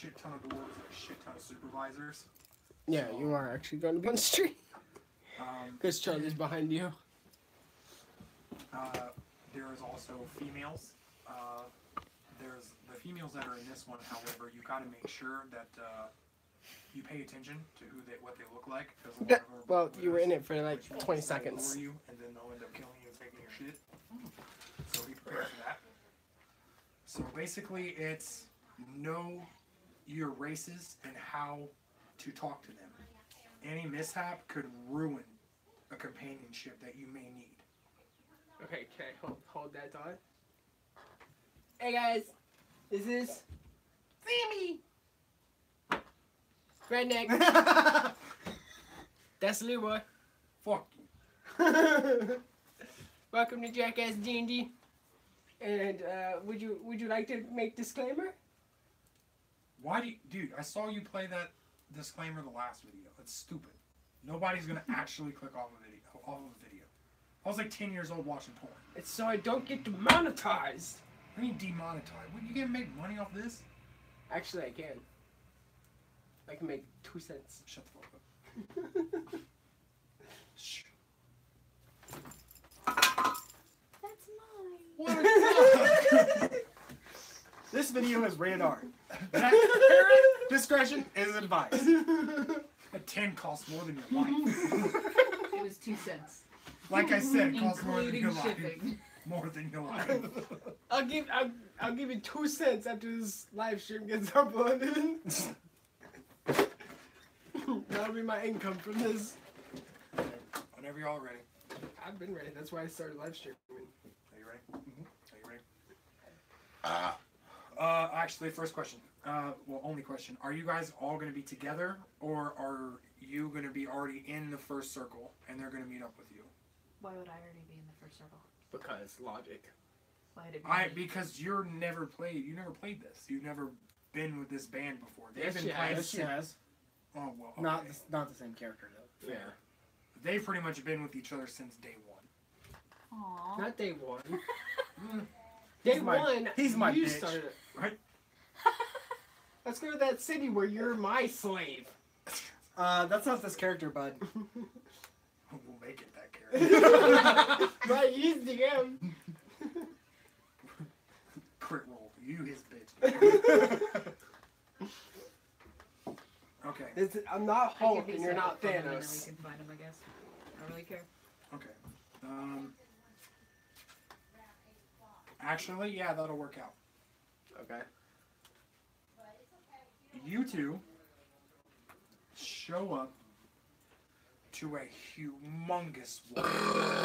shit ton of dwarves and a shit ton of supervisors. Yeah, So, you are actually going to be on the street. Because Charlie's behind you. There is also females. There's the females that are in this one. However, you got to make sure that you pay attention to what they look like. Well, you were in it for like 20 seconds. You, and then they'll end up killing you and taking your shit. So be prepared for that. So basically, it's know your races and how to talk to them. Any mishap could ruin a companionship that you may need. Okay, hold that thought. Hey guys, this is Sammy. Redneck. That's Leroy. Fuck you. Welcome to Jackass D&D. And would you like to make disclaimer? Why do you, dude? I saw you play that disclaimer the last video. It's stupid. Nobody's gonna actually click off a video. I was like 10 years old watching porn. It's so I don't get demonetized. I mean demonetized. What, you can't make money off this? Actually, I can. I can make 2 cents. Shut the fuck up. Shh. That's mine. What? This video is rated R. Parent Discretion is advised. A 10 costs more than your life. It was 2 cents. Like I said, it costs more than your Including life. shipping. More than your life. I'll give you 2 cents after this live stream gets uploaded. That'll be my income from this. Whenever y'all ready. I've been ready. That's why I started live streaming. Are you ready? Mm-hmm. Are you ready? Actually, first question. Well, only question. Are you guys all going to be together, or are you going to be already in the first circle, and they're going to meet up with you? Why would I already be in the first circle? Because logic. Why did Because you never played this. You've never been with this band before. They've Yes, been she playing. Yes, she has. Oh well. Okay. Not the same character though. Yeah. They've pretty much been with each other since day one. Aww. Not day one. He's Day my- one. he's my you bitch. started it. Right? Let's go to that city where you're my slave. That's not this character, bud. We'll make it that character. Right, he's DM. Crit roll. You his bitch. Okay. I'm not I Hulk give and these you're stuff not to find them and then Thanos. we can find them, I guess. I don't really care. Okay. Actually, yeah, that'll work out. Okay. You two show up to a humongous wall.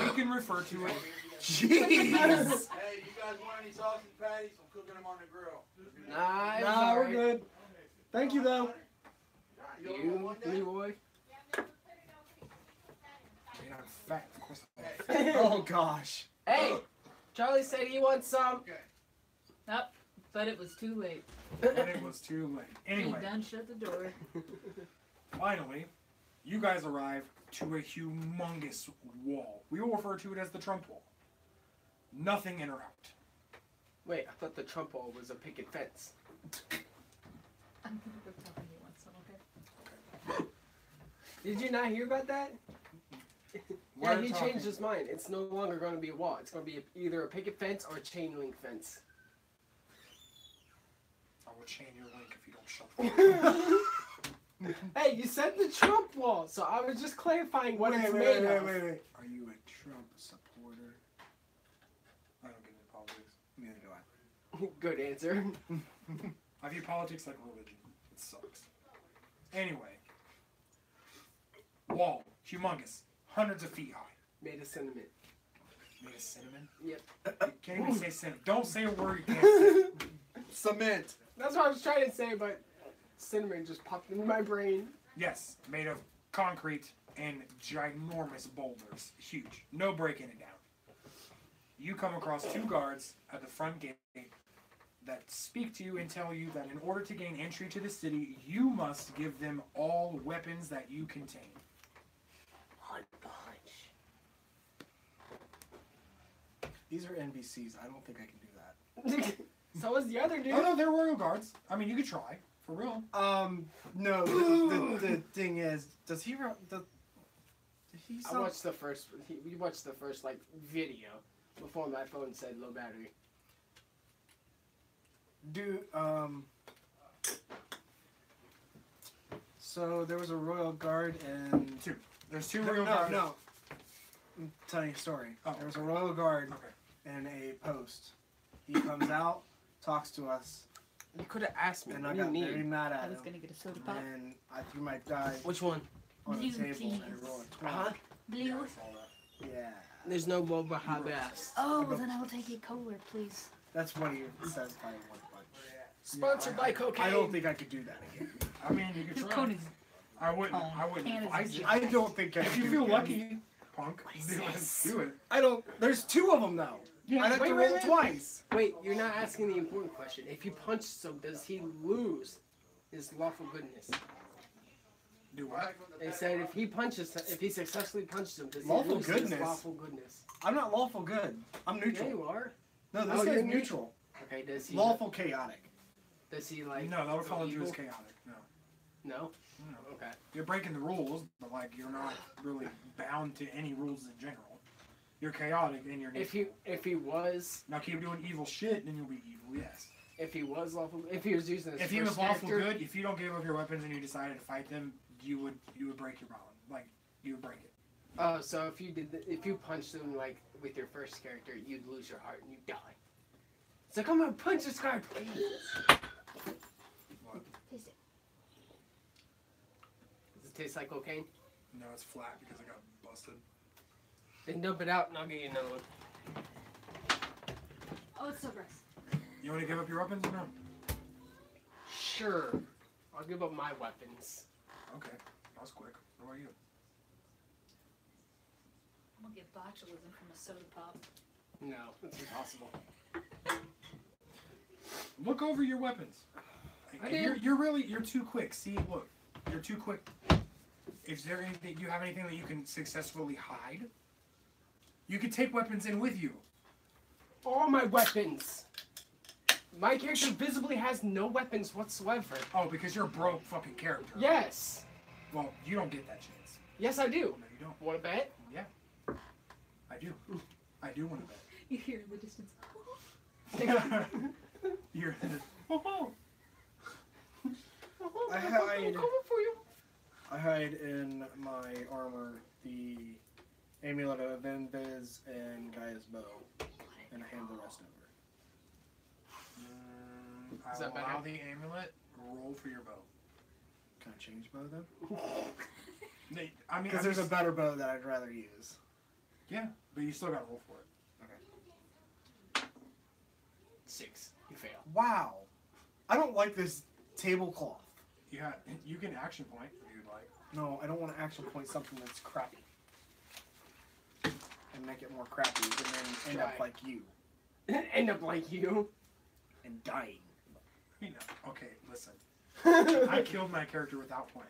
We can refer to it. Jeez. Hey, you guys want any sausage patties? I'm cooking them on the grill. Nah, Nah, we're good. Thank you though. You, Leroy. I mean, I'm fat. Of course I'm fat. Oh gosh. Hey, Charlie said he wants some. Nope, but it was too late. And it was too late. Anyway, He done shut the door. finally, you guys arrive to a humongous wall. We will refer to it as the Trump wall. Nothing in or out. Wait, I thought the Trump wall was a picket fence. I'm gonna go tell him he wants some, okay? Did you not hear about that? We're Yeah, he talking- changed his mind. It's no longer going to be a wall. It's going to be either a picket fence or a chain link fence. I will chain your link if you don't shut the fuck up. Hey, you said the Trump wall, so I was just clarifying what it's made of. Wait. Are you a Trump supporter? I don't get into politics. Neither do I. Good answer. I view politics like religion. It sucks. Anyway. Wall. Humongous. Hundreds of feet high. Made of cinnamon. Made of cinnamon? Yep. You can't even say cinnamon. Don't say a word you can't say. Cement. That's what I was trying to say, but cinnamon just popped into my brain. Yes. Made of concrete and ginormous boulders. Huge. No breaking it down. You come across 2 guards at the front gate that speak to you and tell you that in order to gain entry to the city, you must give them all weapons that you contain. One punch. These are NPCs. I don't think I can do that. So was the other dude. Oh no, they're royal guards. I mean, you could try. For real? No. The thing is, does he? Did he? I watched the first. We watched the first like video before my phone said low battery. So there was a royal guard and Two. There's two royal guards. No. I'm telling you a story. Oh. There was a royal guard Okay. and a post. He comes out, talks to us, You could have asked me. and What I do you got very need? mad I at was him. gonna get a soda pop. And I threw my die Which one? on the Blue, table please. and rolled a 20. Huh? Blue. Yeah, I saw that. Yeah. There's no boba hot bass. Oh, well, then I will take a cola, please. That's what he says by one punch. Sponsored by cocaine. I don't think I could do that again. I mean, you could The try. code is I wouldn't. I wouldn't And it's advise you. I don't think I If could you do feel it. lucky, punk, do it. I don't. There's two of them now. Yeah, I'd have wait, to wait, roll wait. twice. Wait, you're not asking the important question. If you punch some, does he lose his lawful goodness? Do what? They said if he successfully punches him, does he Lawful lose his goodness? lawful goodness? I'm not lawful good. I'm Yeah, neutral. you are. No, this Oh, guy's you're neutral. Okay, does he? Lawful chaotic. Does he like? No, that would fall into evil? as chaotic. No. No. No. Okay. You're breaking the rules, but like you're not really bound to any rules in general. You're chaotic and you're If he was now keep doing evil shit, then you'll be evil. Yes. if he was lawful, if he was using his If he first was lawful character, good, if you don't give up your weapons and you decided to fight them, you would break your bond. Like you would break it. Oh, so if you punched him like with your first character, you'd lose your heart and you'd die. It's like I'm gonna punch this guy, please. What? Taste it. Does it taste like cocaine? No, it's flat because I got busted. Then dump it out and I'll get you another one. Oh, it's so gross. You want to give up your weapons or no? Sure. I'll give up my weapons. Okay, that was quick. What about you? I'm gonna get botulism from a soda pop. No, it's impossible. Look over your weapons. I did. You're too quick. See, look, you're too quick. Is there anything? Do you have anything that you can successfully hide? You can take weapons in with you. All my weapons. My character visibly has no weapons whatsoever. Oh, because you're a broke fucking character. Yes. Well, you don't get that chance. Yes, I do. No, you don't. Want to bet? Yeah. I do. I do want to bet. You hear in the distance. You're. I hide. I hide in my armor the amulet of Invis and Gaia's bow, and I hand the rest over. I Is will that better? allow the amulet. Roll for your bow. Can I change bow then? I mean, Because there's a better bow that I'd rather use. Yeah, but you still got to roll for it. 6. You fail. Wow. I don't like this tablecloth. You can action point if you'd like. No, I don't want to action point something that's crappy. And make it more crappy and then end up Try. like you. End up like you. And dying. You know. Okay, listen. I killed my character without playing.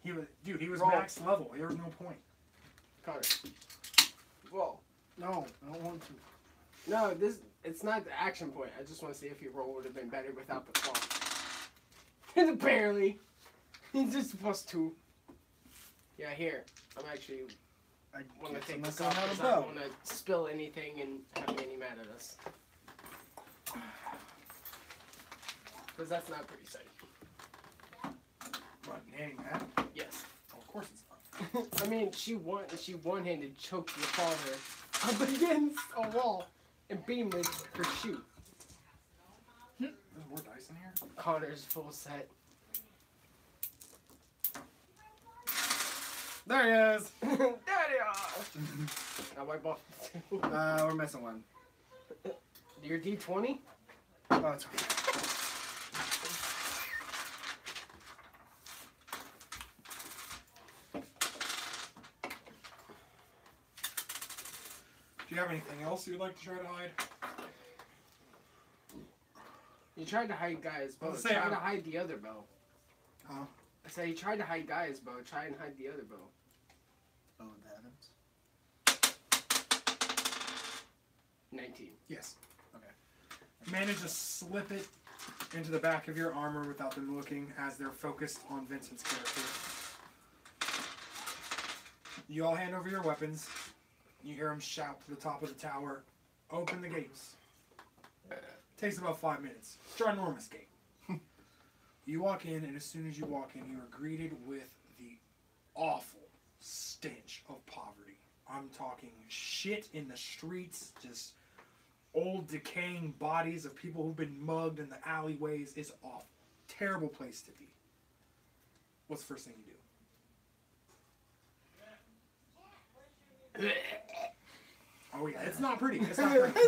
He was Roll. max level. There was no point. Connor. Whoa. No, I don't want to. No, it's not the action point. I just want to see if your roll would have been better without the claw. Barely. He's just +2. Yeah, here. I'm actually I want to guess take I'm this not off gonna because have I a don't bow. want to spill anything and have Manny mad at us. Because that's not pretty safe. What, nanny that? Yes. Oh, of course it's not. I mean, she one-handed choked your father up against a wall and beamed with her shoe. There's more dice in here? Connor's full set. There he is! Daddy! I wipe off the table. We're missing one. Your D20? Oh, it's okay. Do you have anything else you'd like to try to hide? You tried to hide Guy's bow. Let's say Try I'm- to hide the other bow. Huh? I said you tried to hide Guy's bow. Try and hide the other bow. Oh, the heavens. 19. Yes. Okay. Manage to slip it into the back of your armor without them looking as they're focused on Vincent's character. You all hand over your weapons. You hear him shout to the top of the tower, "Open the gates." Takes about 5 minutes. Ginormous gate. You walk in, and as soon as you walk in, you are greeted with the awful stench of poverty. I'm talking shit in the streets, just old decaying bodies of people who've been mugged in the alleyways. It's awful. Terrible place to be. What's the first thing you do? Oh yeah, it's not pretty. It's not pretty.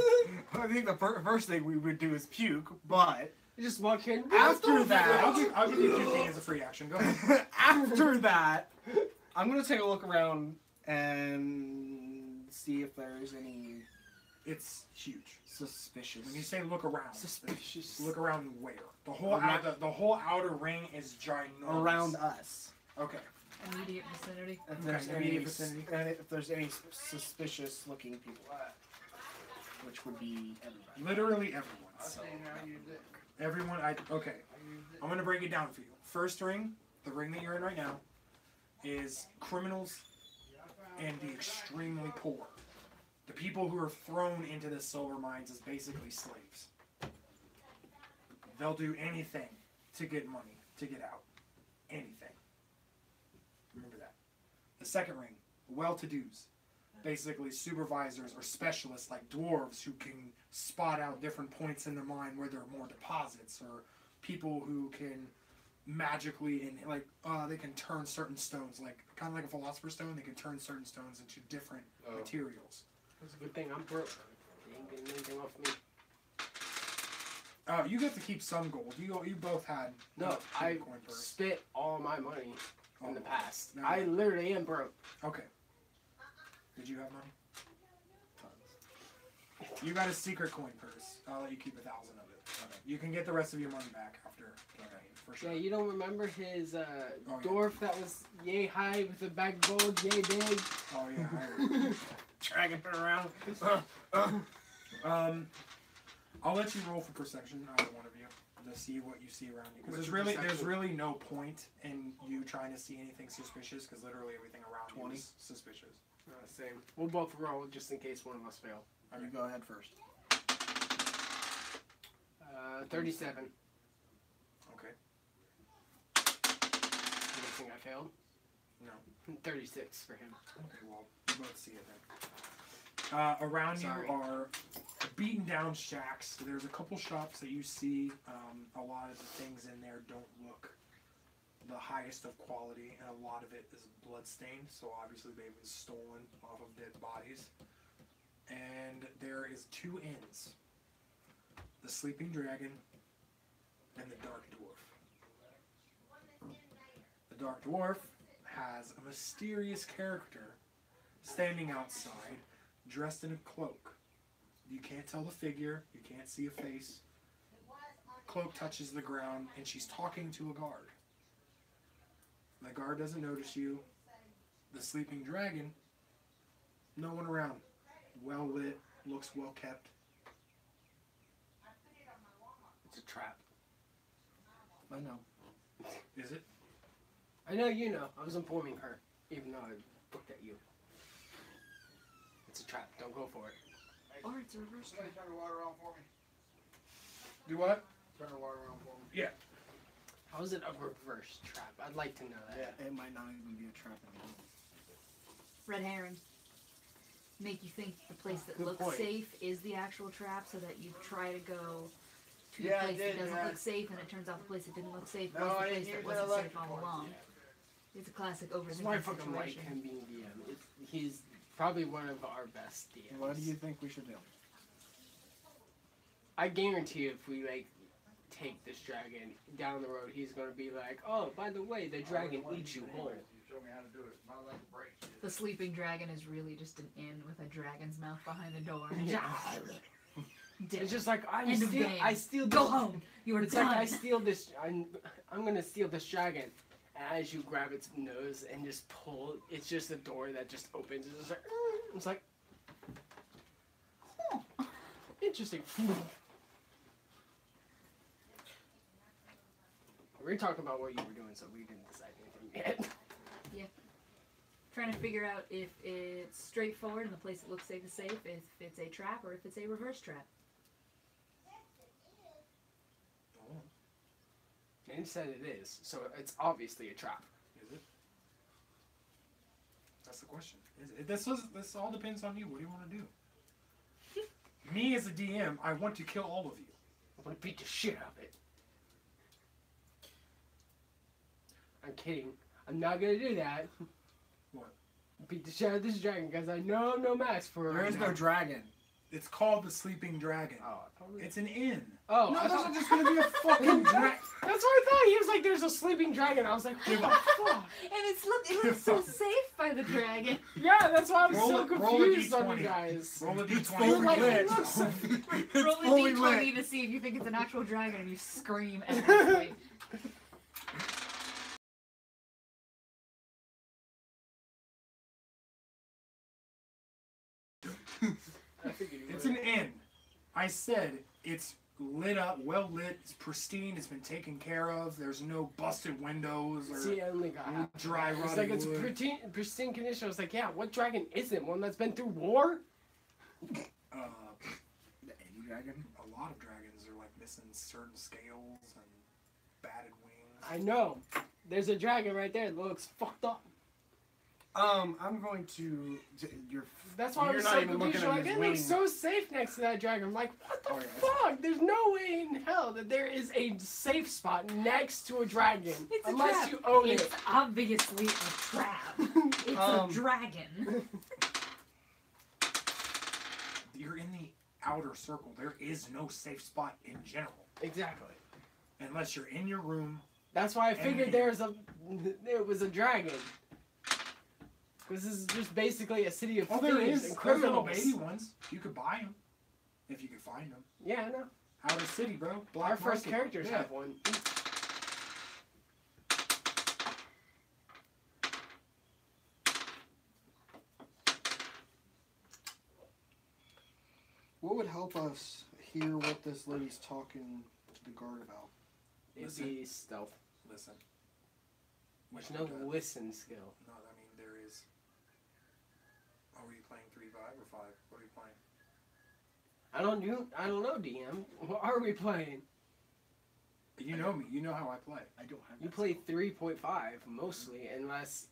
I think the first thing we would do is puke, but You just walk in. after that, I'll give you puking as a free action. Go ahead. after that, I'm gonna take a look around and see if there's any It's huge. suspicious. When you say look around, Suspicious. look around where? The whole the whole outer ring is ginormous. around us. Okay. Immediate vicinity. If there's Okay, any, immediate vicinity. and if there's any suspicious looking people, which would be everybody. Literally everyone. I've So seen how you did. everyone. Okay. I'm gonna break it down for you. First ring, the ring that you're in right now, is criminals and the extremely poor. The people who are thrown into the silver mines is basically slaves. They'll do anything to get money, to get out. Anything. Remember that. The second ring, well-to-dos. Basically supervisors or specialists like dwarves who can spot out different points in the mine where there are more deposits, or people who can magically they can turn certain stones, like kind of like a philosopher's stone. They can turn certain stones into different materials. It's a good thing I'm broke. They ain't getting anything off me. You get to keep some gold. You both had No, two I coin purse. spent all my money in the past. No. I literally am broke. Okay. Did you have money? Tons. You got a secret coin purse. I'll let you keep 1,000 of it. Okay. You can get the rest of your money back after campaign for sure. Yeah, you don't remember his yeah. dwarf that was yay high with a bag of gold, yay big? Oh yeah. Dragging her around. I'll let you roll for perception, either one of you, to see what you see around you. Because there's really no point in you trying to see anything suspicious, because literally everything around 20. you is suspicious. Same. We'll both roll just in case one of us fail. You go ahead first. 37. Okay. You think I failed? No. 36 for him. Okay, well, you both see it then. Around Sorry. you are beaten down shacks. There's a couple shops that you see. A lot of the things in there don't look the highest of quality, and a lot of it is bloodstained, so obviously they've been stolen off of dead bodies. And there is two inns. The Sleeping Dragon and the Dark Dwarf. The Dark Dwarf has a mysterious character standing outside, dressed in a cloak. You can't tell the figure, you can't see a face. Cloak touches the ground, and she's talking to a guard. The guard doesn't notice you. The Sleeping Dragon, no one around. Well lit, looks well kept. It's a trap. I know. Is it? I know you know. I was informing her, even though I looked at you. It's a trap. Don't go for it. Or it's a reverse Somebody turn the water on for me. Do what? Turn the water on for me. Yeah. How is it a reverse trap? I'd like to know that. Yeah, it might not even be a trap anymore. red herring. Make you think the place that Good looks point. safe is the actual trap, so that you try to go to Yeah, I the place did, that doesn't yeah. look safe, and it turns out the place that didn't look safe No, was I the didn't place that use wasn't that safe all electric along. one. It's a classic That's why I overthinking fucking like situation. him being DM. He's probably one of our best DMs. What do you think we should do? I guarantee if we like take this dragon down the road, he's gonna be like, oh, by the way, the dragon eats you whole. You show me how to do it. My leg breaks. The sleeping dragon is really just an inn with a dragon's mouth behind the door. Dead. It's just like End of game. I steal. Go home. You are It's done. like I steal this. I'm gonna steal this dragon. And as you grab its nose and just pull, it's just a door that just opens. It's like interesting. We're talking about what you were doing, so we didn't decide anything yet. Trying to figure out if it's straightforward and the place that looks safe is safe, if it's a trap, or if it's a reverse trap. And said it is, so it's obviously a trap. Is it? That's the question. This all depends on you. What do you want to do? Me as a DM, I want to kill all of you. I want to beat the shit out of it. I'm kidding. I'm not gonna do that. What? Beat the shit out of this dragon because I know I'm no match for her. There is no dragon. It's called the Sleeping Dragon. Oh, totally. It's an inn. Oh, No, I those thought are just gonna be a fucking dragon. That's what I thought. He was like, "There's a sleeping dragon." I was like, "What the fuck?" And it looks so safe by the dragon. Yeah, that's why I'm Roll so a confused on D20. you guys. Roll a It's d20. fully Like, lit. it looks so- Roll a fully d20 lit. to see if you think it's an actual dragon and you scream endlessly. I figured you It's would. an inn. I said it's lit up, well lit, it's pristine, it's been taken care of. There's no busted windows or See, I only got half. dry It's rotted like it's wood. pristine condition. I was like, yeah, what dragon isn't? One that's been through war? Uh, The Eddie dragon. a lot of dragons are like missing certain scales and batted wings. I know. There's a dragon right there that looks fucked up. I'm going to. You're. That's why I You're was not so even confused. looking Like, at his it looks wings. so safe next to that dragon. I'm like, what the Oh, yeah. fuck? There's no way in hell that there is a safe spot next to a dragon. It's a unless trap. you own It's it. obviously a trap. It's a dragon. You're in the outer circle. There is no safe spot in general. Exactly. Unless you're in your room. That's why I figured And- there was a dragon. This is just basically a city of Oh, thieves there is. and There's little criminals. baby ones. You could buy them. If you could find them. Yeah, I know. Outer city, bro. Black Our first market. characters Yeah. have one. What would help us hear what this lady's talking to the guard about? It'd Listen. be stealth. Listen. There's Which no one does? listen skill. No, I mean there is. Are we playing 3-5 or 5? What are you playing? I don't know, DM. What are we playing? You know me. You know how I play. I don't have. You that play skill. 3.5 mostly, unless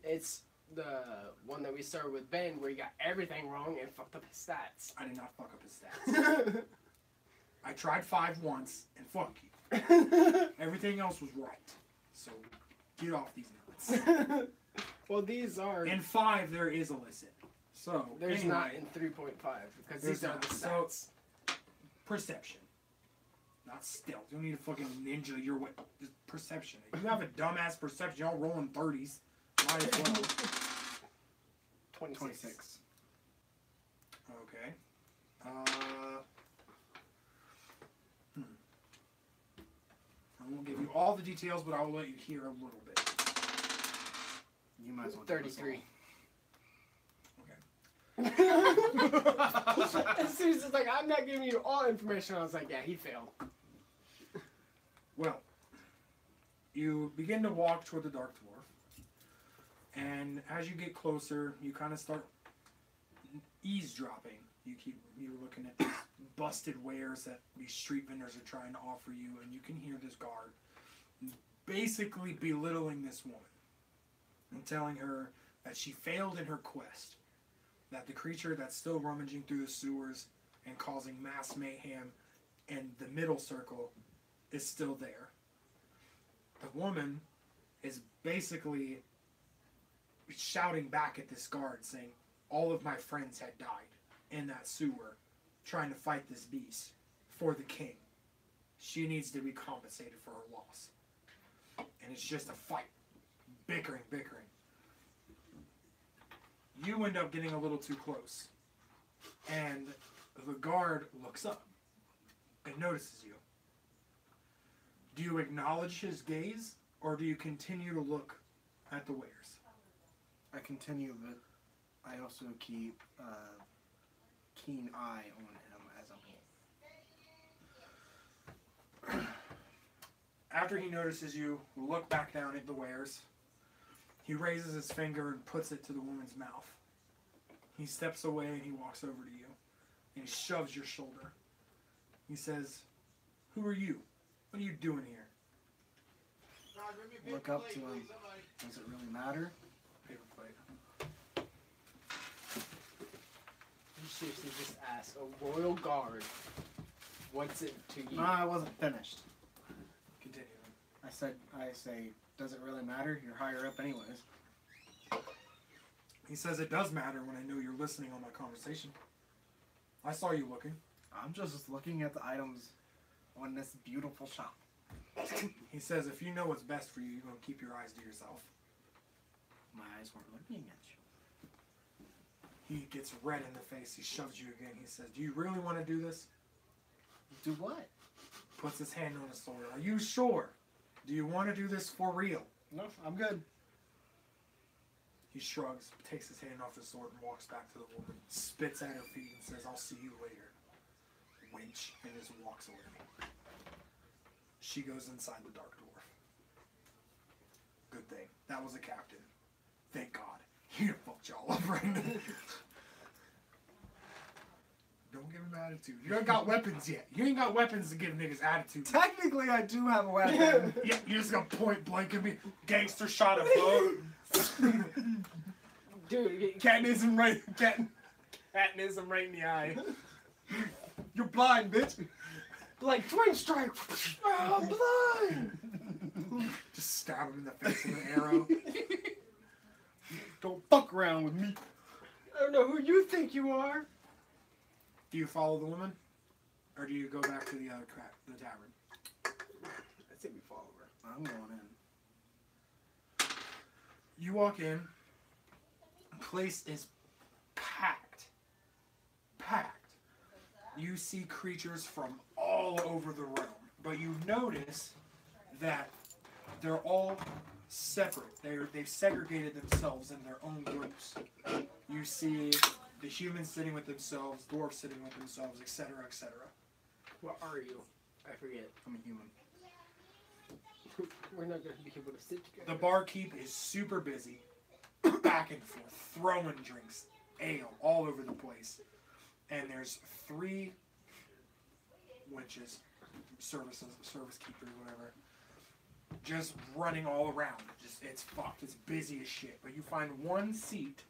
it's the one that we started with Ben, where he got everything wrong and fucked up his stats. I did not fuck up his stats. I tried 5 once and fuck you. Everything else was right. So get off these nuts. Well, these are. In 5 there is illicit. So There's anyway, not in 3.5 because There's these are not. the So- stats. perception. Not stealth. You don't need a fucking ninja your way. Just perception. If you have a dumbass perception, y'all rolling 30s. Might as well. 26. 26. Okay. I won't give you all the details, but I will let you hear a little bit. You might as well. give us 33. Okay. As soon as it's like, I'm not giving you all information, I was like, yeah, he failed. Well, you begin to walk toward the Dark Dwarf, and as you get closer, you kind of start eavesdropping. You're looking at these busted wares that these street vendors are trying to offer you, and you can hear this guard basically belittling this woman and telling her that she failed in her quest, that the creature that's still rummaging through the sewers and causing mass mayhem in the middle circle is still there. The woman is basically shouting back at this guard saying, all of my friends had died in that sewer trying to fight this beast for the king. She needs to be compensated for her loss. And it's just a fight. Bickering. You end up getting a little too close. And the guard looks up and notices you. Do you acknowledge his gaze, or do you continue to look at the wares? I continue, but I also keep a keen eye on him as After he notices you look back down at the wares, he raises his finger and puts it to the woman's mouth. He steps away and he walks over to you. And he shoves your shoulder. He says, "Who are you? What are you doing here?" Look up to him. Does it really matter? Paper plate. You seriously just asked a royal guard, what's it to you? No, I wasn't finished. Continue. I say, does it really matter? You're higher up anyways. He says, "It does matter when I know you're listening on my conversation. I saw you looking." I'm just looking at the items on this beautiful shop. He says, "If you know what's best for you, you're going to keep your eyes to yourself." My eyes weren't looking at you. He gets red in the face. He shoves you again. He says, "Do you really want to do this?" Do what? Puts his hand on his sword. "Are you sure? Do you want to do this for real?" No, I'm good. He shrugs, takes his hand off the sword, and walks back to the woman, spits at her feet, and says, "I'll see you later, wench," and just walks away. She goes inside the Dark Dwarf. Good thing. That was a captain. Thank God. He done fucked y'all up right now. Don't give him attitude. You ain't got weapons yet. You ain't got weapons to give niggas attitude. Technically, I do have a weapon. Yeah, you just got point blank at me. Gangster shot a bow. Dude, Catnism right in the eye. You're blind, bitch. like twin strike. Oh, I'm blind. Just stab him in the face with an arrow. Don't fuck around with me. I don't know who you think you are. Do you follow the woman? Or do you go back to the other the tavern? I say we follow her. I'm going in. You walk in. The place is packed. Packed. You see creatures from all over the realm. But you notice that they're all separate. They've segregated themselves in their own groups. You see the humans sitting with themselves, dwarves sitting with themselves, etc., etc. What are you? I forget. I'm a human. We're not going to be able to sit together. The barkeep is super busy, back and forth, throwing drinks, ale, all over the place. And there's 3 wenches, service keepers, whatever, just running all around. Just it's fucked. It's busy as shit. But you find one seat,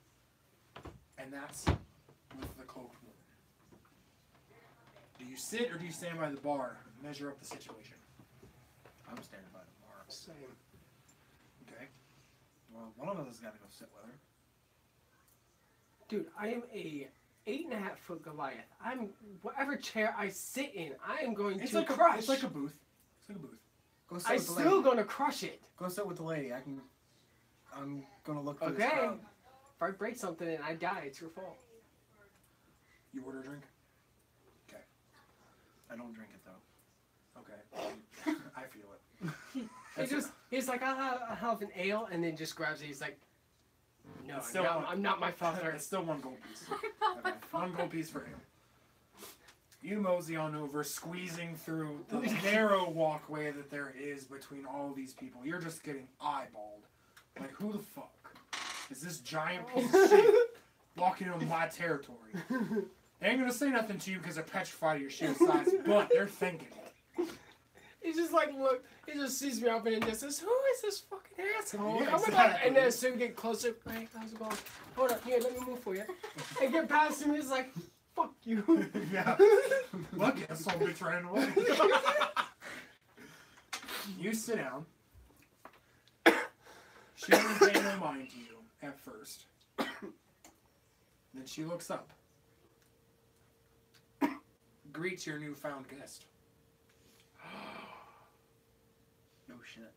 and that's with the cloaked woman. Do you sit or do you stand by the bar and measure up the situation? I'm standing by the bar. Same. Okay. Well, one of us has got to go sit with her. Dude, I am a 8.5-foot Goliath. I'm whatever chair I sit in, I am going It's to like crush. it's like a booth. It's like a booth. Go sit I'm with the still lady. gonna crush it. Go sit with the lady. I'm gonna look for this Okay. crowd. If I break something and I die, it's your fault. You order a drink? I don't drink it though. Okay. I feel it. He's like, I'll have an ale, and then just grabs it. He's like, no, It's still I'm not my father. It's still 1 gold piece. Okay. 1 gold piece for him. You mosey on over, squeezing through the narrow walkway that there is between all these people. You're just getting eyeballed. Like, who the fuck is this giant piece of shit walking on my territory? They ain't gonna say nothing to you because they're petrified of your sheer size, but they're thinking. He's just like, look, he just sees me up in the distance. Who is this fucking asshole? Yeah, Oh my God. exactly. And then as soon as we get closer, hey, how's it going? Hold up, here, let me move for you. And get past him, he's like, fuck you. Yeah. Look, that son of a bitch ran away. You sit down. She doesn't pay no mind to you at first. Then she looks up. Greets your newfound guest. No shit.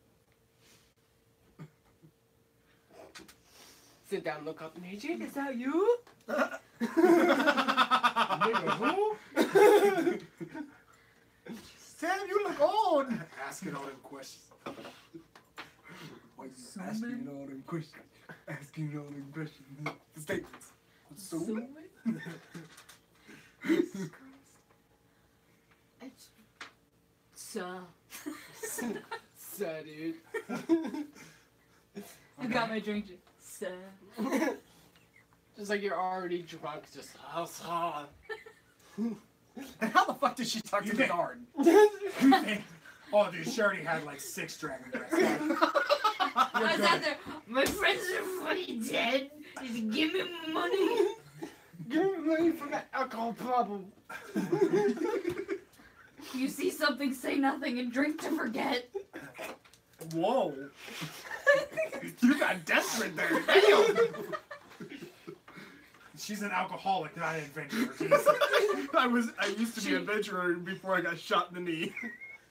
Sit down, look up, Najib, is that you? Nigga, who? Sam, you look old. Asking all them questions. Why you asking all them questions? Asking all them questions. The statements. So So. Sad, dude. I got my drink. Sad. Just like you're already drunk, just And how the fuck did she talk to the guard? Oh, dude, she already had like 6 dragon breaths. Like, I was out there. My friends are fully dead. Just give me money. give me money for that alcohol problem. You see something, say nothing, and drink to forget. Whoa. You got desperate there. Damn. she's an alcoholic, not an adventurer. I used to be an adventurer before I got shot in the knee.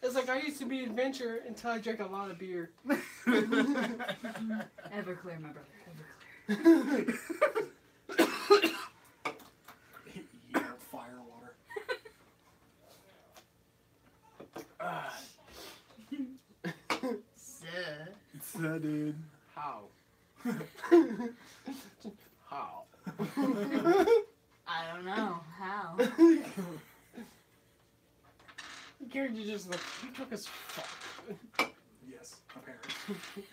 It's like I used to be an adventurer until I drank a lot of beer. Everclear, my brother. Everclear. Yeah, fire water. Sir. Dude. How? How? I don't know. How? Gary, just like, you drunk as fuck. Yes, apparently.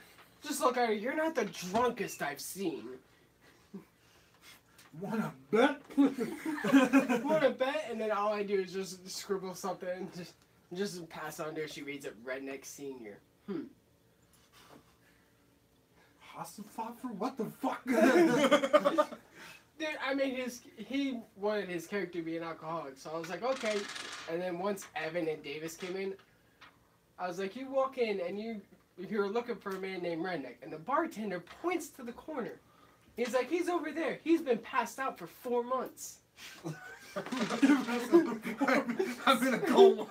Just look at her, you're not the drunkest I've seen. Wanna bet? Want to bet? And then all I do is just scribble something and just pass on to her. She reads it, Redneck Senior. Hostile fought for what the fuck? Dude, I mean, he wanted his character to be an alcoholic, so I was like, okay. And then once Evan and Davis came in, I was like, you walk in and you're looking for a man named Redneck, and the bartender points to the corner. He's like, he's over there. He's been passed out for 4 months. I'm in a coma.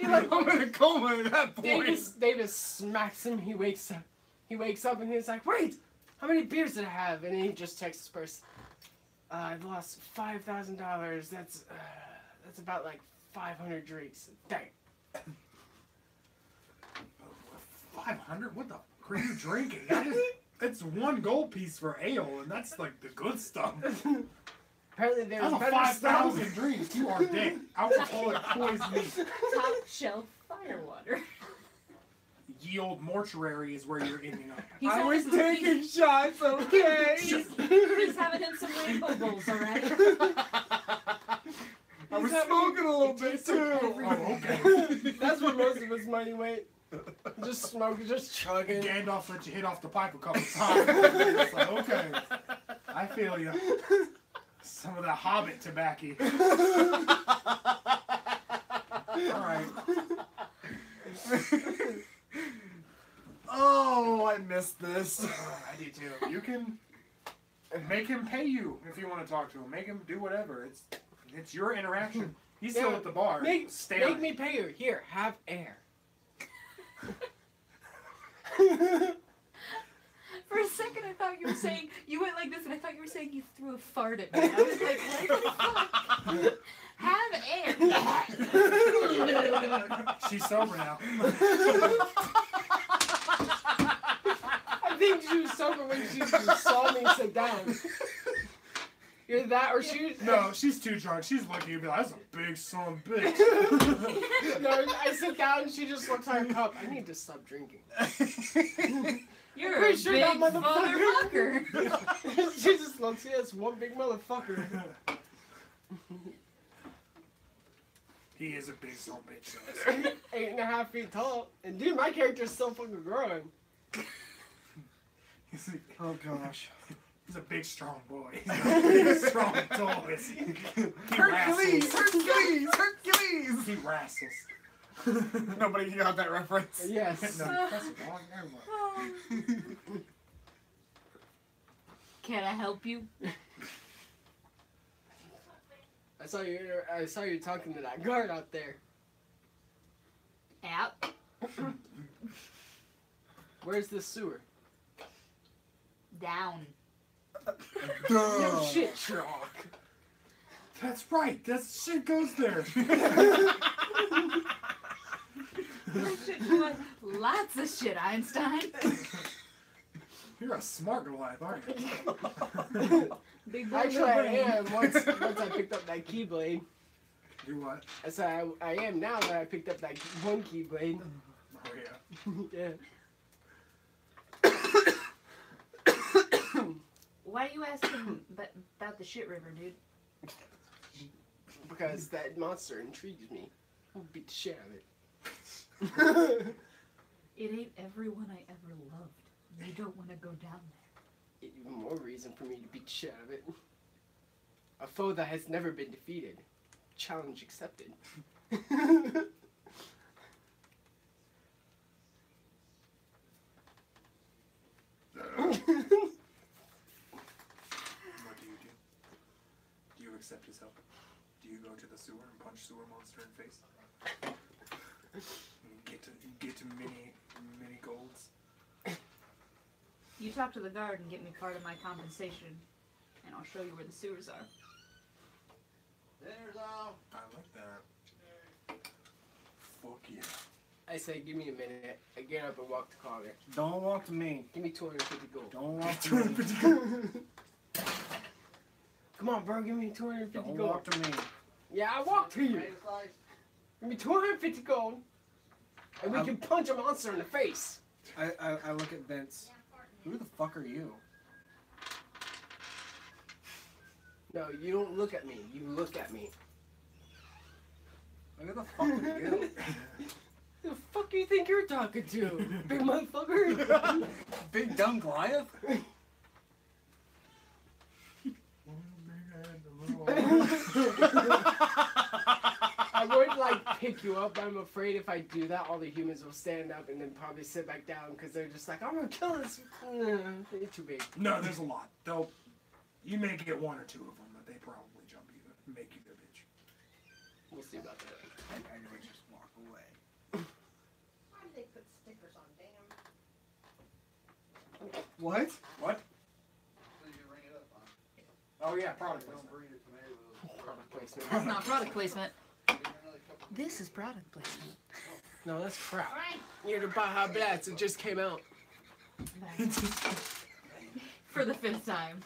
I'm in a coma at that point. Davis smacks him. He wakes up. He wakes up and he's like, wait, how many beers did I have? And he just checks his purse. I've lost $5,000. That's about like 500 drinks. Dang. 500? What the fuck are you drinking? It's 1 gold piece for ale, and that's like the good stuff. Apparently there's That's a better stuff. 5,000 drinks. You are dead. Alcoholic poisoning. Top shelf firewater. Ye old mortuary is where you're ending up. He's I having was some- taking shots, okay? He's having him some rainbow bowls, alright? I was smoking a little bit too. Oh, okay. That's what most of his money went. Just smoking, just chugging. Gandalf let you hit off the pipe a couple times. It's like, okay, I feel you. Some of that Hobbit tobacco. All right. Oh, I missed this. I do too. You can make him pay you if you want to talk to him. Make him do whatever. It's your interaction. He's still Yeah, at the bar. Make staring. me pay you. Here, have air. For a second, I thought you were saying, you went like this, and I thought you were saying you threw a fart at me. I was like, what the fuck? Have air. She's sober now. I think she was sober when she saw me sit down. Either that or she... No, she's too drunk. She's looking at you and be like, that's a big son of a bitch. No, I sit down and she just looks at her cup. I need to stop drinking. You're Pretty a sure big that motherfucker. motherfucker. She just looks, yes, one big motherfucker. He is a big son of a bitch. So. 8.5 feet tall. And dude, my character's still fucking growing. Oh gosh. He's a big, strong boy. He's a big, strong boy. Hercules! Hercules! He wrestles. Nobody got that reference. Yes. No, that's wrong. Can I help you? I saw you talking to that guard out there. Out. Where's the sewer? Down. No shit, Sherlock. That's right. That shit goes there. Lots of shit, Einstein. You're a smart Goliath, aren't you? Big boy, Actually, I am. Once I picked up that keyblade. Do what? I said I am now that I picked up that one keyblade. Oh, yeah. Yeah. Why are you asking about the shit river, dude? Because that monster intrigues me. I'll beat the shit out of it. It ain't everyone I ever loved. You don't want to go down there. Even more reason for me to beat the shit out of it. A foe that has never been defeated. Challenge accepted. What do? Do you accept his help? Do you go to the sewer and punch sewer monster in face? And get to mini golds? You talk to the guard and get me part of my compensation, and I'll show you where the sewers are. Dinner's on. I like that. Fuck yeah. I say, give me a minute. I get up and walk to Connor. Don't walk to me. Give me 250 gold. Don't walk to me. 250 gold. Come on, bro. Give me 250 Don't gold. walk to me. Yeah, I walk to you. Tomato slice. Give me 250 gold. And we can punch a monster in the face. I look at Vince. Who the fuck are you? No, you don't look at me. You look at me. Who the fuck are you? Who the fuck do you think you're talking to? Big motherfucker? Big dumb Goliath? I would like pick you up, but I'm afraid if I do that, all the humans will stand up and then probably sit back down because they're just like, I'm gonna kill this. They're too big. No, there's a lot. You may get one or two of them, but they probably jump you and make you their bitch. We'll see about that. I would just walk away. Why do they put stickers on damn? What? What? So you can ring it up, huh? Oh yeah, product Don't placement. breed the tomatoes. Product placement. That's not product placement. Give me another couple. This is product placement. No, that's crap. Right. You're the Baja Blast. It just came out. For the 5th time.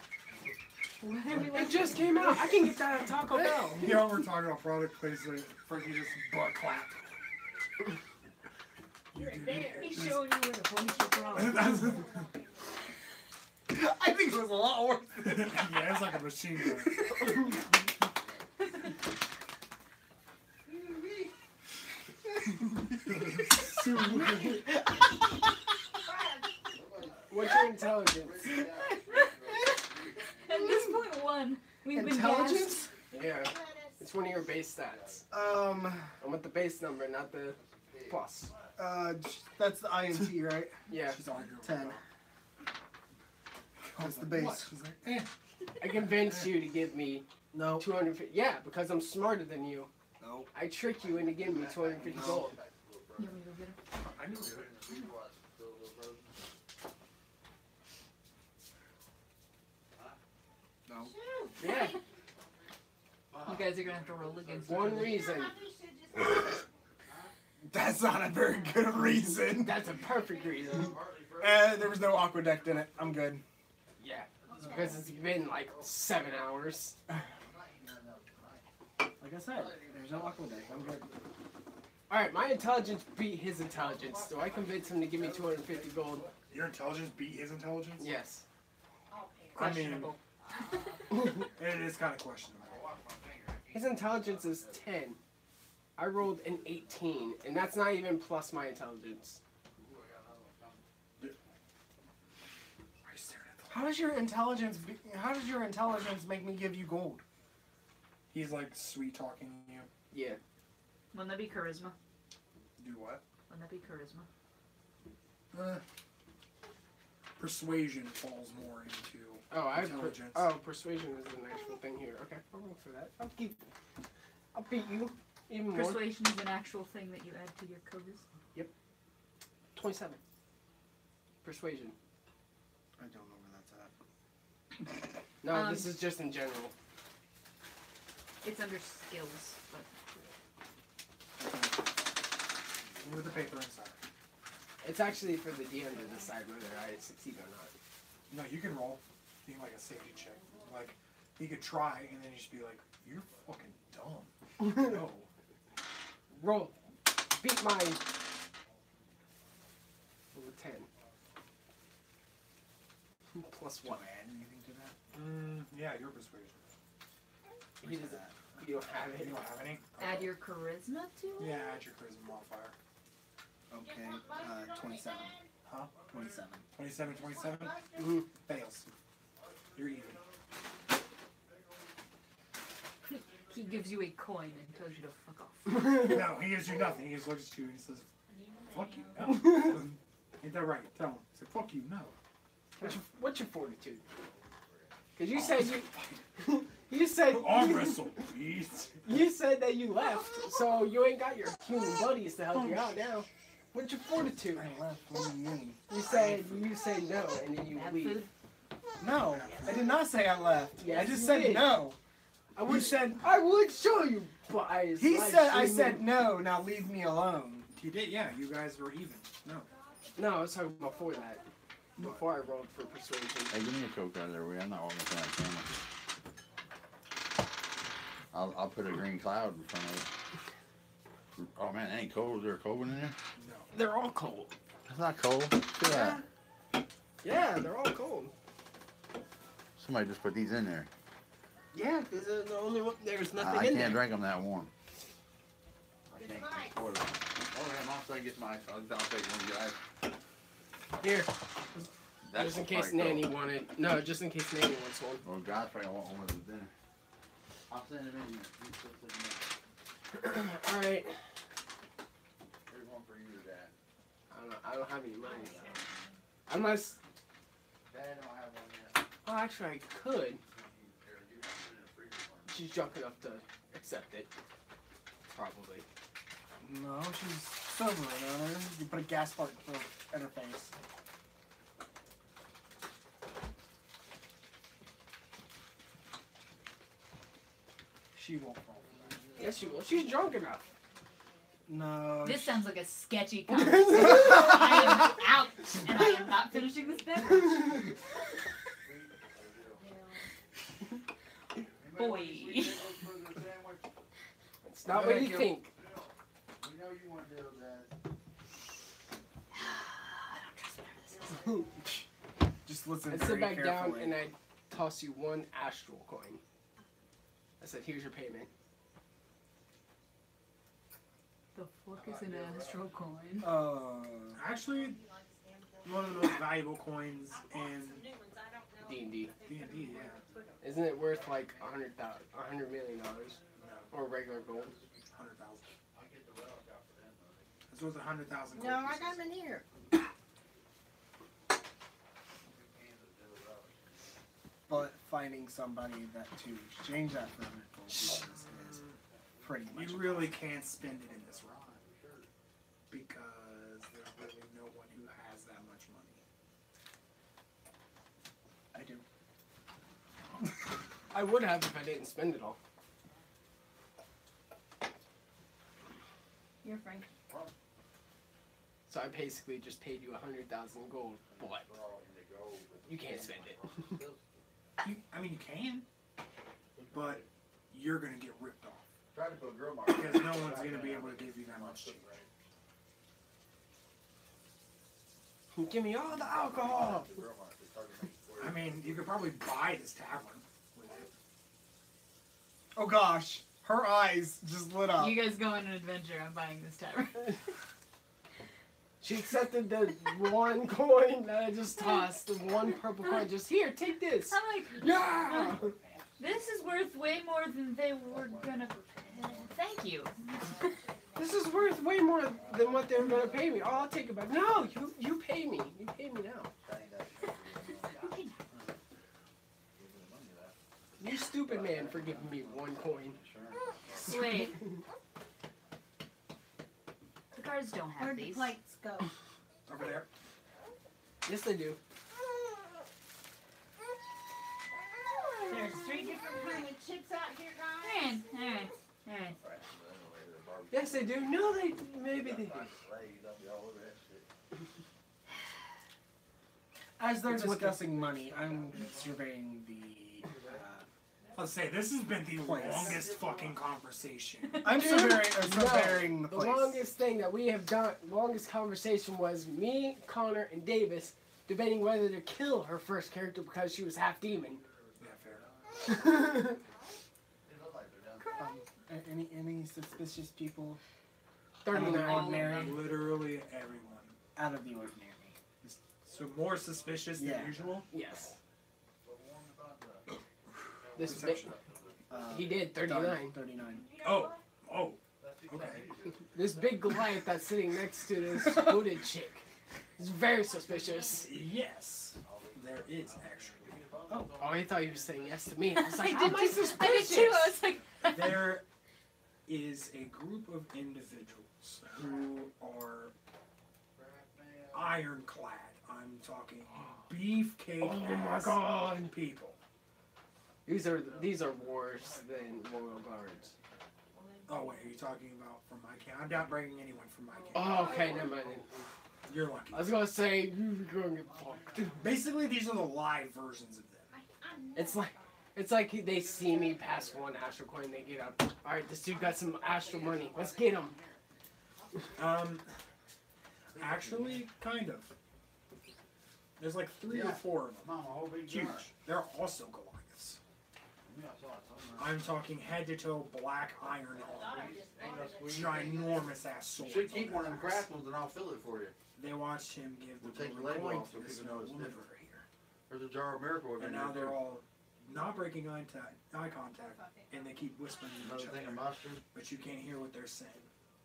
What are we It like? just came out. I can get that at Taco Bell. You know, we're talking about product placement. Frankie just butt clap. He's showing you where to place your product. I think it was a lot worse. Yeah, it's like a machine gun. What's your intelligence? At this point, 1, we've been gassed. Intelligence? Yeah. It's one of your base stats. I want the base number, not the plus. That's the INT, right? Yeah. She's arguing with 10. Bob. That's the What? base. She's like, eh. I convinced you to give me No. 250. Yeah, because I'm smarter than you. No. I trick you into giving me 250 gold. You want me to go get him? I knew it. No. Yeah. You guys are gonna have to roll against One me. reason. That's not a very good reason. That's a perfect reason. There was no aqueduct in it. I'm good. Yeah. It's because it's been like 7 hours. Like I said, there's no aqueduct. I'm good. Alright, my intelligence beat his intelligence. Do I convince him to give me 250 gold? Your intelligence beat his intelligence? Yes. I mean, Questionable. it is kind of questionable. His intelligence is 10. I rolled an 18, and that's not even plus my intelligence. How does your intelligence? How does your intelligence make me give you gold? He's like sweet talking you. Yeah. Wouldn't that be charisma? Do what? Wouldn't that be charisma? Persuasion falls more into Oh, intelligence. persuasion is an actual thing here. Okay, I'll roll for that. I'll beat you even more. Persuasion is an actual thing that you add to your charisma. 27. Persuasion. I don't know where that's at. No, this is just in general. It's under skills, but With the paper inside. It's actually for the DM to decide whether I succeed or not. No, you can roll. You can like a safety check. Like he could try and then you just be like, "You're fucking dumb." No. Roll. Beat my Plus Do what? I add anything to that? Yeah, your persuasion. You Where's just- that? You don't have You it. don't have any? Add your charisma to it? Yeah, add your charisma modifier. Okay, 27. Huh? 27. 27, 27? Mhm. Fails. You're even. He gives you a coin and tells you to fuck off. No, he gives you nothing. He just looks at you and he says, fuck you, no. Ain't that right? Tell him. He said, fuck you, no. What's your fortitude? Because you said you said Arm wrestle, please. you said that you left, so you ain't got your human buddies to help you out now. What's your fortitude? I left. What do you mean? You said no, and then you Bad leave. food? No, I did not say I left. Yes, I just you said did. no. I He would said. I would show you, but I said no. Now leave me alone. He did, yeah. You guys were even. No. No, I was talking before that. Before I rolled for persuasion. Hey, give me a Coke out of there, Ray. I'm not walking in front of the camera. I'll put a green cloud in front of it. Oh man, it ain't cold. Is there a cold one in there? No. They're all cold. It's not cold. Feel that. Yeah, they're all cold. Somebody just put these in there. Yeah, because the only one, there's nothing I in can't there. drink them that warm. I It's can't nice. afford it. Oh, yeah, Mom said get my ice. I'll take one. Get ice. Here, That's just in case probably Nanny cold. wanted. No, just in case Nanny wants one. Well, God's probably want one with his dinner. I'll send him in. He's still sitting there. All right. There's one for you, Dad. I don't have any money. Unless, Dad don't have one yet. oh, actually, I could. Here, you have it in the freezer for me. She's drunk enough to accept it. Probably. No, she's sober, on her. You put a gas spark in her face. She won't fall for that. Yes, she will. She's drunk enough. No. This sounds like a sketchy conversation. I am out, and I am not finishing this beverage. Boy. It's not what you think. We know you want to do that. I don't trust whatever this is. Just listen I very sit back carefully. down and I toss you one astral coin. I said, here's your payment. The fuck is an astral coin? Actually, one of the most valuable coins in D&D. D&D, yeah. Isn't it worth like $100 million or regular gold? 100,000. It's worth 100,000 No, I got them in here. But finding somebody that to exchange that for 100 gold pieces is pretty much. You really can't spend it in this run because there's really no one who has that much money. I do. I would have if I didn't spend it all. You're Frank. So I basically just paid you 100,000 gold, but you can't spend it. I mean, you can, but you're gonna get ripped off Try to put a grill mark. because no one's gonna be able to give you that much change. Give me all the alcohol. I mean, you could probably buy this tavern with it. Oh gosh, her eyes just lit up. You guys go on an adventure. I'm buying this tavern. She accepted the one coin that I just tossed. The one purple coin. Just here, take this. I'm like, Yeah. this is worth way more than they were gonna. Thank you. This is worth way more than what they were gonna pay me. Oh, I'll take it back. No, you pay me. You pay me now. You stupid man for giving me one coin. Wait. The guards don't have Where'd the these. plates go? Over there. Yes, they do. There's 3 different kind of chips out here, guys. Alright. Yes, they do. No, maybe they do. As they're It's what discussing money, I'm surveying the. Let's say this has been the Place. longest fucking conversation. I'm Dude, surveying the The place. longest thing that we have done, longest conversation was me, Connor, and Davis debating whether to kill her first character because she was half demon. Yeah, fair. Any suspicious people 39. ordinary? Literally everyone. Out of the ordinary. So more suspicious than Yeah. usual. Yes. This big, Perception. he did 39. 39. Oh. Okay. This big Goliath that's sitting next to this hooded chick is very suspicious. Yes, there is actually. Oh, I thought you were saying yes to me. I was like, I how did am I too. suspicious? I did too. I was like, There is a group of individuals who are ironclad. I'm talking beefcake Oh my ass god. people. These are worse than Royal Guards. Oh wait, are you talking about from my camp? I'm not bringing anyone from my camp. Oh, okay, never mind. You're lucky. I was gonna say you're gonna get fucked. Basically, these are the live versions of them. It's like they see me pass one astral coin, they get up. All right, this dude got some astral money. Let's get him. Actually, kind of. There's like 3 or 4 of them. Mama, a whole big Huge. jar. They're also Goliaths. Yeah, I saw it somewhere. I'm talking head to toe black iron armor. Ain't no squeeze. Ginormous ass swords. Should keep on one their of them backs. craft ones and I'll fill it for you. They watched him give We'll the take the golden label coin off so to this people know it's woman different. over here. There's a jar of miracle in And there. now they're all not breaking eye contact, and they keep whispering to Another each thing of other, mustard. but you can't hear what they're saying.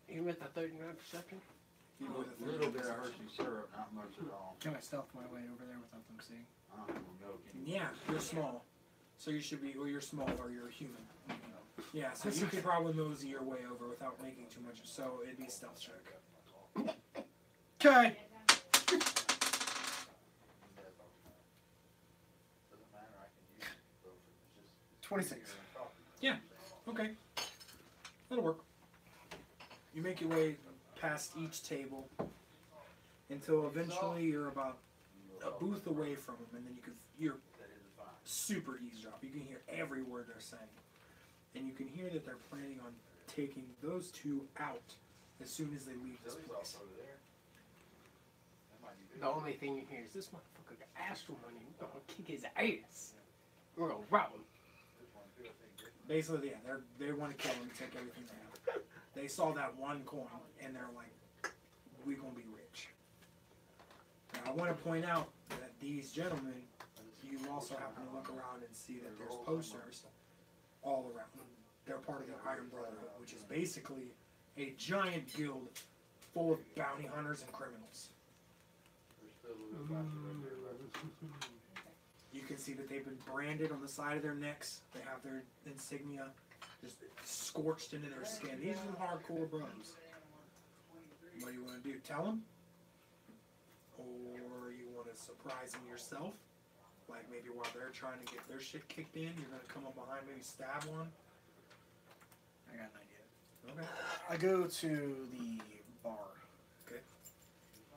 You with the 39 perception? You know, A little bit of Hershey syrup, not much at all. Can I stealth my way over there without them seeing? I don't know milk in it. Yeah, you're small. So you should be, or you're small, or you're human. Yeah, so you could probably mosey your way over without making too much. So it'd be a stealth check. Okay. Doesn't matter, I can use it. So it's just- 26. Okay, that'll work. You make your way past each table until eventually you're about a booth away from them, and then you're super eavesdrop. You can hear every word they're saying, and you can hear that they're planning on taking those two out as soon as they leave this place. The only thing you hear is this motherfucker got astral money. We're gonna kick his ass. We're gonna rob him. Basically, yeah, they want to kill him, take everything they have. They saw that one coin, and they're like, "We're gonna be rich." Now, I want to point out that these gentlemen, you also happen to look around and see that there's posters all around them. They're part of the Iron Brotherhood, which is basically a giant guild full of bounty hunters and criminals. You can see that they've been branded on the side of their necks. They have their insignia just scorched into their skin. These are some hardcore bros. What do you want to do? Tell them? Or you want to surprise them yourself? Like maybe while they're trying to get their shit kicked in, you're going to come up behind, maybe stab one? I got an idea. Okay. I go to the bar. Okay.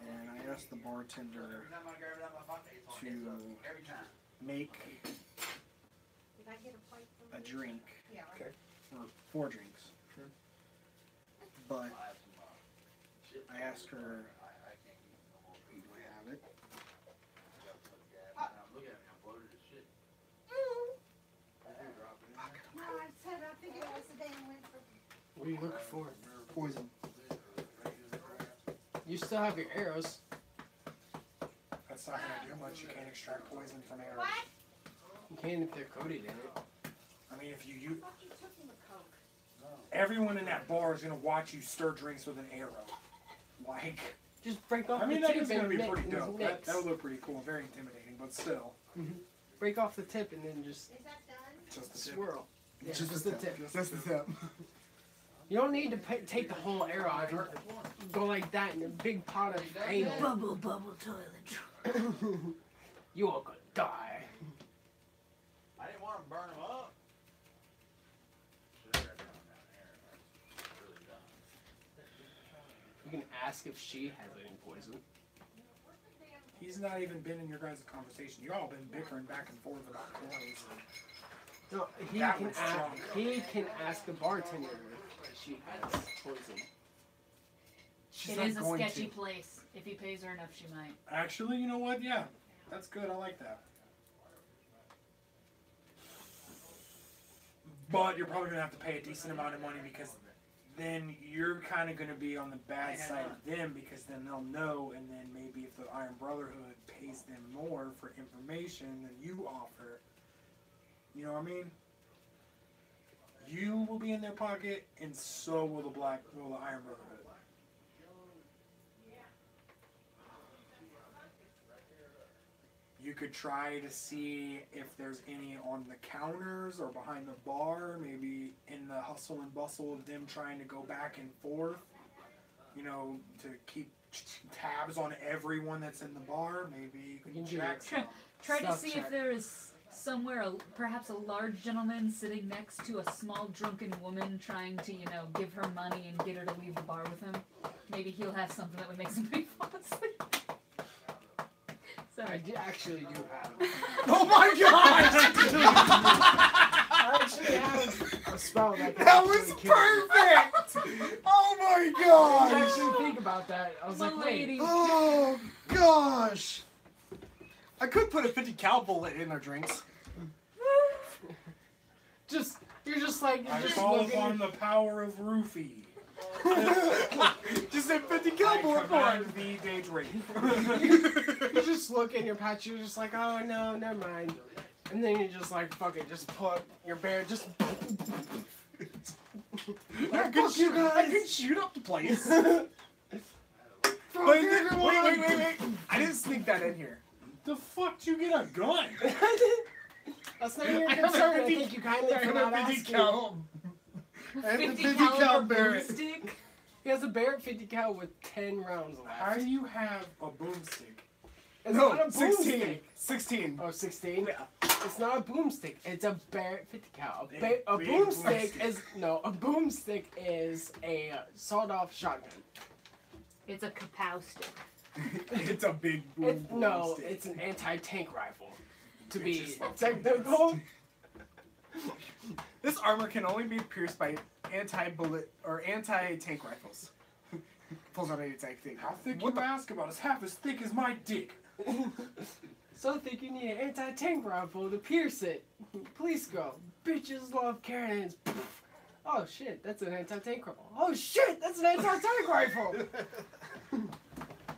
And I ask the bartender Every time I grab it out of my pocket, it's on his up. Every time. make Did I get a plate from a you? drink, Yeah. Okay. or 4 drinks. Sure. But I'll have some, shit. I ask her, I can't eat no more. do I have it? I got too much gas. Now look at me, I'm bloated as shit. I do drop it in there. No, I said I think it was the day I went for. What are you looking for? Poison. You still have your arrows. That's not going to do much. You can't extract poison from arrows. You can if they're coated in it. I mean, if you I thought you took him a Coke. everyone in that bar is going to watch you stir drinks with an arrow. Like, Just break off I mean, the that tip is going to and be mix- pretty dope. mix. That would look pretty cool, very intimidating, but still. Break off the tip and then just Is that done? Just the tip. swirl. Yeah, Just just the the tip. Just the tip. You don't need to take the whole arrow out. Go like that in a big pot of anal. Bubble toilet. You are gonna die. I didn't want to burn them up. Should've got that one down there. That's really dumb. You can ask if she has any poison. He's not even been in your guys' conversation. You all been bickering back and forth about coins. No, he That can was ask. strong. He can ask the bartender if she has poison. She's It not is a going sketchy to. place. If he pays her enough, she might. Actually, you know what? Yeah, that's good. I like that. But you're probably gonna have to pay a decent amount of money because then you're kind of gonna be on the bad side of them because then they'll know, and then maybe if the Iron Brotherhood pays them more for information than you offer, you know what I mean? You will be in their pocket, and so will the Iron Brotherhood. You could try to see if there's any on the counters or behind the bar, maybe in the hustle and bustle of them trying to go back and forth, you know, to keep tabs on everyone that's in the bar. Maybe you can check. Try to Stuff see check. if there is somewhere, perhaps a large gentleman sitting next to a small drunken woman trying to, you know, give her money and get her to leave the bar with him. Maybe he'll have something that would make somebody fall asleep. I Sorry. actually do have. Oh my gosh! I actually have a spell that can That was actually kill you. perfect! Oh my I didn't gosh! actually think about that. I was like, wait. Lady. Oh gosh! I could put a 50 cal bullet in our drinks. You're just like, I just call looking. upon the power of Roofy. Just a 50 I cal bullet for command it. thee, Daedric. You just look in your patch, you're just like, oh no, never mind. And then you just like, fuck it, just pull up your bear, just. I could shoot, I could shoot up the place. Fuck everyone! Wait. I didn't sneak that in here. The fuck did you get a gun? That's not your I have a concern. I 50 think you kindly I for have not a 50 asking. cal. I have a 50 50 cal caliber Barrett. boomstick. He has a Barrett 50 cal with 10 rounds How left. do you have a boomstick? It's No, not a 16. boomstick. 16. Oh, 16? It's not a boomstick. It's a Barrett 50 cal. Big A boomstick boomstick. is no. A boomstick is a sawed-off shotgun. It's a kapow stick. It's a big boom. It's no. stick. It's an anti-tank rifle. To Which be is what technical. This armor can only be pierced by anti-bullet or anti-tank rifles. Pulls out an anti-tank. How thick What you ask about is half as thick as my dick. So I think you need an anti-tank rifle to pierce it. Police go. Bitches love cannons. Oh shit, that's an anti-tank rifle. Oh shit, that's an anti-tank rifle.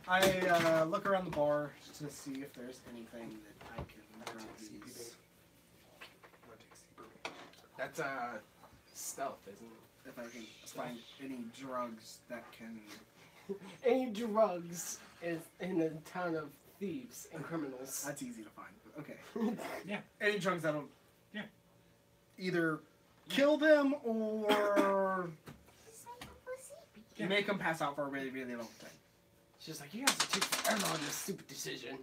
I look around the bar to see if there's anything that I can grab these. That's stealth, isn't it? If I can find any drugs that can. Any drugs is in the town of thieves and criminals. That's easy to find. But okay. Yeah. Any drugs that'll. Yeah. Either kill them or Yeah. make them pass out for a really, really long time. She's like, you guys are too forever on this stupid decision.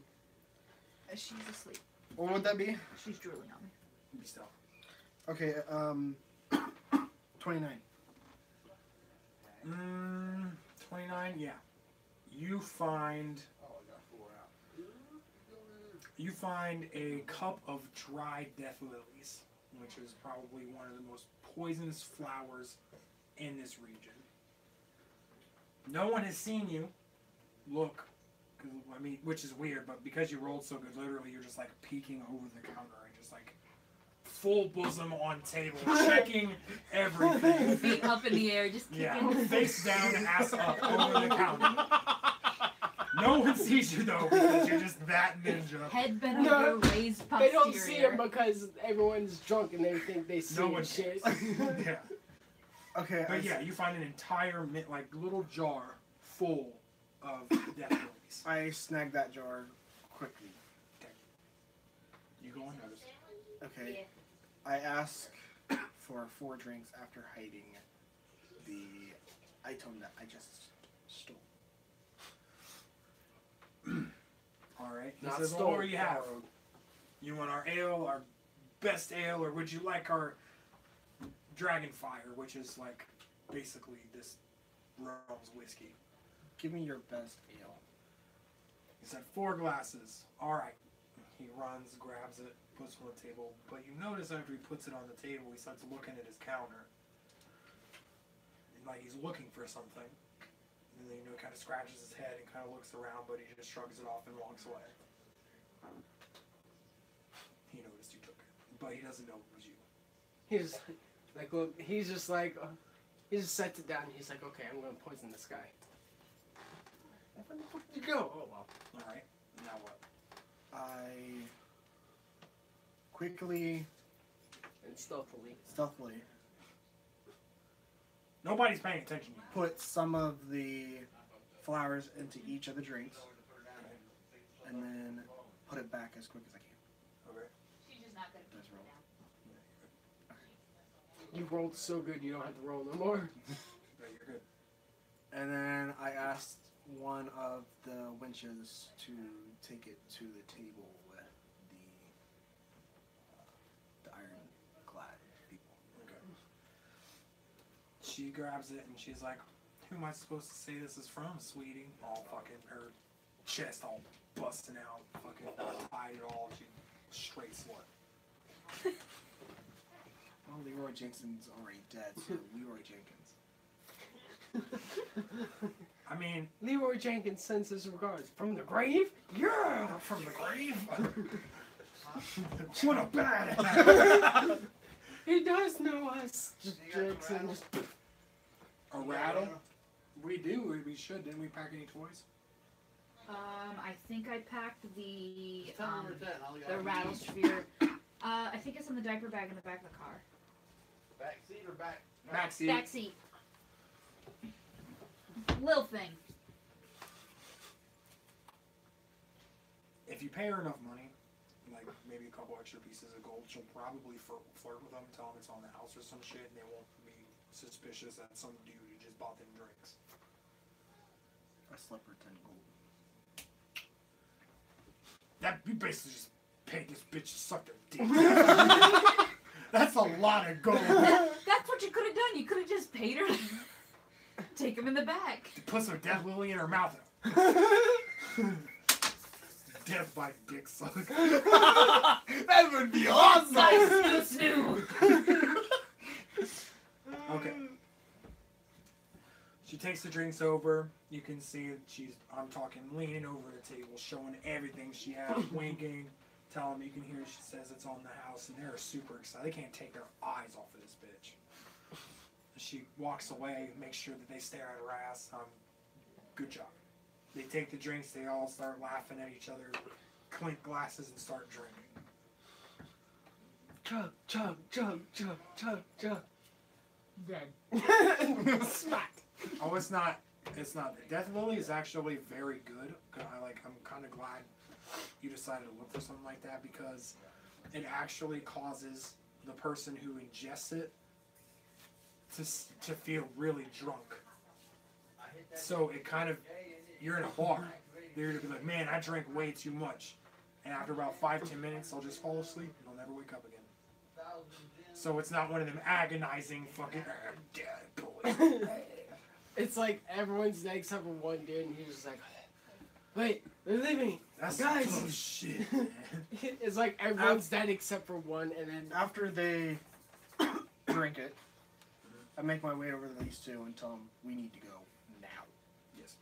She's asleep. What would that be? She's drooling on me. Be still. Okay. 29. 29, yeah. You find a cup of dried death lilies, which is probably one of the most poisonous flowers in this region. No one has seen you look, 'cause, I mean, which is weird, but because you rolled so good, literally you're just like peeking over the counter and just like full bosom on table, checking everything. Feet up in the air, just kicking. Yeah, face down, ass up, over the counter. No one sees you though because you're just that ninja. Head bent No, over, raised They posterior. don't see him because everyone's drunk and they think they see No him one shit. Yeah, Okay. but yeah, you find an entire like little jar full of death lilies. I snag that jar quickly. You go unnoticed. Okay. I ask for 4 drinks after hiding the item that I just stole. All right. He Not says, stole, "What do you have? borrowed. You want our ale, our best ale, or would you like our dragon fire, which is like basically this realm's whiskey?" Give me your best ale. He said 4 glasses. All right. He runs, grabs it, puts it on the table. But you notice after he puts it on the table, he starts looking at his counter. And like he's looking for something. And then, kind of scratches his head and kind of looks around, but he just shrugs it off and walks away. He noticed you took it, but he doesn't know it was you. He's like, look, he's just like, he just sets it down. He's like, okay, I'm gonna poison this guy. Where the fuck did you go? Oh well. All right. Now what? I quickly, And stealthily. Nobody's paying attention to you. put some of the flowers into each of the drinks, and then put it back as quick as I can. Okay. She's just not gonna That's keep roll. it down. You rolled so good, you don't have to roll no more. Yeah, you're good. And then I asked one of the wenches to take it to the table with the ironclad people. Okay. She grabs it and she's like, "Who am I supposed to say this is from, sweetie?" All fucking her chest all busting out, fucking not tied at all. She straight slut. Well, Leroy Jenkins's already dead, so Leroy Jenkins. I mean, Leroy Jenkins sends his regards from the grave. Yeah. from the grave. What a badass. He does know us. Just Jackson. A rattle? We do. We should. Didn't we pack any toys? I think I packed the Tell me where it's at, I'll the get rattle it. sphere. I think it's in the diaper bag in the back of the car. Back seat or back? Backseat. Back seat. Little thing. If you pay her enough money, like maybe a couple extra pieces of gold, she'll probably flirt with them, tell them it's on the house or some shit, and they won't be suspicious that some dude who just bought them drinks. I slept for 10 gold. That you basically just paid this bitch to suck their dick. That's a lot of gold. That's what you could have done. You could have just paid her. Take him in the back. Put some death lily in her mouth. Death by dick suck. That would be awesome. Okay. She takes the drinks over. You can see that I'm talking, leaning over the table, showing everything she has, winking, telling me, you can hear she says it's on the house, and they're super excited. They can't take their eyes off of this bitch. She walks away, makes sure that they stare at her ass. Good job. They take the drinks, they all start laughing at each other, clink glasses, and start drinking. Chug, chug, chug, chug, chug, chug. Dead. Smack. Oh, it's not. It's not. Death Lily is actually very good. I'm kind of glad you decided to look for something like that because it actually causes the person who ingests it to feel really drunk. So it kind of, you're in a bar. They're gonna be like, man, I drank way too much, and after about 5-10 minutes, they'll just fall asleep and they'll never wake up again. So it's not one of them agonizing fucking dead boys. It's like everyone's dead except for one dude, and he's just like, wait, they're leaving. That's Guys. some shit, man. It's like everyone's dead except for one, and then After they drink it, I make my way over to these two and tell them we need to go now. Yes.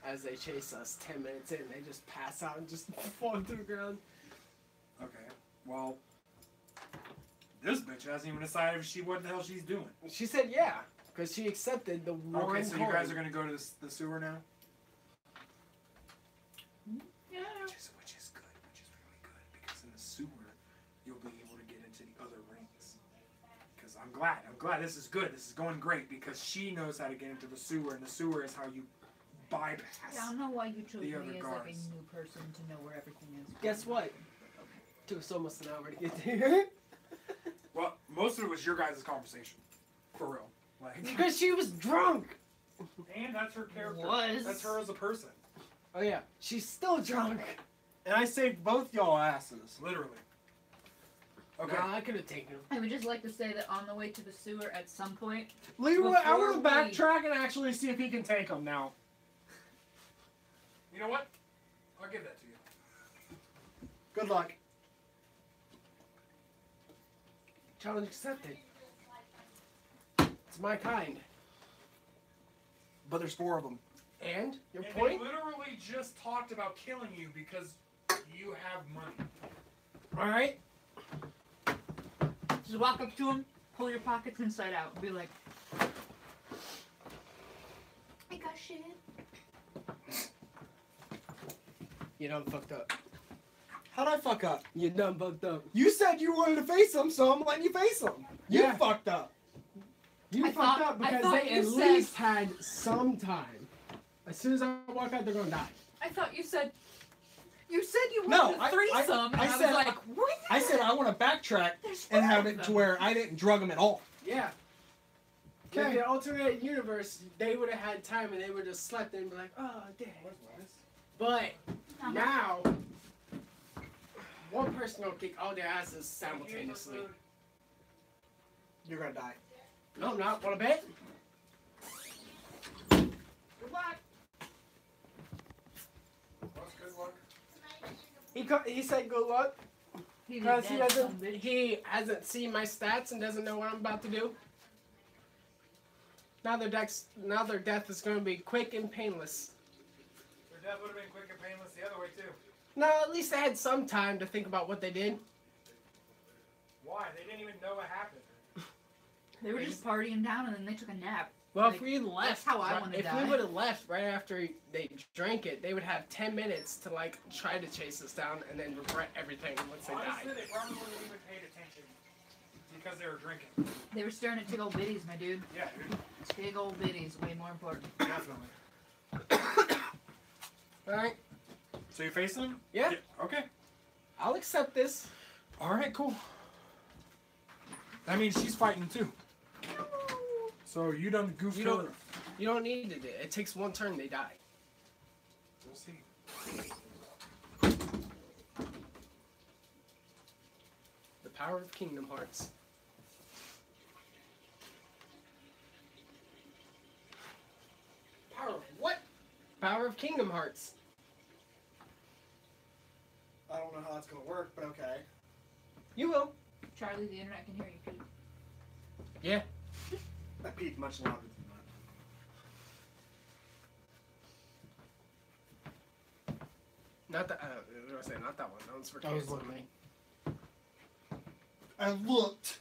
as they chase us 10 minutes in, they just pass out and just fall to the ground. Okay. Well, this bitch hasn't even decided what the hell she's doing. She said yeah, because she accepted the one Okay, so you coin. guys are gonna go to the sewer now? Yeah. Which is good, which is really good, because in the sewer, you'll be able to get into the other rings. Because I'm glad this is good, this is going great, because she knows how to get into the sewer, and the sewer is how you bypass. I don't know why you chose The me other as like guards. a new person to know where everything is. Guess what? Took us almost an hour to get there. Well, most of it was your guys' conversation. For real. Like, Because she was drunk. and that's her character. Was. That's her as a person. Oh yeah, she's still drunk. And I saved both y'all asses. Literally. Okay. Nah, I could have taken him. I would just like to say that on the way to the sewer at some point, Leroy, I want to Before we- backtrack and actually see if he can take them now. You know what? I'll give that to you. Good luck. Challenge accepted. It's my kind. But there's 4 of them. And your And point? they literally just talked about killing you because you have money. All right. Just walk up to him, pull your pockets inside out, and be like, I got shit. You done fucked up. How'd I fuck up? You done fucked up. You said you wanted to face them, so I'm letting you face them. You Yeah. fucked up. You I fucked thought- up I because thought they you at said- least had some time. As soon as I walk out, they're gonna die. I thought you said you No, wanted a I- threesome, and I said- was like, what? I said I want to backtrack There's and 4 have of it to them. where I didn't drug them at all. Yeah. Okay. In the alternate universe, they would have had time and they would have slept and be like, oh, dang. But Uh-huh. now, one person will kick all their asses simultaneously. You're gonna die. No, I'm not. Want to bet? Good luck. What's good luck? He said good luck He did because that, he hasn't seen my stats and doesn't know what I'm about to do. Now their death is going to be quick and painless. Their death would have been quick and painless the other way too. No, at least they had some time to think about what they did. Why? They didn't even know what happened. They were just partying down, and then they took a nap. Well, Like, if we left, how I wanna if die. we would have left right after they drank it, they would have 10 minutes to like try to chase us down and then regret everything once they Honestly, died. they probably wouldn't have even paid attention because they were drinking. They were staring at big old bitties, my dude. Yeah, dude. Big old bitties, way more important. Definitely. All right, So you facing him? Yeah. Okay. I'll accept this. All right, cool. That means she's fighting too. So you done goofed You don't- her. You don't need it. It takes one turn, they die. We'll see. The power of Kingdom Hearts. Power of what? Power of Kingdom Hearts. I don't know how that's gonna work, but okay. You will. Charlie, the internet can hear you. Could Yeah. I peed much louder than Not that. What do I say? Not that one. That one's for That was kids. looking. I looked.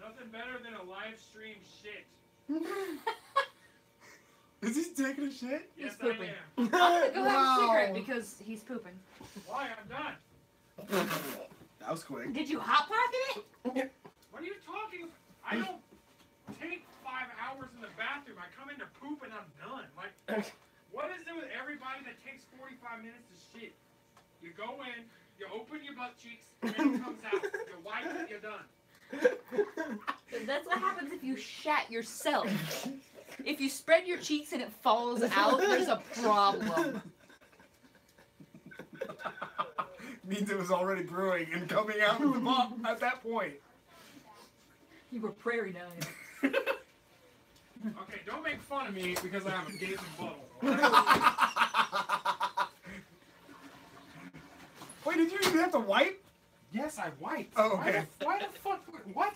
Nothing better than a live stream shit. Is he taking a shit? He's Yes, pooping. I am. I'm gonna go have a Wow. cigarette because he's pooping. Why? I'm done. That was quick. Did you hot pocket it? What are you talking? I don't take 5 hours in the bathroom. I come in to poop and I'm done. Like, what is it with everybody that takes 45 minutes to shit? You go in, you open your butt cheeks, and then it comes out. You wipe it, you're done. That's what happens if you shat yourself. If you spread your cheeks and it falls out, there's a problem. Means it was already brewing and coming out of the bottom at that point. You were prairie down. Okay, don't make fun of me because I have a gaping butthole. Wait, did you even have to wipe? Yes, I wiped. Oh, okay. Why the fuck? What?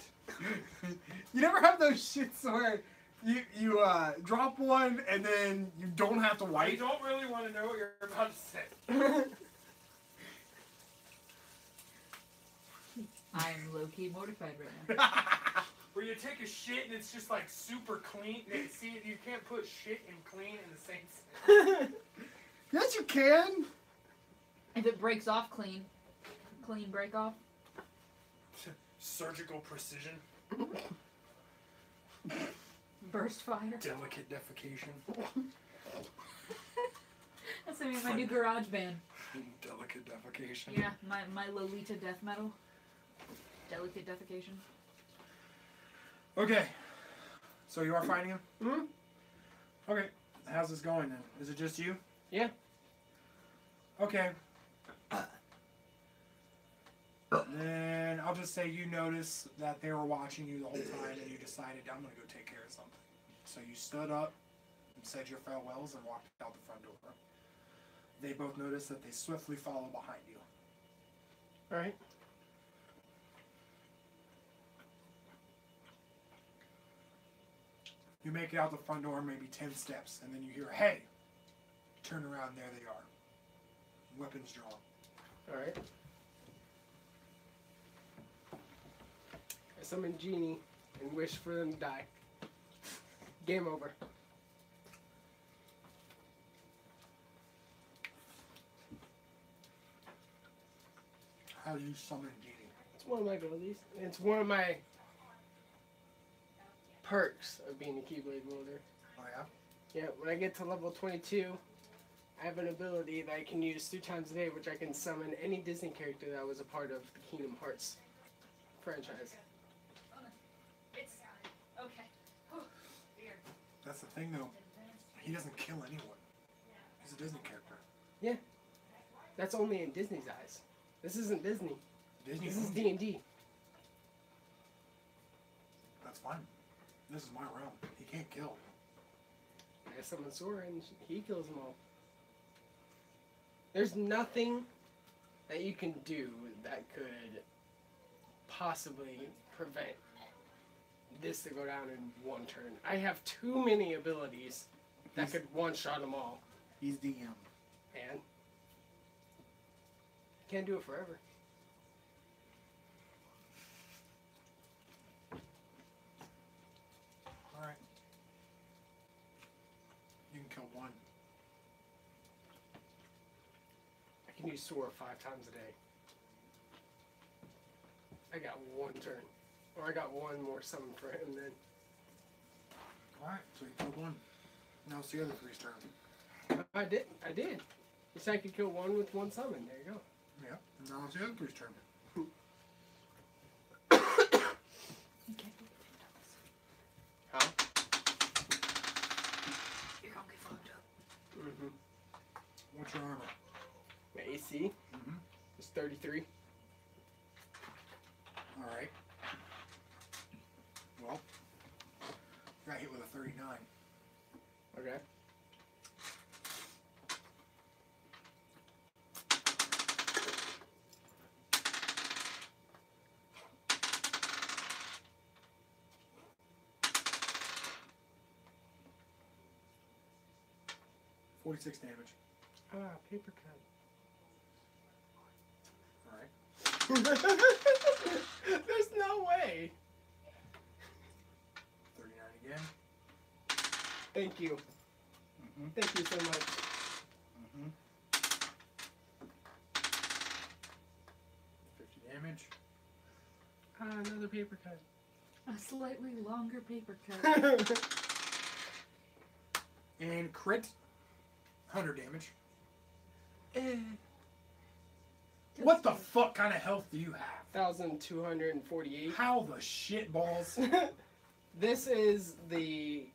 You never have those shits where you drop one and then you don't have to I wipe? don't really want to know what you're about to say. I'm low-key mortified right now. Where you take a shit and it's just like super clean. See, you can't put shit and clean in the same sentence. Yes, you can. If it breaks off clean break off. Surgical precision, Burst fire. delicate defecation, That's gonna be my new garage band. delicate defecation. Yeah, my Lolita death metal. Delicate defecation. Okay, so you are fighting him? Mhm. Okay, how's this going then? Is it just you? Yeah. Okay. Then I'll just say you notice that they were watching you the whole time and you decided, I'm going to go take care of something. So you stood up and said your farewells, and walked out the front door. They both notice that they swiftly follow behind you. Alright. You make it out the front door maybe 10 steps, and then you hear, hey! Turn around, there they are. Weapons drawn. Alright. I summon Genie and wish for them to die. Game over. How do you summon Genie? It's one of my abilities. It's one of my perks of being a Keyblade wielder. Oh yeah? Yeah, when I get to level 22, I have an ability that I can use 3 times a day, which I can summon any Disney character that was a part of the Kingdom Hearts franchise. It's okay. Weird. That's the thing though. He doesn't kill anyone. He's a Disney character. That's only in Disney's eyes. This isn't Disney. Disney This is owns D&D. you. That's fine. This is my realm. He can't kill. I summon Sora and he kills them all. There's nothing that you can do that could possibly prevent this to go down in one turn. I have too many abilities that could one-shot them all. He's DM. And can't do it forever. Alright. You can kill one. I can use Sora 5 times a day. I got one turn. Or I got one more summon for him then. Alright, so you killed one. Now it's the other three's turn. I did. You said I could kill one with one summon. There you go. Yep. And now it's the other three's turn. Okay. Huh? You're gonna get fucked up. Mm-hmm. What's your armor? My AC Mm-hmm. is 33. Alright. Well, got hit with a 39. Okay. $46 damage. Ah, paper Alright. cut. There's no way. 39 again. Thank you. Mm-hmm. Thank you so much. Mm-hmm. 50 damage. Ah, another paper cut. A slightly longer paper cut. And crit. 100 damage. What the fuck kind of health do you have? 1,248. How the shit balls? This is the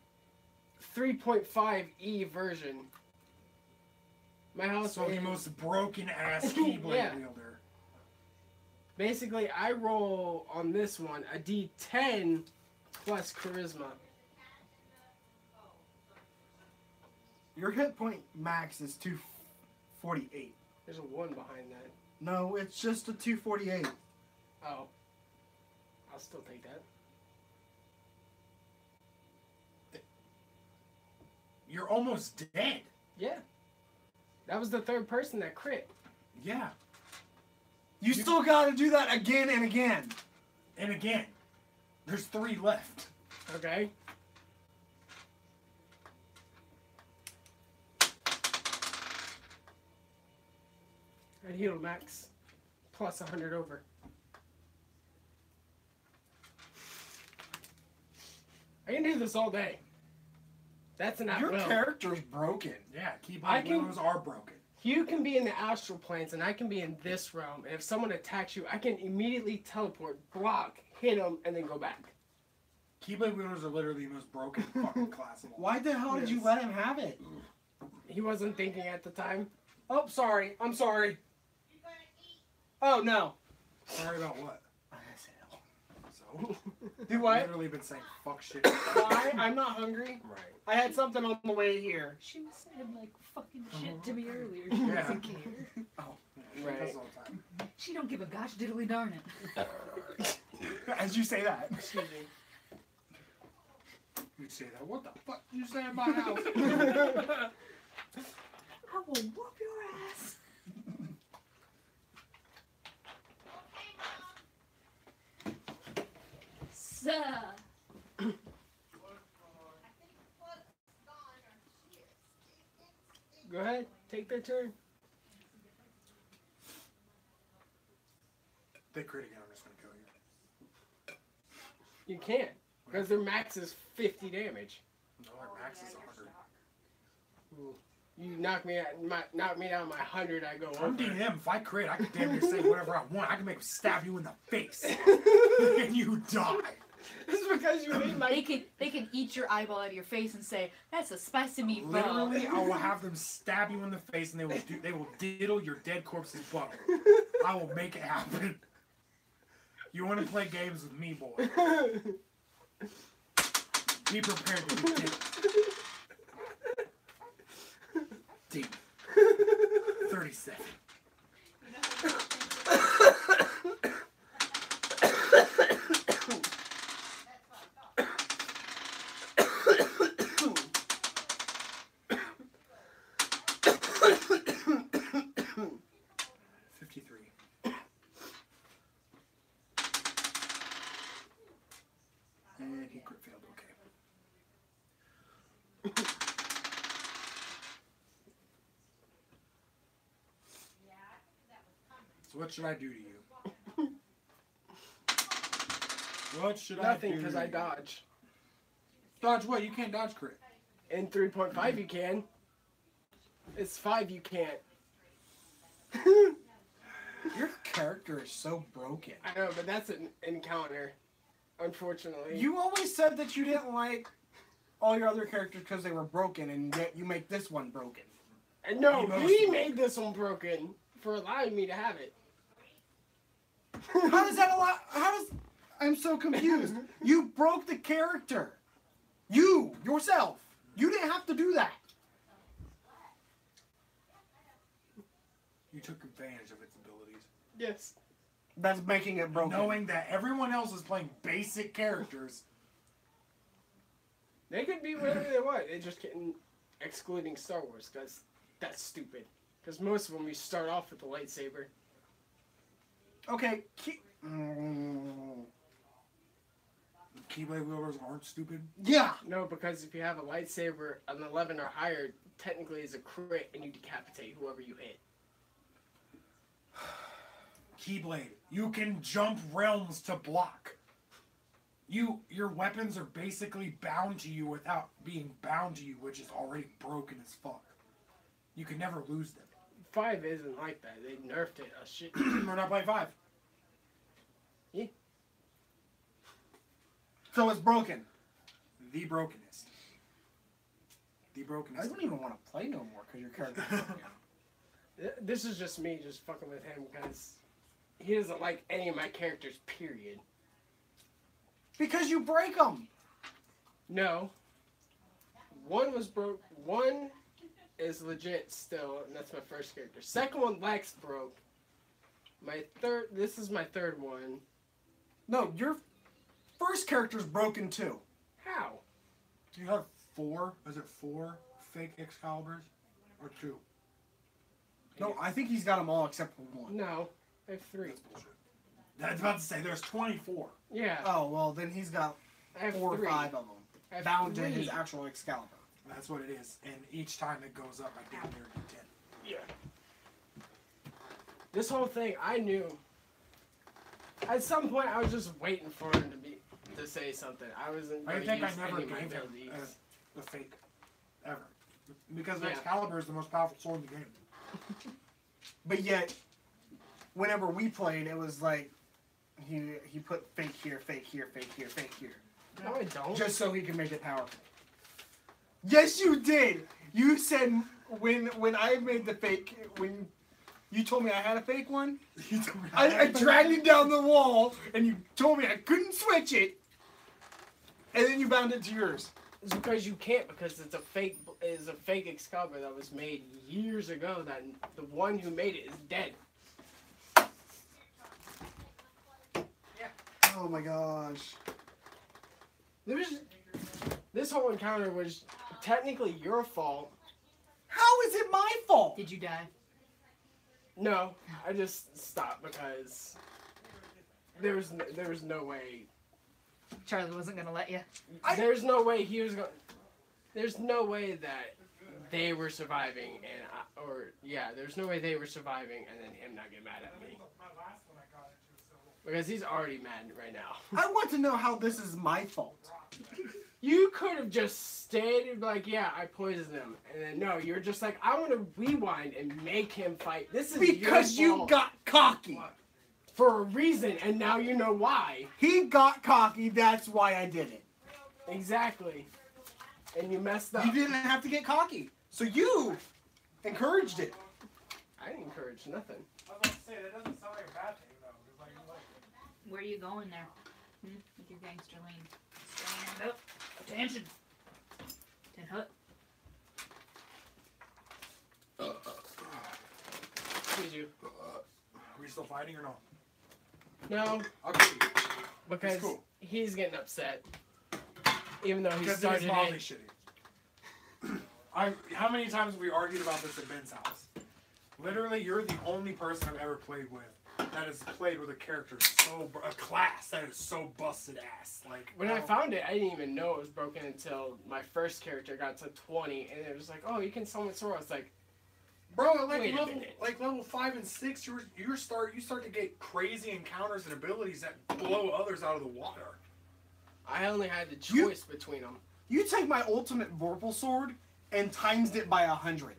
3.5E version. My house So the is- most broken ass Keyblade Yeah. wielder. Basically, I roll on this one a D10 plus charisma. Your hit point max is 248. There's a 1 behind that. No, it's just a 248. Oh. I'll still take that. You're almost dead. Yeah. That was the third person that crit. Yeah. You still gotta do that again and again. And again, there's 3 left. Okay. I'd heal max plus 100 over. I can do this all day. That's an Your at-will. character's broken. Yeah, I Keyblade can- wielders are broken. You can be in the astral planes and I can be in this realm. And if someone attacks you, I can immediately teleport, block, hit them, and then go back. Keyblade wielders are literally the most broken fucking class of all. Why the hell did you Yes. let him have it? He wasn't thinking at the time. Oh, sorry. I'm sorry. Oh, no. Sorry about what? I said, oh. So, No. Do what? Literally been saying fuck shit. Why? I'm not hungry. Right. I had something on the way here. She was saying like fucking shit to me earlier. She Yeah. doesn't care. Oh, yeah, Right. that's all the time. She don't give a gosh diddly darn it. As you say that. Excuse me. You say that. What the fuck you say in my house? I will whoop your ass. Sir. Go ahead, take their turn. They crit again, I'm just gonna kill you. You can't, because their max is 50 damage. No, our max is 100. Ooh. You knock me down my 100, I go I'm over. DM. If I crit, I can damn near say whatever I want. I can make them stab you in the face. And you die. It's because you made my... They can eat your eyeball out of your face and say, that's a spicy meatball. Literally, I will have them stab you in the face and they will diddle your dead corpse's butt. I will make it happen. You want to play games with me, boy. Be prepared to be diddled. Deep. 37. And he crit failed, okay. So what should I do to you? What should Nothing, I do? because I dodge. Dodge what? You can't dodge crit. In 3.5 you can. It's 5 you can't. Your character is so broken. I know, but that's an encounter. Unfortunately. You always said that you didn't like all your other characters because they were broken, and yet you make this one broken. And no, Emotional. we made this one broken for allowing me to have it. How does that allow? How does? I'm so confused. You broke the character. You yourself. You didn't have to do that. You took advantage of its abilities. Yes. That's making it broken. Knowing that everyone else is playing basic characters. They could be whatever they want. They just can't, excluding Star Wars, because that's stupid. Because most of them, you start off with the lightsaber. Okay. Keyblade wielders aren't stupid. Yeah. No, because if you have a lightsaber, an 11 or higher, technically is a crit, and you decapitate whoever you hit. Keyblade, you can jump realms to block. Your weapons are basically bound to you without being bound to you, which is already broken as fuck. You can never lose them. 5 isn't like that. They nerfed it a shit. We're not playing 5. Yeah. So it's broken. The brokenest. The I brokenest. don't even want to play no more because your character's broken. This is just me just fucking with him, because he doesn't like any of my characters, period. Because you break them. No. One was broke. One is legit still, and that's my first character. Second one, Lex broke. My third, this is my third one. No, your first character's broken too. How? Do you have 4? Is it 4 fake Excaliburs? Or 2? No, I think he's got them all except for one. No, I have 3. That's bullshit. I was about to say, there's 24. Yeah, Oh, well, then he's got I have 4 3. or 5 of them. I have Bound to 3. his actual Excalibur. That's what it is. And each time it goes up, I damn near do 10. Yeah. This whole thing, I knew. At some point, I was just waiting for him to say something. I wasn't. I gonna think I use never any of my gave him abilities. the fake. Ever. Because Yeah. Excalibur is the most powerful sword in the game. But yet, whenever we played, it was like he put fake here, fake here, fake here, fake here. No, I don't. Just so he can make it powerful. Yes, you did. You said when I made the fake You told me I had a fake one. You told me I dragged it down the wall, and you told me I couldn't switch it. And then you bound it to yours. It's because you can't, because it's a fake Excalibur that was made years ago. That the one who made it is dead. Oh my gosh. This whole encounter was technically your fault. How is it my fault? Did you die? No, I just stopped because there was no way. Charlie wasn't gonna let you. There's no way he was going. There's no way that they were surviving, there's no way they were surviving, and then him not get mad at me. Because he's already mad right now. I want to know how this is my fault. You could have just stated like, yeah, I poisoned him, and then no, you're just like, I want to rewind and make him fight. This is Because your you fault got cocky. for a reason, and now you know why. He got cocky, that's why I did it. Exactly. And you messed up. You didn't have to get cocky. So you encouraged it. I didn't encourage nothing. I was about to say, that doesn't sound like a bad thing, though. It's like, Where are you going there? With your gangster lean. Stand up. Attention. Ten hut. Excuse you. are we still fighting or no? No, I'll get you. because It's cool. he's getting upset. Even though he Because it started is Molly it. shitty. How many times have we argued about this at Ben's house? Literally, you're the only person I've ever played with that has played with a character a class that is so busted ass. Like When I found it, I didn't even know it was broken until my first character got to 20, and it was like, oh, you can summon Sora. I was like, bro, Wait a minute. level 5 and 6, you start to get crazy encounters and abilities that blow others out of the water. I only had the choice between them. You take my ultimate Vorpal sword and times it by 100.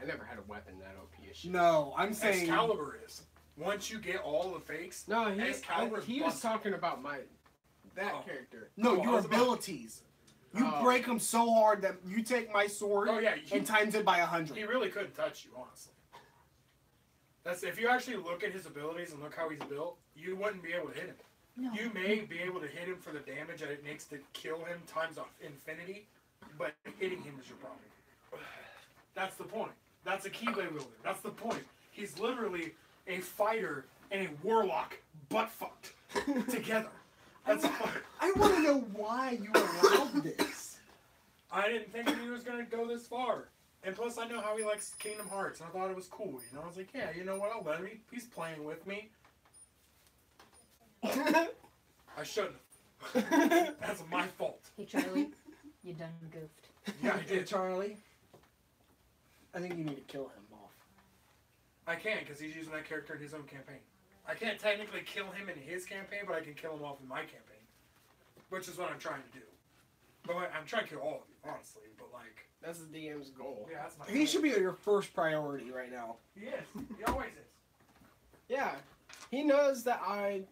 I never had a weapon that OP as shit. No, I'm saying... Excalibur is. Once you get all the fakes, No, Excalibur's he was busted. talking about that Oh. character. No, Oh, I your was about- abilities. You Oh. break them so hard that you take my sword Oh, yeah, and times it by 100. he really couldn't touch you, honestly. That's if you actually look at his abilities and look how he's built, you wouldn't be able to hit him. No. You may be able to hit him for the damage that it makes to kill him times infinity, but hitting him is your problem. That's the point. That's a Keyblade wielder. That's the point. He's literally a fighter and a warlock butt fucked together. That's I want to know why you allowed this. I didn't think he was gonna go this far. And plus, I know how he likes Kingdom Hearts, and I thought it was cool. You know, I was like, yeah, you know what? I'll let him. He's playing with me. I shouldn't have. That's my fault. Hey Charlie, you done goofed. Yeah, I Hey, did. Charlie. I think you need to kill him off. I can't because he's using that character in his own campaign. I can't technically kill him in his campaign, but I can kill him off in my campaign, which is what I'm trying to do. But I'm trying to kill all of you, honestly. But like, That's the DM's goal. yeah, that's my. He should be your first priority right now. He is. He always is. Yeah, he knows that I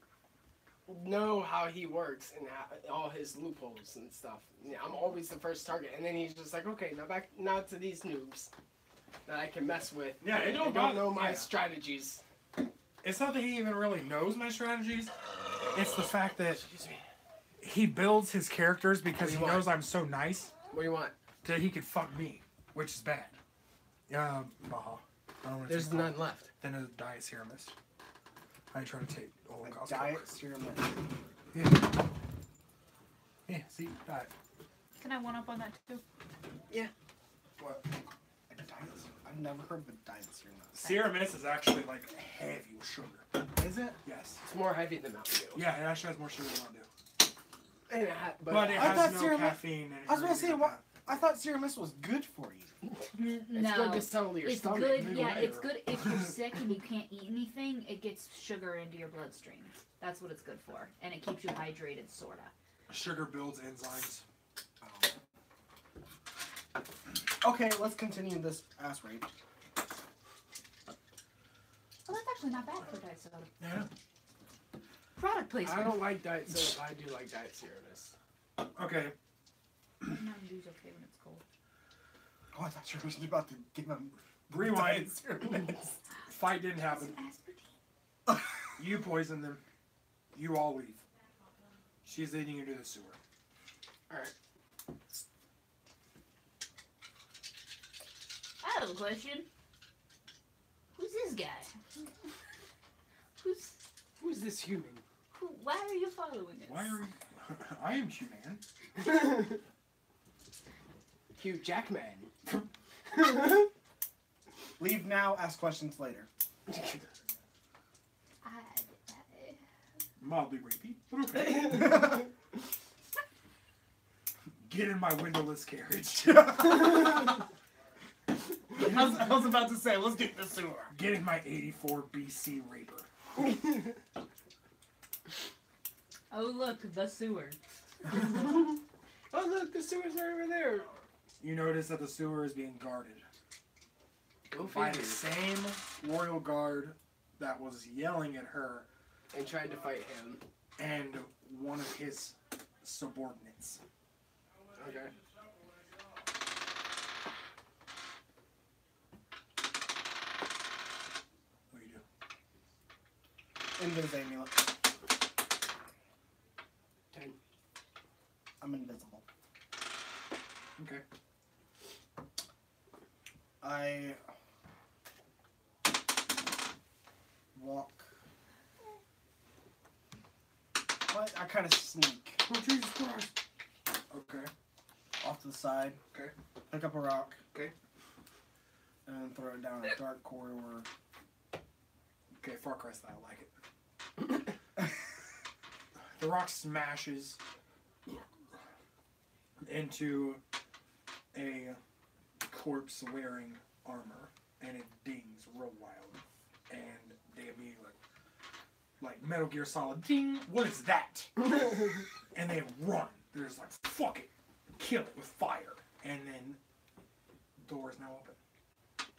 know how he works and all his loopholes and stuff. Yeah, I'm always the first target, and then he's just like, okay, now to these noobs that I can mess with. Yeah, it they don't don't bother- know my yeah. strategies. It's not that he even really knows my strategies. It's the fact that Excuse me. he builds his characters because he What do you knows I'm so nice What do you want? that he could fuck me, which is bad. Baha. I don't want to There's none left. Then a diet serum-ist. I ain't trying to take A Holocaust. diet serum. Yeah. Yeah, see? Diet. Can I one up on that too? What? A diet serum. I've never heard of a diet serum. Serum-ist is actually like heavy with sugar. Is it? Yes. It's more heavy than Mountain Dew. Yeah, it actually has more sugar than Mountain Dew. And But it I has thought no serum- caffeine. I was going to say, what? I thought serum was good for you. it's No. good to settle your It's stomach. good, yeah, it's good if you're sick and you can't eat anything, it gets sugar into your bloodstream. That's what it's good for. And it keeps you hydrated, sorta. Sugar builds enzymes. Okay, let's continue this ass rape. Oh, that's actually not bad for diet soda. Yeah. Product placement. I don't like diet soda. I do like diet serum-ist. Okay. Mountain Dew's okay when it's cold. Oh, I thought you were about to give him Rewind. diet serum. Fight didn't happen. You poisoned them. You all leave. She's leading you to the sewer. Alright. I have a question. Who's this guy? Who's this human? Why are you following us? Why are you... I am human. Hugh Jackman. Leave now, ask questions later. Mildly rapey, but okay. Get in my windowless carriage. I was about to say, let's get the sewer. Get in my 84 BC raper. Oh look, the sewer. Oh look, the sewer's right over there. You notice that the sewer is being guarded Go by figure. the same royal guard that was yelling at her And tried to fight him. and one of his subordinates. Okay. What do you do? Invis amulet. 10. I'm invisible. Okay. I walk. What? I kind of sneak Oh, Jesus Christ. Okay. off to the side. Okay. Pick up a rock. Okay. And throw it down a dark corridor. Okay, Far Cry style, I like it. The rock smashes into a corpse wearing armor, and it dings real wild. And they immediately like Metal Gear Solid, ding, what is that? And they run. They're just like, fuck it. Kill it with fire. And then the door is now open.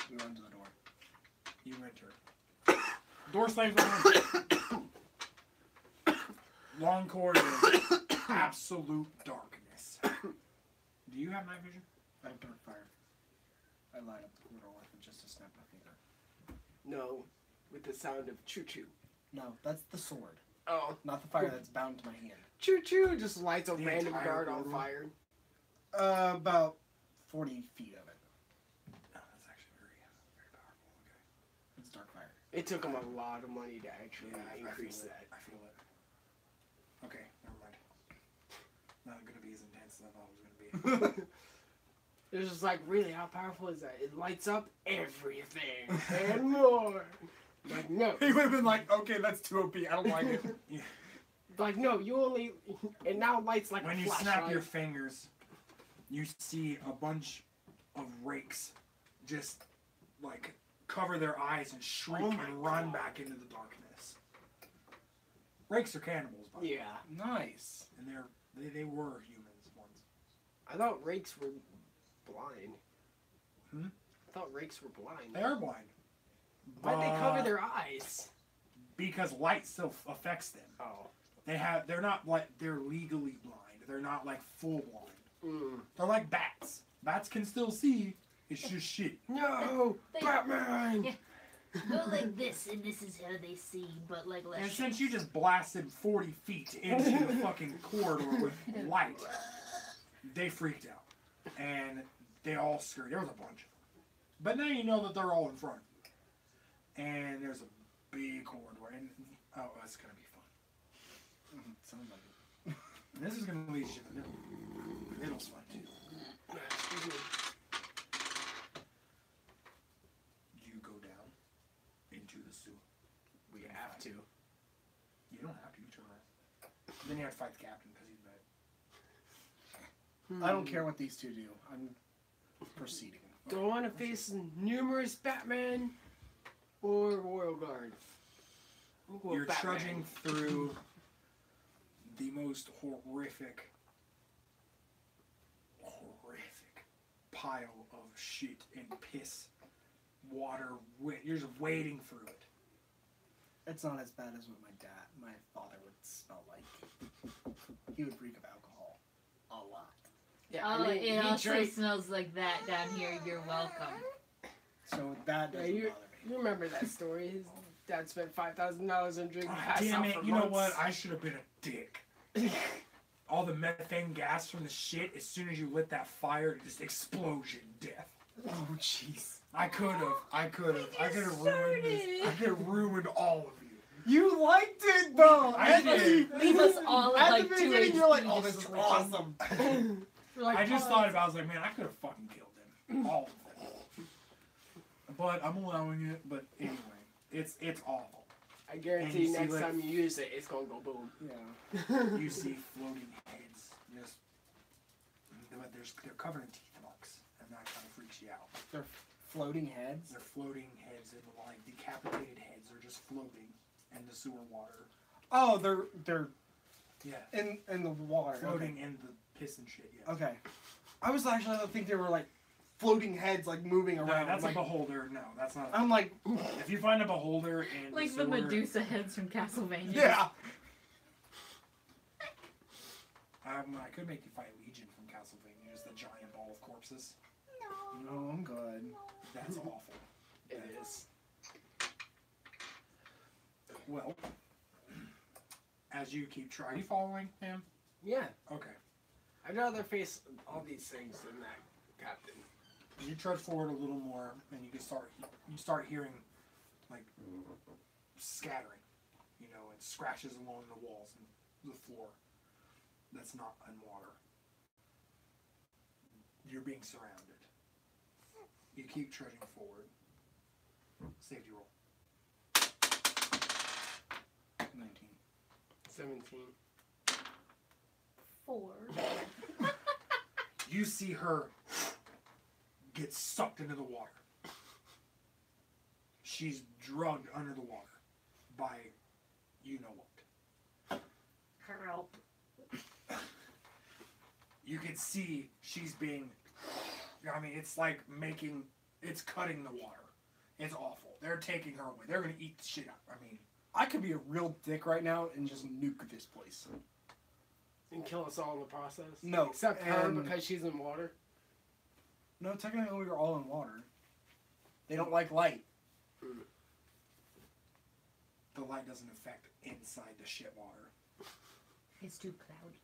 We run to the door. You enter. Door slams behind you. Long corridor, absolute darkness. Do you have night vision? I have dark fire. I light up the corridor with just a snap of my finger. No, with the sound of choo choo. No, that's the sword. Oh. Not the fire that's bound to my hand. Choo choo just lights a The random entire guard on corridor? fire. About 40 feet of it. No, that's actually very powerful. Okay. It's dark fire. It took him a lot of money to actually increase feel that. it. I feel it. Okay, never mind. Not gonna be as intense as I thought it was gonna be. It's just like, really, how powerful is that? It lights up everything and more. Like, no. He would have been like, okay, that's too OP. I don't like it. Like, no, you only... It now lights like When a you flashlight. snap your fingers, you see a bunch of rakes just like cover their eyes and shriek Oh my and run God. back into the darkness. Rakes are cannibals, by the way. Yeah. Nice. And they were humans once. I thought rakes were blind. Hmm? I thought rakes were blind. They are blind. Why'd they cover But- their eyes? Because light still affects them. Oh. They're not like, they're legally blind. They're not like full blind. Mm. They're like bats. Bats can still see. It's just shit. No! They- Batman! Yeah. Go like this, and this is how they see, but like less. And since you just blasted 40 feet into the fucking corridor with light, they freaked out. And they all scurried. There was a bunch of them. But now you know that they're all in front. And there's a big corridor. And, oh, that's going to be fun. Sounds like it. And this is going to lead you to the middle. The middle's fun, too. Excuse me. You go down into the sewer. We have to. You don't have to. You turn around. Then you have to fight the captain because he's bad. I don't care what these two do. I'm proceeding. Do I want to face numerous Batman or Royal Guard? I'll go with You're Batman. trudging through the most horrific pile of shit and piss, water. You're just wading through it. It's not as bad as what my father would smell like. He would reek of alcohol. A lot. Yeah, Oh, I mean, it he also drank. smells like that down here. You're welcome. So that doesn't you- bother me. You remember that story? His dad spent $5,000 on drinking. Damn it! You know what? I should have been a dick. All the methane gas from the shit. As soon as you lit that fire, just explosion, death. Oh, jeez. I could have ruined this. I could have ruined all of you. You liked it, though. I did. Leave us all at At like the 2 beginning, you're like, oh, HP this is twitching. awesome. You're like, I just "Oh, thought about it. I was like, man, I could have fucking killed them. All of them. But I'm allowing it. But anyway, it's awful. I And guarantee you see, next like- time you use it, it's gonna go boom. Yeah. You see floating heads. Just, but they're covered in teeth marks, and that kind of freaks you out. They're floating heads. They're floating heads, and like decapitated heads are just floating in the sewer water. Oh, they're Yeah, in the water. floating in the piss and shit. Yeah. Okay. I was actually I think they were like floating heads, like moving No, around. that's like, a beholder. No, that's not. I'm like, If you find a beholder in Like the the sewer, Medusa heads from Castlevania. yeah. I could make you fight Legion from Castlevania, just a giant ball of corpses. No, I'm good. That's awful. It is. Well, as you keep trying, are you following him? Yeah. Okay. I'd rather face all these things than that captain. You trudge forward a little more, and you start hearing like scattering, and scratches along the walls and the floor. That's not in water. You're being surrounded. You keep trudging forward. Safety roll. 19. 17. 4. You see her get sucked into the water. She's drugged under the water by you know what. Help. You can see she's being, it's like it's cutting the water. It's awful. They're taking her away. They're going to eat the shit out. I could be a real dick right now and just nuke this place. And kill us all in the process? No, Except her and- because she's in water? No, technically we're all in water. They don't like light. The light doesn't affect inside the shit water It's too cloudy.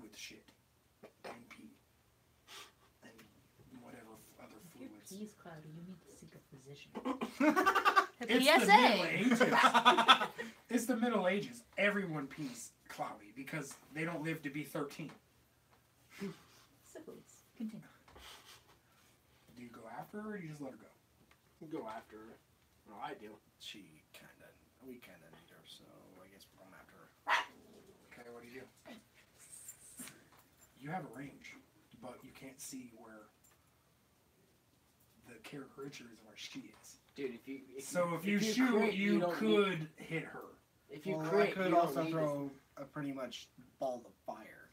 with shit and pee and whatever other If your fluids. pee is cloudy, you need to seek a physician. It's the Middle Ages. It's the Middle Ages. Everyone pees cloudy because they don't live to be 13. Syphilis. Continue. Do you go after her or do you just let her go? Go after her. Well, I do. We kinda need her, so I guess we're going after her. Okay, what do you do? You have a range, but you can't see where the character is where she is. Dude, if you shoot, crit, you don't could hit her. If you Well, crit, I could you also don't need throw a pretty much ball of fire.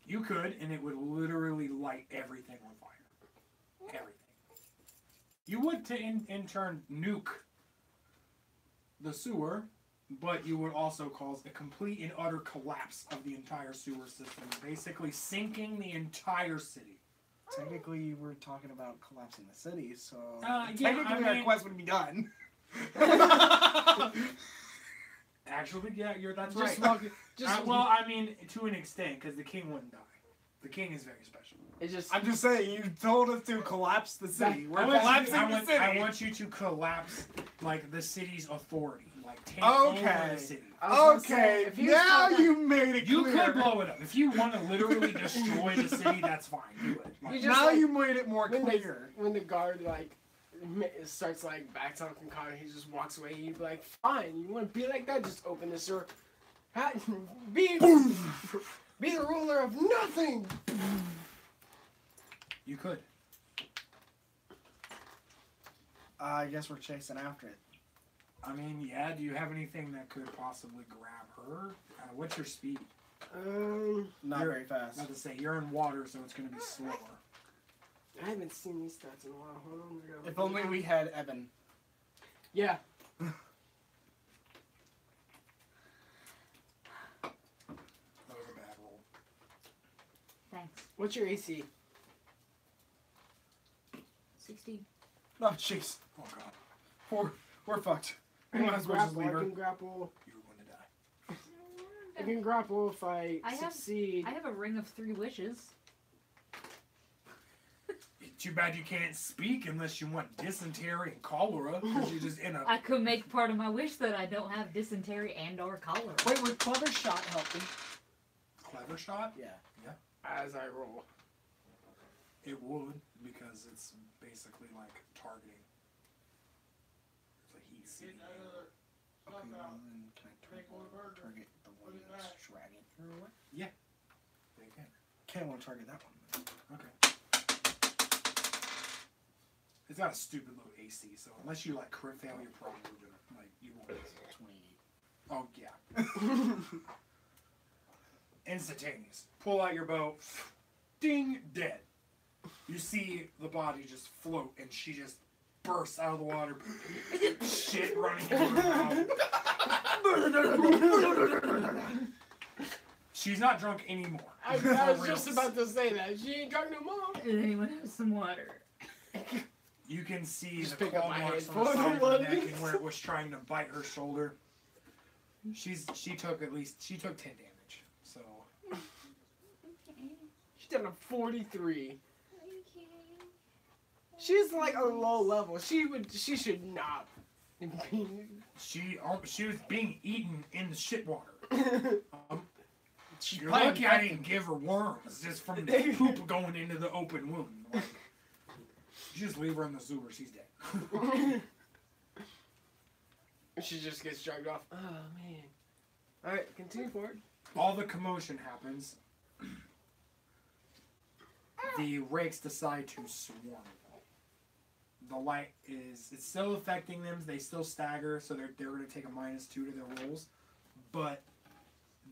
You could, and it would literally light everything on fire. Everything. You would, in turn, nuke the sewer, but you would also cause a complete and utter collapse of the entire sewer system, basically sinking the entire city. Technically, we're talking about collapsing the city, so Yeah, technically I our mean- quest would be done. Actually, yeah, that's Just right. smoke it. Just Well, I mean, to an extent, because the king wouldn't die. The king is very special. It's just I'm just saying, you told us to collapse the city. We're I want, collapsing I, the want, city. I want you to collapse, like, the city's authority. Like, take over Okay. the city. I was gonna say, Okay, if you now start- you made it You clear. could blow it up. If you want to literally destroy the city, that's fine. Do it. Like, You just, Now like, you made it more when clear. when the guard starts back talking Connor, he just walks away. He'd be like, "Fine, you want to be like that? Just open this door. Be the ruler of nothing." you could. I guess we're chasing after it. I mean, yeah, do you have anything that could possibly grab her? What's your speed? Not You're- very fast. Not to say, you're in water, so it's going to be slower. I haven't seen these stats in a while. Hold on, I gotta If look only it up. we had Evan. Yeah. That was a bad roll. Thanks. What's your AC? 60. Oh, jeez. Oh, God. We're fucked. I We might can as well just grapple. leave I her. can grapple. You're going to die. I can grapple if I I have- succeed. I have a ring of 3 wishes. Too bad you can't speak unless you want dysentery and cholera, because you're just in a... I could make part of my wish that I don't have dysentery and or cholera. Wait, would clever shot help me? Clever shot? Yeah. As I roll. It would, because it's basically like targeting. It's a heat seeking. Okay, well, then can I target the one that's dragging her away? They can. Can't want to target that one. Then. Okay. It's got a stupid low AC, so unless you like crit fail, you're probably gonna like you won't. 28. Oh yeah. Instantaneous. Pull out your bow. Ding, dead. You see the body just float, and she just bursts out of the water. Shit running into her mouth. She's not drunk anymore. I For was reals. just about to say that. She ain't drunk no more. Does anyone have some water? You can see Just the pick up claw my marks on head the for side of the her neck one. and where it was trying to bite her shoulder. She took 10 damage. So She's done a 43. She's like a low level. She should not be. she was being eaten in the shit water. You're probably lucky I didn't give her worms just from the poop going into the open wound. Like, you just leave her in the sewer, she's dead. She just gets dragged off. Oh man. All right, continue forward. All the commotion happens. The rakes decide to swarm. The light it's still affecting them. They still stagger, so they're going to take a -2 to their rolls. But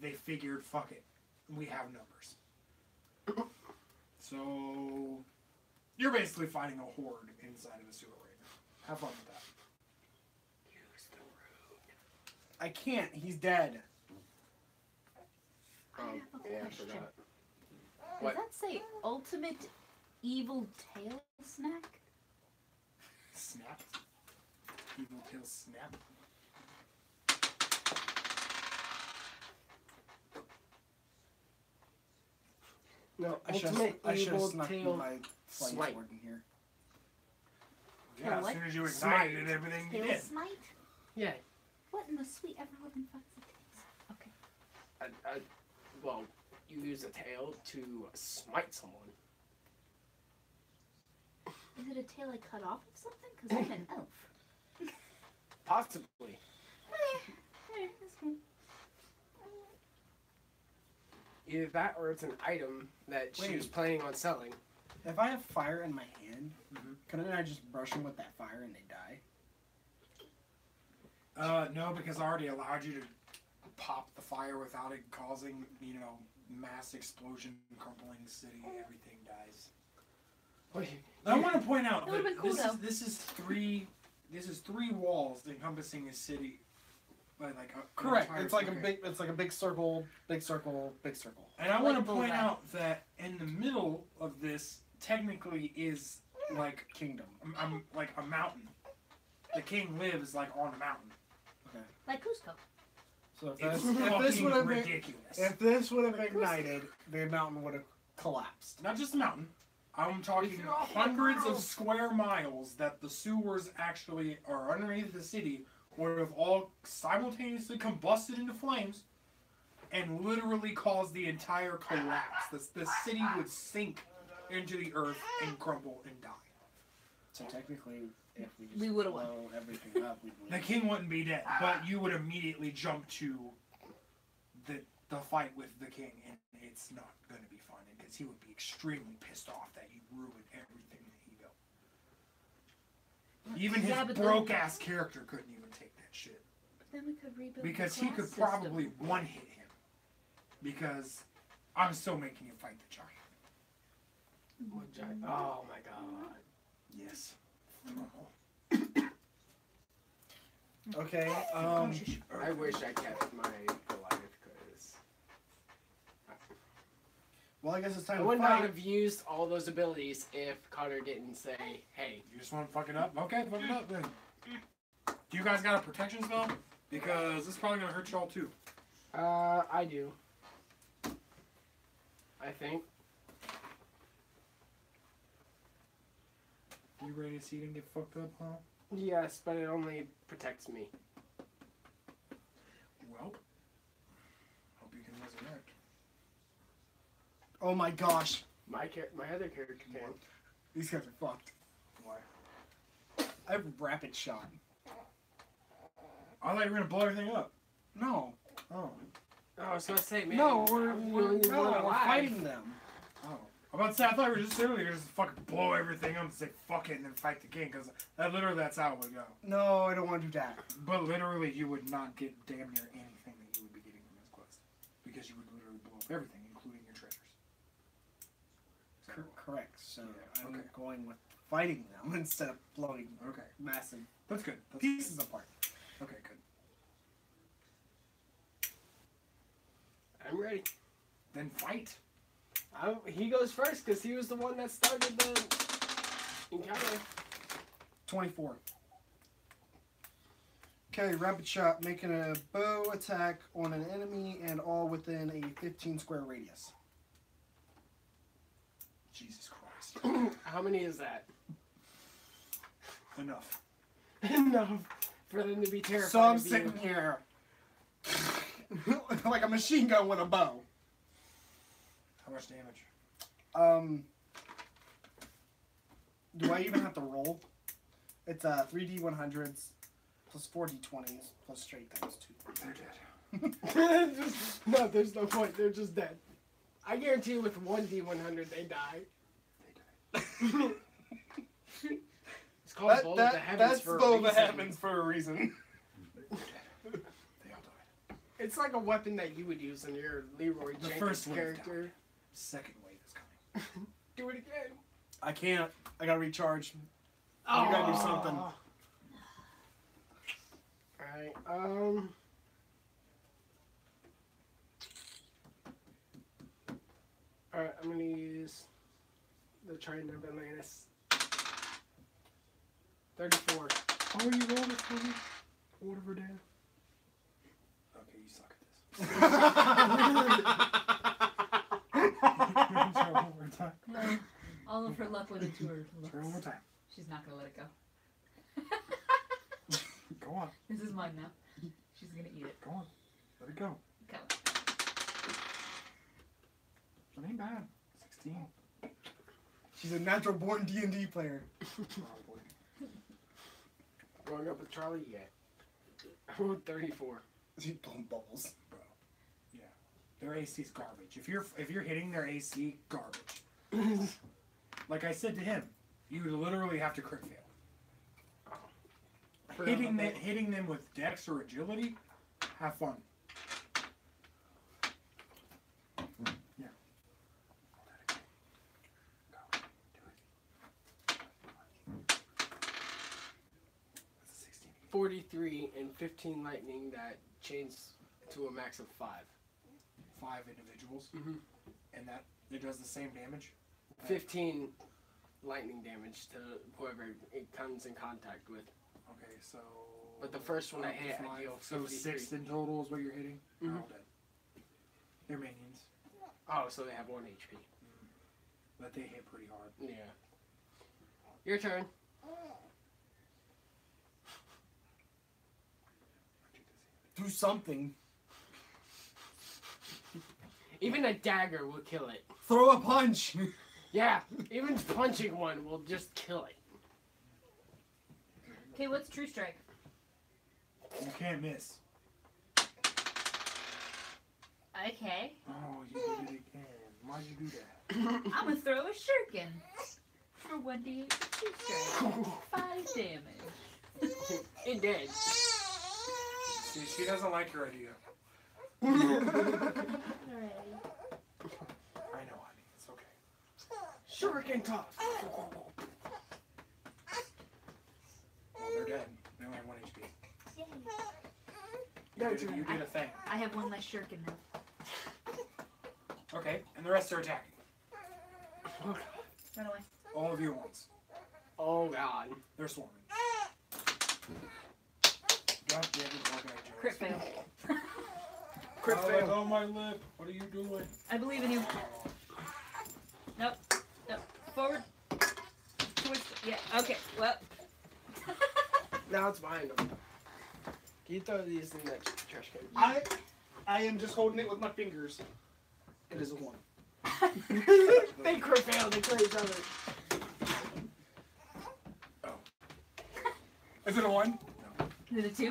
they figured, fuck it, we have numbers. So you're basically fighting a horde inside of a sewer right now. Have fun with that. Use the root. I can't. He's dead. I have a Yeah, I question. forgot. Does What? that say ultimate evil tail snack? Snap. Evil tail snap. No, I should ultimate have evil snuck tail. my flying smite. sword in here. Yeah, as what? soon as you Smite. ignited it, everything you Tail did. smite? Yeah. What in the sweet ever living fuck's a tail? Okay. Well, you use a tail to smite someone. Is it a tail I cut off of something? Because I'm an elf. Possibly. That's cool. Either that or it's an item that she Wait. was planning on selling. If I have fire in my hand, Mhm. couldn't I just brush them with that fire and they die? No, because I already allowed you to pop the fire without it causing, mass explosion, crumbling the city, everything dies. I want to point out That that would've been cool, though. this is three walls encompassing a city, like a Correct. entire It's like city. it's like a big circle, big circle, big circle. And I want Like to point bullseye. out that in the middle of this technically is like Kingdom. like a mountain. The king lives like on a mountain. Like Cusco. So if It's this fucking would have ridiculous. ignited, the mountain would have collapsed. Not just a mountain. I'm talking If you're off the hundreds of ground. square miles that the sewers actually are underneath the city would have all simultaneously combusted into flames and literally caused the entire collapse. The city would sink into the earth and crumble and die. So technically, if we just We would've won. blow everything up, we'd The win. king wouldn't be dead, but you would immediately jump to the fight with the king, and it's not going to be fun because he would be extremely pissed off that you ruined everything that he built. Even his Yeah, but then- broke-ass character couldn't even take that shit. But then we could rebuild Because the he class could system. probably one-hit him. Because I'm still making him fight the giant. Oh my god. Yes. Okay. I wish I kept my Goliath because Well, I guess it's time I to would not fight. have used all those abilities if Connor didn't say, "Hey, You just want to fuck it up? Okay, fuck it up then. Do you guys got a protection spell? Because this is probably gonna hurt y'all too. I do. I think. You ready to see him get fucked up, huh? Yes, but it only protects me. Well, hope you can resurrect. Oh my gosh. My other character can. These guys are fucked. Why? I have rapid shot. I thought you were gonna blow everything up. No. Oh. Oh, I was gonna say, man. No, we're alive. fighting them. Oh. I'm about to say, I thought we were just literally just fucking blow everything up and say fuck it and then fight the king, because that's how it would go. No, I don't want to do that. But literally, you would not get damn near anything that you would be getting from this quest. Because you would literally blow up everything, including your treasures. So, Correct. So yeah, I'm okay. going with fighting them instead of blowing Okay. massive That's good. That's pieces apart. Okay, good. I'm ready. Then fight. He goes first because he was the one that started the encounter. 24. Okay, rapid shot, making a bow attack on an enemy and all within a 15 square radius. Jesus Christ. How many is that? Enough. Enough for them to be terrified. So I'm of you. sitting here like a machine gun with a bow. How much damage? Do I even have to roll? It's 3d100s plus 4d20s plus straight times 2. They're dead. No, there's no point. They're just dead. I guarantee you with 1d100 they die. It's called Bowl of the Heavens That's for a Bowl of the reason. Heavens for a reason. They all died. It's like a weapon that you would use in your Leroy The Jenkins first wave character. died. Second wave is coming. Do it again. I can't. I gotta recharge. You gotta do something. Alright, Alright, I'm gonna use the Trident of Atlantis. 34. Oh, you rolled it for me? Whatever, Dad. Okay, you suck at this. Try one more time. No, all of her luck went into her Try one more looks. time. She's not gonna let it go. Go on. This is mine now. She's gonna eat it. Go on. Let it go. Go. It ain't bad. 16. She's a natural born D&D player. Probably. Going up with Charlie yet. I rolled 34. She's blowing bubbles. Bro. Yeah. Their AC's garbage. If you're hitting their AC, garbage. Like I said to him, you literally have to crit fail. Hitting them with dex or agility, have fun. Yeah. Go. Do it. That's a 16. 43 and 15 lightning that chains to a max of 5. 5 individuals, Mm-hmm. and that it does the same damage. 15 lightning damage to whoever it comes in contact with. Okay, so. But the first one I up to hit, I 5, deal so 53. 6 in total is what you're hitting. They're Mhm. all dead. They're minions, Oh, so they have 1 HP. but they hit pretty hard. Yeah. Your turn. Do something. Even a dagger will kill it. Throw a punch. Yeah, even punching one will just kill it. Okay, what's True Strike? You can't miss. Okay. Oh, you did it again. Why'd you do that? I'm gonna throw a shuriken for 1d8 True Strike. 5 damage. It did. See, she doesn't like your idea. Alright. I know, honey. It's okay. Shuriken toss. Well, they're dead. They only have 1 HP. Go You to did a thing. I have one less shuriken now. Okay, and the rest are attacking. Run away. All of you at once. Oh god. They're swarming. yeah, didn't work out. Crit fail. Crit fail. on my lip. What are you doing? I believe in you. Nope. Nope. Forward. Twist. Yeah. Okay. Well. Now it's behind him. Can you throw these in that trash can? I am just holding it with my fingers. It is a 1. They crit failed. They kill each other. Is it a 1? Is it a 2? It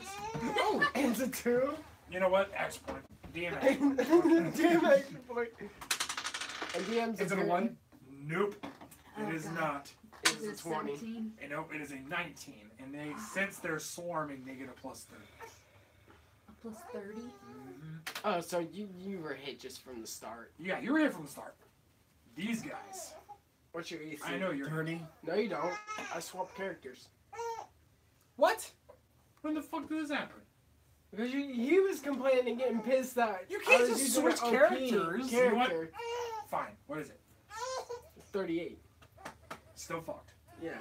is. Oh, it's a 2. You know what? Action point. DM DM action point. And DM's Is it a 1? Nope. Oh, It is God. not. It's Is a it 20. 17? And nope, it is a 19. And they, since they're swarming, they get a +30. A plus 30? Oh, so you were hit just from the start. Yeah, you were here from the start. These guys. What's your AC? I know you're 30. No, you don't. I swapped characters. What? When the fuck did this happen? Because he was complaining and getting pissed that You I can't was just using switch an OP characters. You know what? Character. Fine. What is it? 38. Still fucked. Yeah.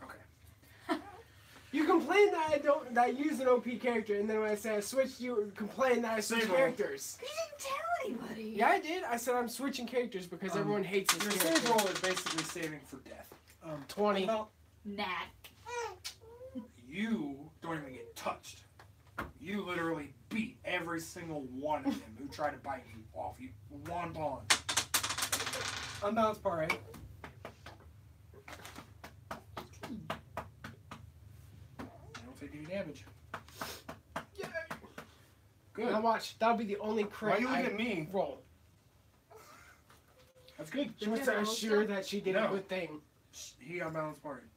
Okay. You complain that I use an OP character, and then when I say I switched, you complain that I switch Save roll. characters. You didn't tell anybody. Yeah, I did. I said I'm switching characters because everyone hates Your this save character. roll is basically saving for death. 20. Nah. You don't even get touched. You literally beat every single one of them who tried to bite you off. You one pawn. Unbalanced par 8. You don't take any damage. Yay. Good. Now watch. That'll be the only crit Why you look I at me? roll. That's good. She was so sure that she did a No. good thing. He unbalanced party.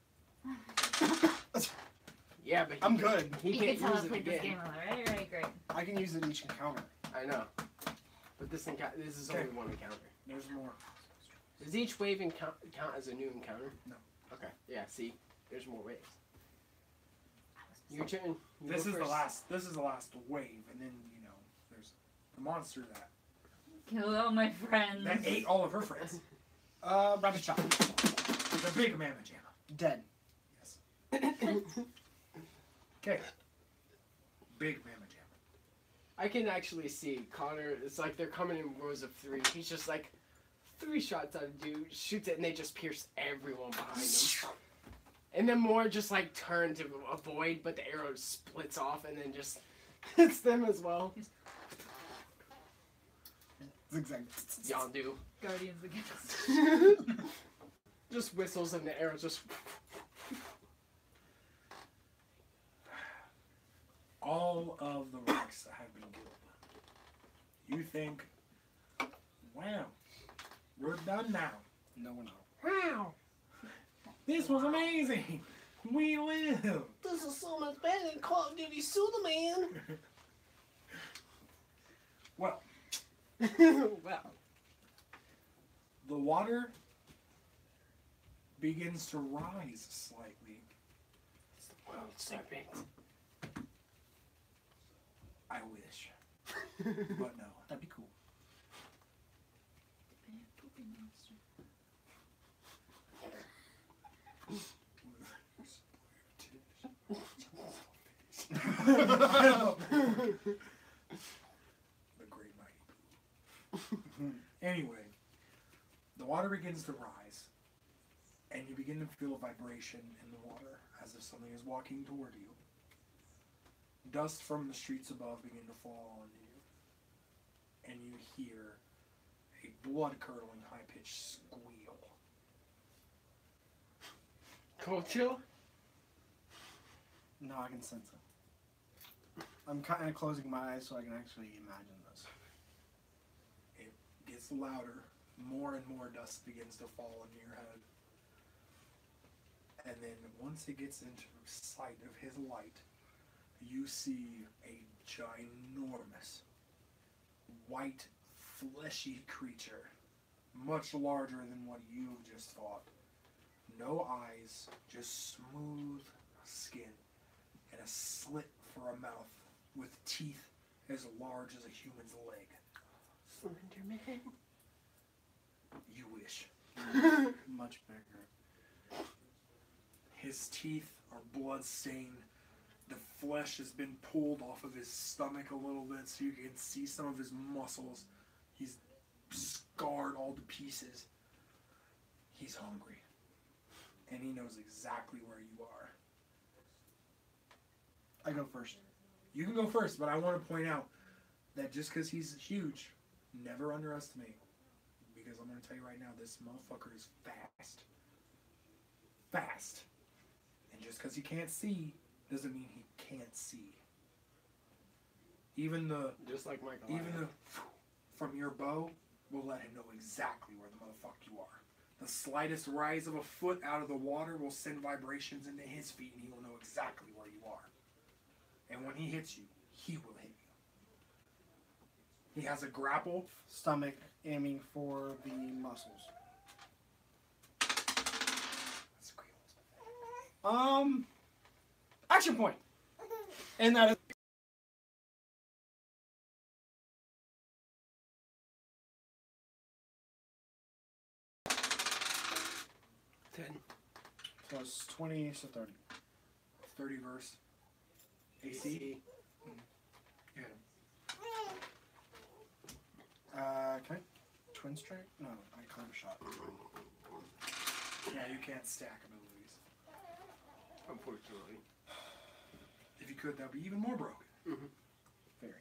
Yeah, but I'm good. He You can can't tell use I it played this again. game a lot, right? Right, great. I can use it each encounter. I know. But this is Okay. only one encounter. There's more. Does each wave count as a new encounter? No. Okay. Yeah. See, there's more waves. Your turn. You This go is the first. last. This is the last wave, and then there's the monster that Kill all my friends. ate all of her friends. Rabbit chop. The big mamma jamma. Dead. Okay. Big mamma jamma. I can actually see Connor. It's like they're coming in rows of 3. He's just like 3 shots at a dude, shoots it, and they just pierce everyone behind him. And then more just like turn to avoid, but the arrow splits off and then just hits them as well. Zigzag. Yondu. Guardians against. Just whistles and the arrow just. All of the ranks have been killed. You think, wow, we're done now. No, we're not. Wow! This was amazing. We live. This is so much better than Call of Duty Superman! Well, Wow. the water begins to rise slightly. It's the world serpent. I wish. But no. That'd be cool. The great mighty Pooh. Anyway, the water begins to rise, and you begin to feel a vibration in the water as if something is walking toward you. Dust from the streets above begin to fall onto you, and you hear a blood-curdling, high-pitched squeal. Cold chill? No, I can sense it. I'm kind of closing my eyes so I can actually imagine this. It gets louder. More and more dust begins to fall into your head. And then once it gets into sight of his light, you see a ginormous, white, fleshy creature, much larger than what you just thought. No eyes, just smooth skin, and a slit for a mouth with teeth as large as a human's leg. Slender Man. You wish. Much bigger. His teeth are blood-stained, The flesh has been pulled off of his stomach a little bit so you can see some of his muscles. He's scarred all to pieces. He's hungry. And he knows exactly where you are. I go first. You can go first, but I want to point out that just because he's huge, never underestimate. Because I'm going to tell you right now, this motherfucker is fast. Fast. And just because he can't see, doesn't mean he can't see. Even the Just like Michael. Even the from your bow will let him know exactly where the motherfucker you are. The slightest rise of a foot out of the water will send vibrations into his feet, and he will know exactly where you are. And when he hits you, he will hit you. He has a grapple. Stomach, aiming for the muscles. Action point. And that is. Plus 20, so 30. 30 verse. AC. Yeah. Can I twin strike? No, I climb shot. Yeah, you can't stack abilities. Unfortunately. If you could, that would be even more broken. Mm-hmm. Very.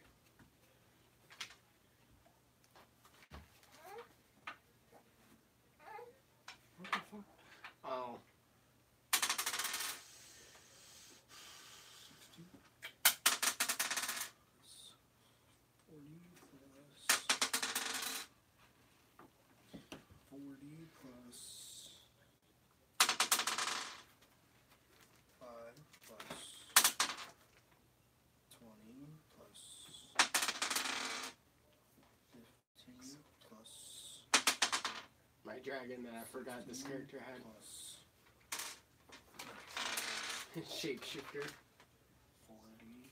What the fuck? Oh. 40 plus 5 plus 20 plus 15 plus My dragon that I forgot this character had. plus Shapeshifter. 40,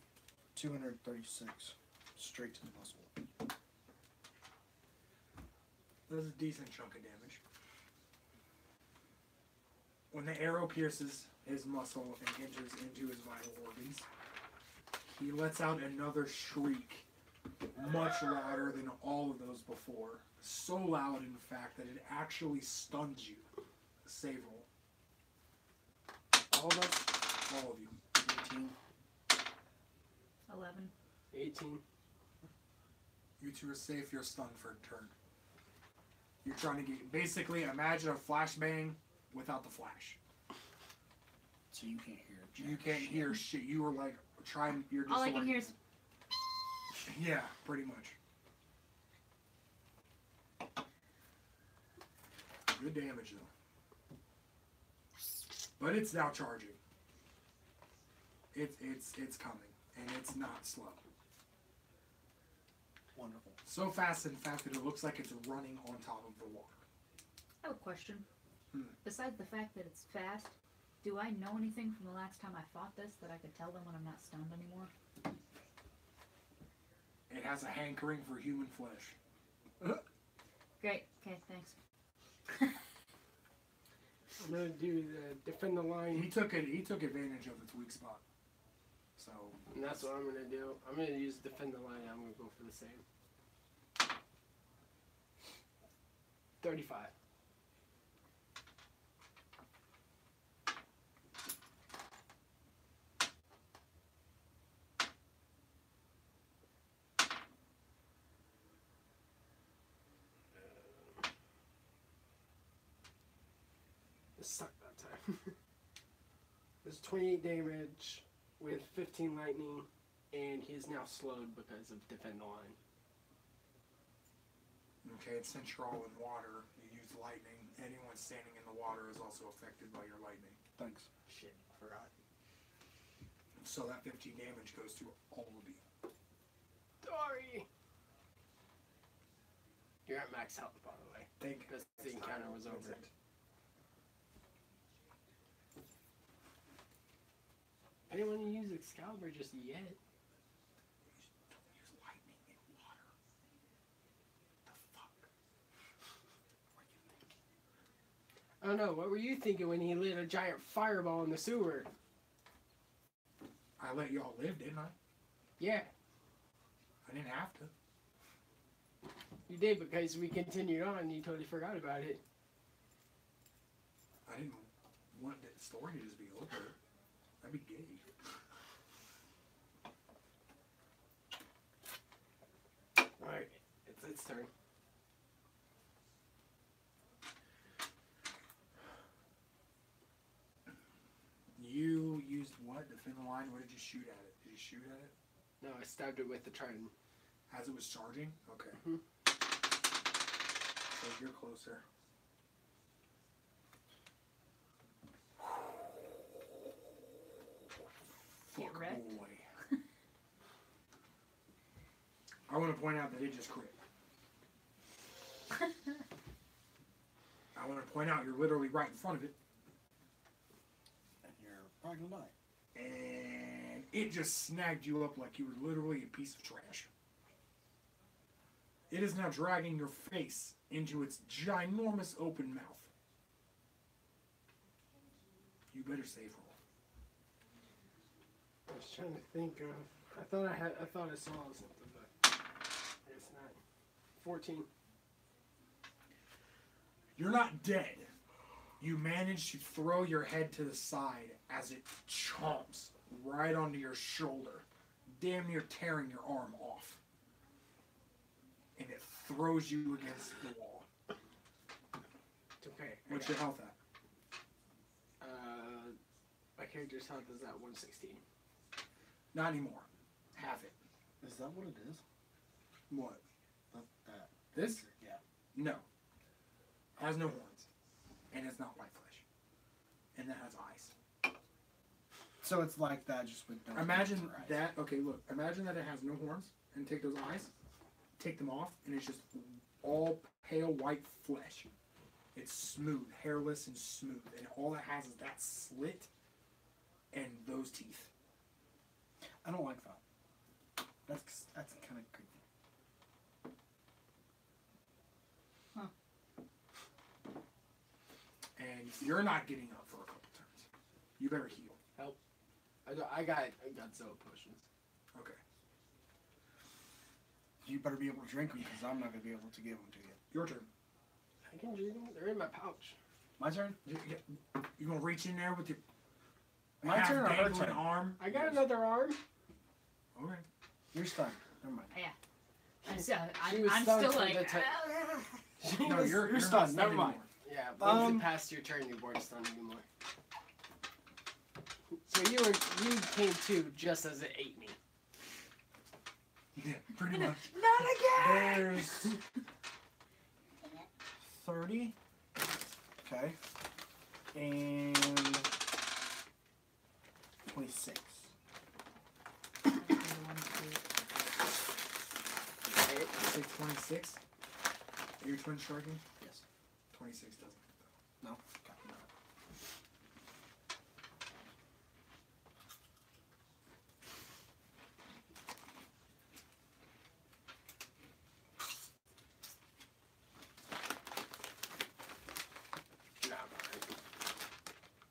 236 straight to the muscle. That's a decent chunk of damage. When the arrow pierces his muscle and enters into his vital organs, he lets out another shriek, much louder than all of those before. So loud, in fact, that it actually stuns you. Save roll. All of us? All of you. 18. 11. 18. You two are safe. You're stunned for a turn. You're trying to get... Basically, imagine a flashbang without the flash. So you can't hear jack You can't shit. hear shit. You were like trying... You're just All I can like- hear is Yeah, pretty much. Good damage though. But it's now charging. It's coming, and it's not slow. Wonderful. So fast, in fact, that it looks like it's running on top of the water. I have a question. Hmm. Besides the fact that it's fast, do I know anything from the last time I fought this that I could tell them when I'm not stunned anymore? It has a hankering for human flesh. Great. Okay, thanks. I'm gonna do the defend the line. He took advantage of its weak spot. So And that's what I'm gonna do. I'm gonna use defend the line. I'm gonna go for the same. 35. It sucked that time. There's 28 damage with 15 lightning, and he is now slowed because of defend the line. okay, since you're all in water, you use lightning. Anyone standing in the water is also affected by your lightning. Thanks. Shit, forgot. So that 15 damage goes to all of you. Sorry. You're at max health, by the way. Think Because the encounter was over. That's it. Anyone who uses Excalibur just yet? Don't use lightning in water. The fuck? What are you thinking? I don't know. What were you thinking when he lit a giant fireball in the sewer? I I let y'all live, didn't I? Yeah, I didn't have to. you did because we continued on and you totally forgot about it. I didn't want the story to just be over. That'd be gay. Alright, it's its turn. You used what? Defend the line? What did you shoot at it? Did you shoot at it? No, I stabbed it with the trident. As it was charging? Okay. Mhm. So you're closer. Get Fuck wrecked. boy. I want to point out that it just crit. I want to point out you're literally right in front of it. And you're probably gonna die. And it just snagged you up like you were literally a piece of trash. It is now dragging your face into its ginormous open mouth. You better save roll. I was trying to think of. I thought I saw something, but it's not. 14. You're not dead. You manage to throw your head to the side as it chomps right onto your shoulder, damn near tearing your arm off. And it throws you against the wall. It's okay. What's your health at? My character's health is at 116. Not anymore. Half it. Is that what it is? What? That. This? Yeah. No. Has no horns. And it's not white flesh. And that has eyes. So it's like that, just with no. Imagine eyes. that. Okay, look. Imagine that it has no horns. And take those eyes. Take them off. And it's just all pale white flesh. It's smooth. Hairless and smooth. And all it has is that slit and those teeth. I don't like that. That's kind of creepy. And you're not getting up for a couple turns. You better heal. I got Zoa potions. Okay. You better be able to drink them because I'm not gonna be able to give them to you. Your turn. I can drink them. They're in my pouch. My turn. You gonna reach in there with your My turn or her half-dangling turn? arm? I got another arm. Okay. You're stunned. Never mind. Yeah. I'm still, She was I'm stunned still for like, the ti- No, you're You're not stunned. Never anymore. mind. Yeah, once it Um, passed your turn, you weren't stunned anymore. So you came to just as it ate me. Yeah, pretty much. not again! There's 30. Okay. And 26. 26. Are your twin striking? Yes. 26 doesn't. No. Okay. No. Nah, I'm alright.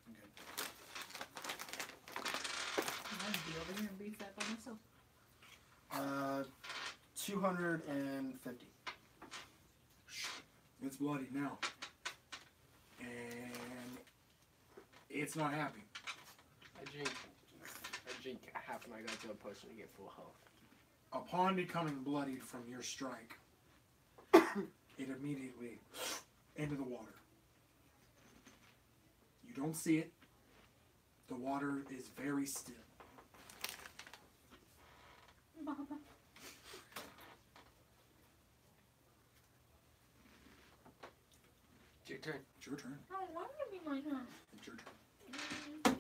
I'm good. I'd be over here and beat that by myself. 250. It's bloody now. And it's not happy. I drink half of my Godzilla potion to get full health. Upon becoming bloodied from your strike, it immediately into the water. You don't see it. The water is very still. Mama. It's your turn. It's your turn. I don't want it to be my turn. It's your turn.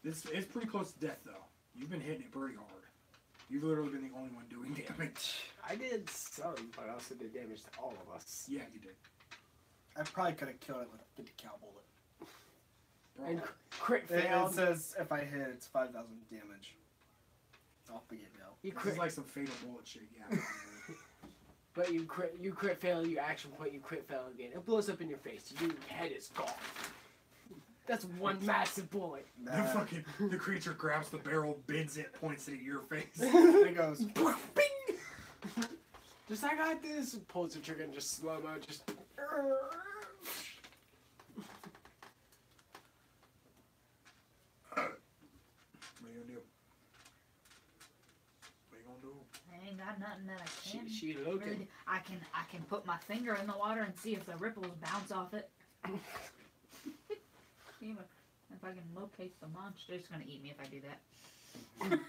It's pretty close to death, though. You've been hitting it pretty hard. You've literally been the only one doing damage. I did some, but I also did damage to all of us. Yeah, you did. I probably could have killed it with a 50 cal bullet. And crit It failed. says if I hit, it's 5,000 damage. Off the get go. You This crit, is like some fatal bullet shit. Yeah. but you crit fail. You action point. You crit fail again. It blows up in your face. Your head is gone. That's one massive bullet. The creature grabs the barrel, bends it, points it at your face. It goes. Bing! Just I got this. Pulls the trigger and just slow mo. Just. What are you gonna do? What are you gonna do? I ain't got nothing that I can. She really looking. do. I can put my finger in the water and see if the ripples bounce off it. See if I can locate the monster. It's gonna eat me if I do that.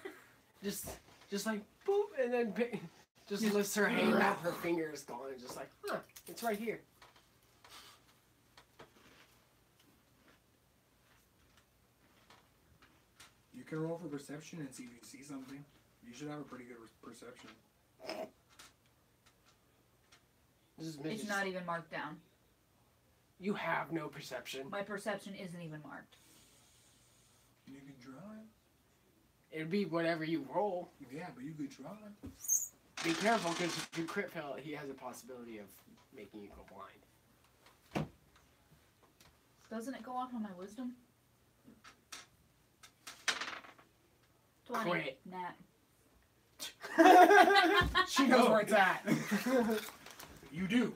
Just like boop, and then just lifts her hand out. Her finger is gone, and just like, huh, it's right here. You can roll for perception and see if you see something. You should have a pretty good perception. It's not even marked down. You have no perception. My perception isn't even marked. You can try. It'd be whatever you roll. Yeah, but you could try. Be careful, because if you crit fail, he has a possibility of making you go blind. Doesn't it go off on my wisdom? 20. Quit. Nat. She knows where it's at. You do.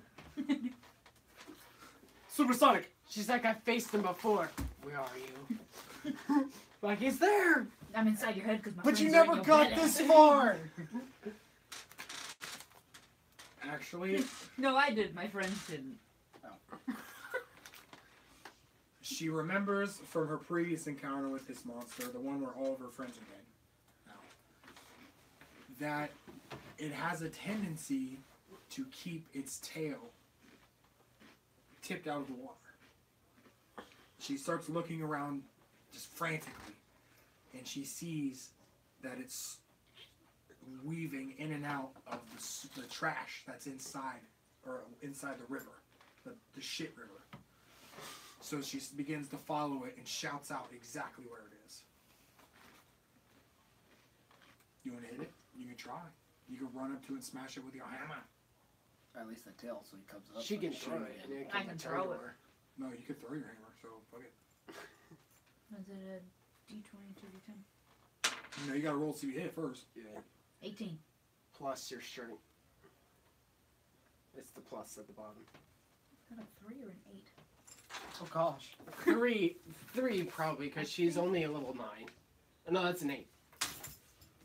Supersonic. She's like, I faced him before. Where are you? Like, he's there. I'm inside your head because my But you friends are never in your got bed. this far. Actually, No, I did. My friends didn't. she remembers from her previous encounter with this monster, the one where all of her friends are dead, that it has a tendency to keep its tail tipped out of the water. She starts looking around just frantically, and she sees that it's weaving in and out of the trash that's inside the river, the shit river. So she begins to follow it and shouts out exactly where it is. You want to hit it? You can try. You can run up to it and smash it with your hammer. At least the tail, so he comes up. She can shoot throw him it. again. and I can return throw to it. her. No, you could throw your hammer, so fuck it. Was it a D20, 2D10? No, you gotta roll to see if you hit it first. Yeah. 18. Plus your strength. It's the plus at the bottom. Is that a 3 or an 8? Oh gosh. Three probably, because she's only a level 9. No, that's an 8.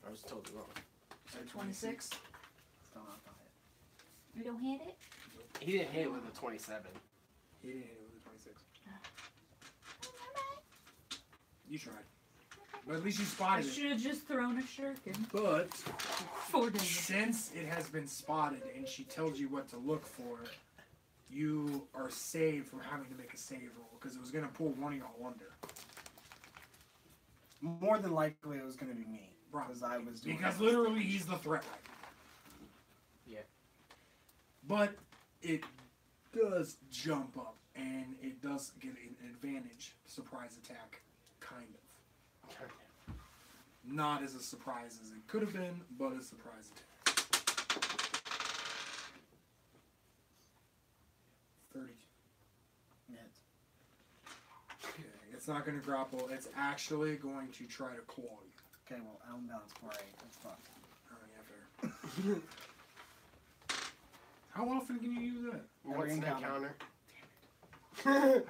I was totally wrong. So 26. Still not the hit. You don't hit it? He didn't hit it with a 27. He didn't hit it with a 26. You tried. But at least you I spotted it. should have just thrown a shuriken. But 4 damage. since it has been spotted and she tells you what to look for, you are saved from having to make a save roll because it was going to pull one of y'all under. More than likely, it was going to be me. Right. Because I was doing Because it. literally he's the threat right now. Yeah. But it does jump up and it does get an advantage surprise attack, kind of. Not as a surprise as it could have been, but a surprise attack. 32. Hits. Okay, it's not going to grapple. It's actually going to try to claw you. Okay, well, Elm Balance 4-8. That's fucked. Oh, yeah, fair. How often can you use that? What's the encounter. counter?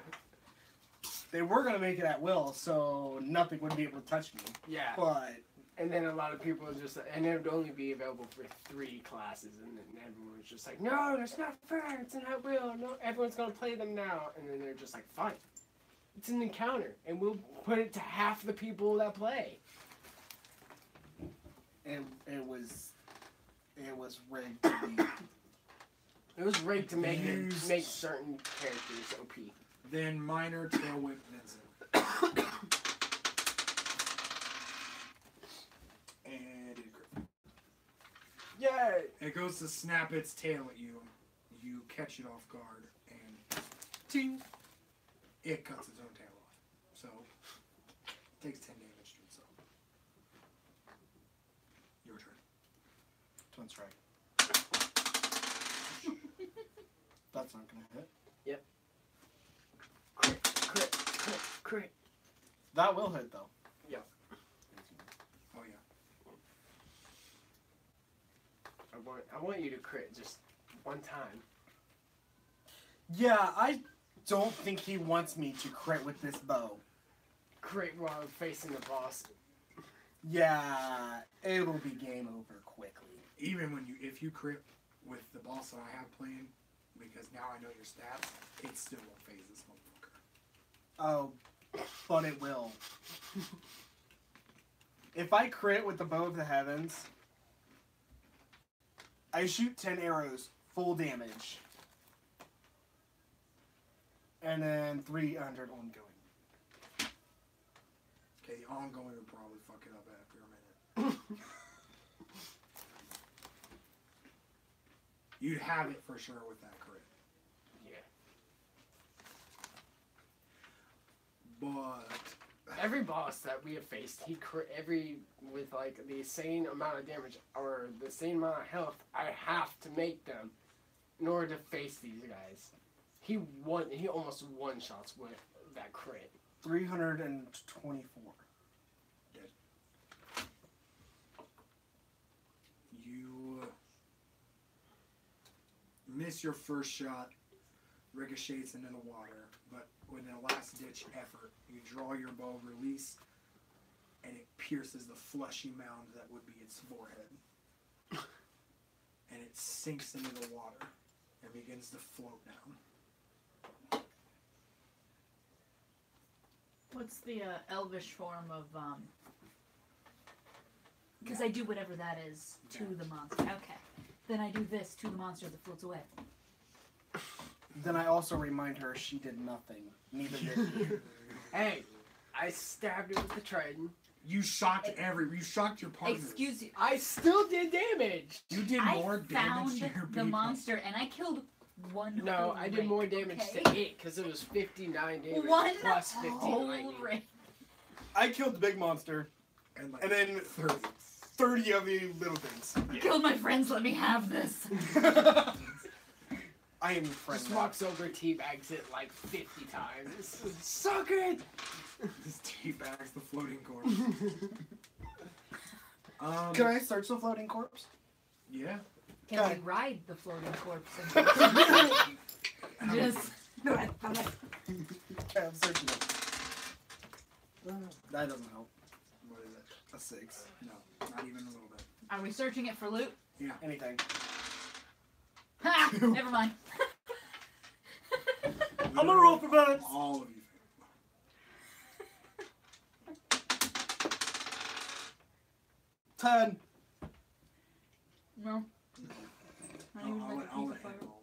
They were going to make it at will, so nothing would be able to touch me. Yeah. But And then a lot of people just, and it would only be available for 3 classes, and then everyone was just like, no, that's not fair, it's an at will, no, everyone's gonna play them now, and then they're just like, fine, it's an encounter, and we'll put it to half the people that play. it was rigged to be. It was rigged to make Used. make certain characters OP. Then minor tail whip Vincent. And it crit. Yay! It goes to snap its tail at you. You catch it off guard, and ting, it cuts its own tail off. So, it takes 10 damage to itself. Your turn. Twin strike. That's not gonna hit. Crit, crit, crit, Crit. That will hit though. Oh yeah. I want you to crit just one time. Yeah, I don't think he wants me to crit with this bow. Crit while I'm facing the boss. Yeah, it'll be game over quickly. Even when if you crit with the boss that I have playing, because now I know your stats, it still won't phase this motherfucker. Oh, but it will. If I crit with the bow of the heavens, I shoot 10 arrows, full damage. And then 300 ongoing. Okay, the ongoing would probably fuck it up after a minute. You'd have it for sure with that crit. Yeah. But Every boss that we have faced, he crit with like the same amount of damage or the same amount of health I have to make them in order to face these guys. He almost one shots with that crit. 324. you miss your first shot, ricochets into the water, but with a last-ditch effort, you draw your bow, release, and it pierces the fleshy mound that would be its forehead. And it sinks into the water and begins to float down. What's the elvish form of because I do whatever that is to the monster. Okay. Then I do this to the monster that floats away. Then I also remind her she did nothing. Neither did you. Hey, I stabbed it with the trident. You shocked your partner. Excuse you. I still did damage. You did more damage to your the people. monster and I killed one No, whole I did ring, more damage okay? to it because it was 59 damage One plus 15 whole lightning. ring. I killed the big monster, And, like, and then 30 of the little things. I killed my friends, let me have this. I am your friend Just now. walks over, teabags it like 50 times. This is so good. This teabags the floating corpse. Can I search the floating corpse? Yeah. Can Okay. we ride the floating corpse? And just Okay, I'm searching it. That doesn't help. What is it? A 6. No, not even a little bit. Are we searching it for loot? Yeah. Anything. Ha! Never mind. I'm gonna roll for balance. All of you. 10. No. I don't even I'll like let a piece him of fire. roll.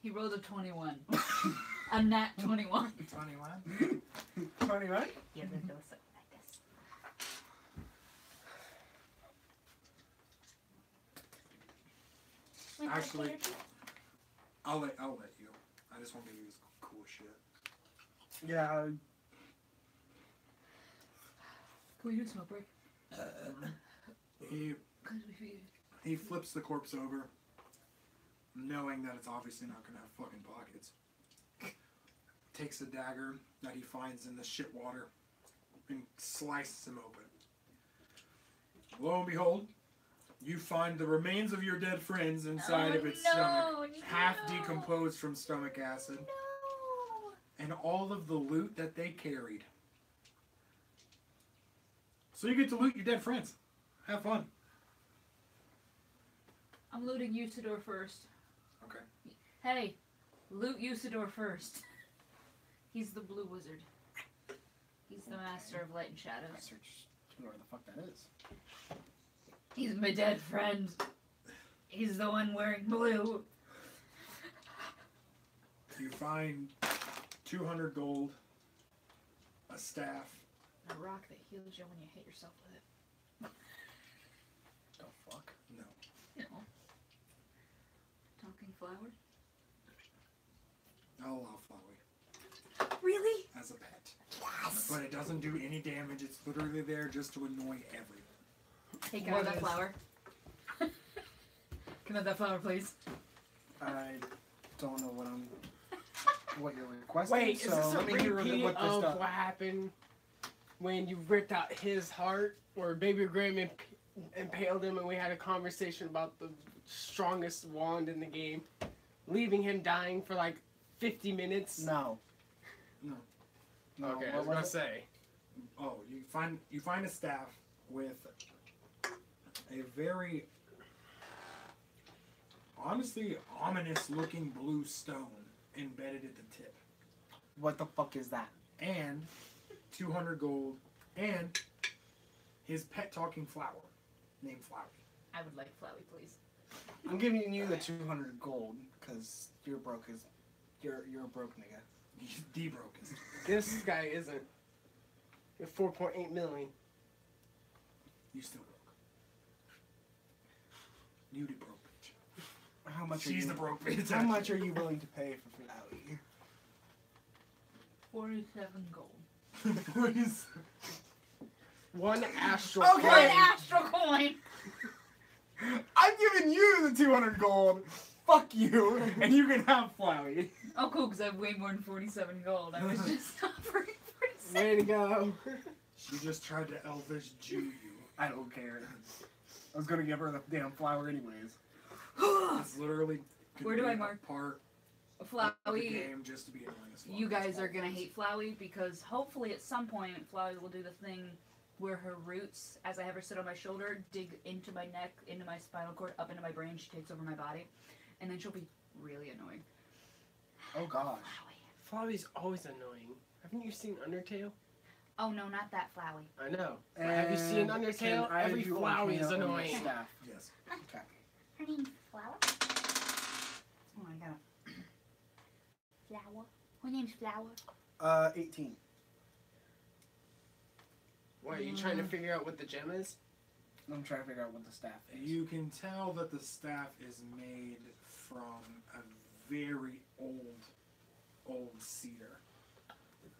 He rolled a 21. A nat 21. 21. 21? Yeah, that goes like this. Actually, I'll let you. I just want to give you this cool shit. Yeah. Can we do a smoke break? He flips the corpse over, knowing that it's obviously not going to have fucking pockets. Takes a dagger that he finds in the shit water and slices him open. Lo and behold, you find the remains of your dead friends inside of its stomach, half decomposed from stomach acid, and all of the loot that they carried. So you get to loot your dead friends. Have fun. I'm looting Usador first. Okay. Hey, loot Usador first. He's the blue wizard. He's the master of light and shadows. Search where the fuck that is. He's my dead friend. He's the one wearing blue. You find 200 gold, a staff. A rock that heals you when you hit yourself with it. The fuck? No. You know. Talking flower. I'll allow flower Really? as a pet. Yes! But it doesn't do any damage. It's literally there just to annoy everyone. Take out What that is- flower. Can I have that flower, please? I don't know what you're requesting. Wait, so is this a let me hear repeat what this of does. what happened when you ripped out his heart, or Baby Graham impaled him, and we had a conversation about the strongest wand in the game, leaving him dying for like 50 minutes? No. Okay, I what was gonna it? say. Oh, you find a staff with a very honestly ominous looking blue stone embedded at the tip. What the fuck is that? And 200 gold and his pet talking flower named Flowey. I would like Flowey, please. I'm giving you the 200 gold because you're broke as you're a broke nigga. He's the brokest. This guy isn't. You're 4.8 million. You still broke. You the broke bitch. How much? She's the broke bitch. How much are you willing to pay for Flowey? 47 gold. Please. One astral Okay. One coin. astral coin! I'm giving you the 200 gold. Fuck you, and you can have Flowey. Oh, cool, because I have way more than 47 gold. I was just offering 47. Way to go. She just tried to elvish Jew you. I don't care. I was gonna give her the damn flower anyways. It's literally Where do I a mark? part of the Flowey, game just to be annoying as fuck. you guys are gonna hate Flowey because hopefully at some point Flowey will do the thing where her roots, as I have her sit on my shoulder, dig into my neck, into my spinal cord, up into my brain. She takes over my body, and then she'll be really annoying. Oh gosh. Flowey. Flowey's always annoying. Haven't you seen Undertale? Oh no, not that Flowey. I know. Have you seen And Undertale? can I Every do Flowey is Arcana on annoying. your staff? Yes. Okay. Her name's Flower. Oh my god. Flower. Her name's Flower. 18. What, are you trying to figure out what the gem is? I'm trying to figure out what the staff is. You can tell that the staff is made from a very old cedar.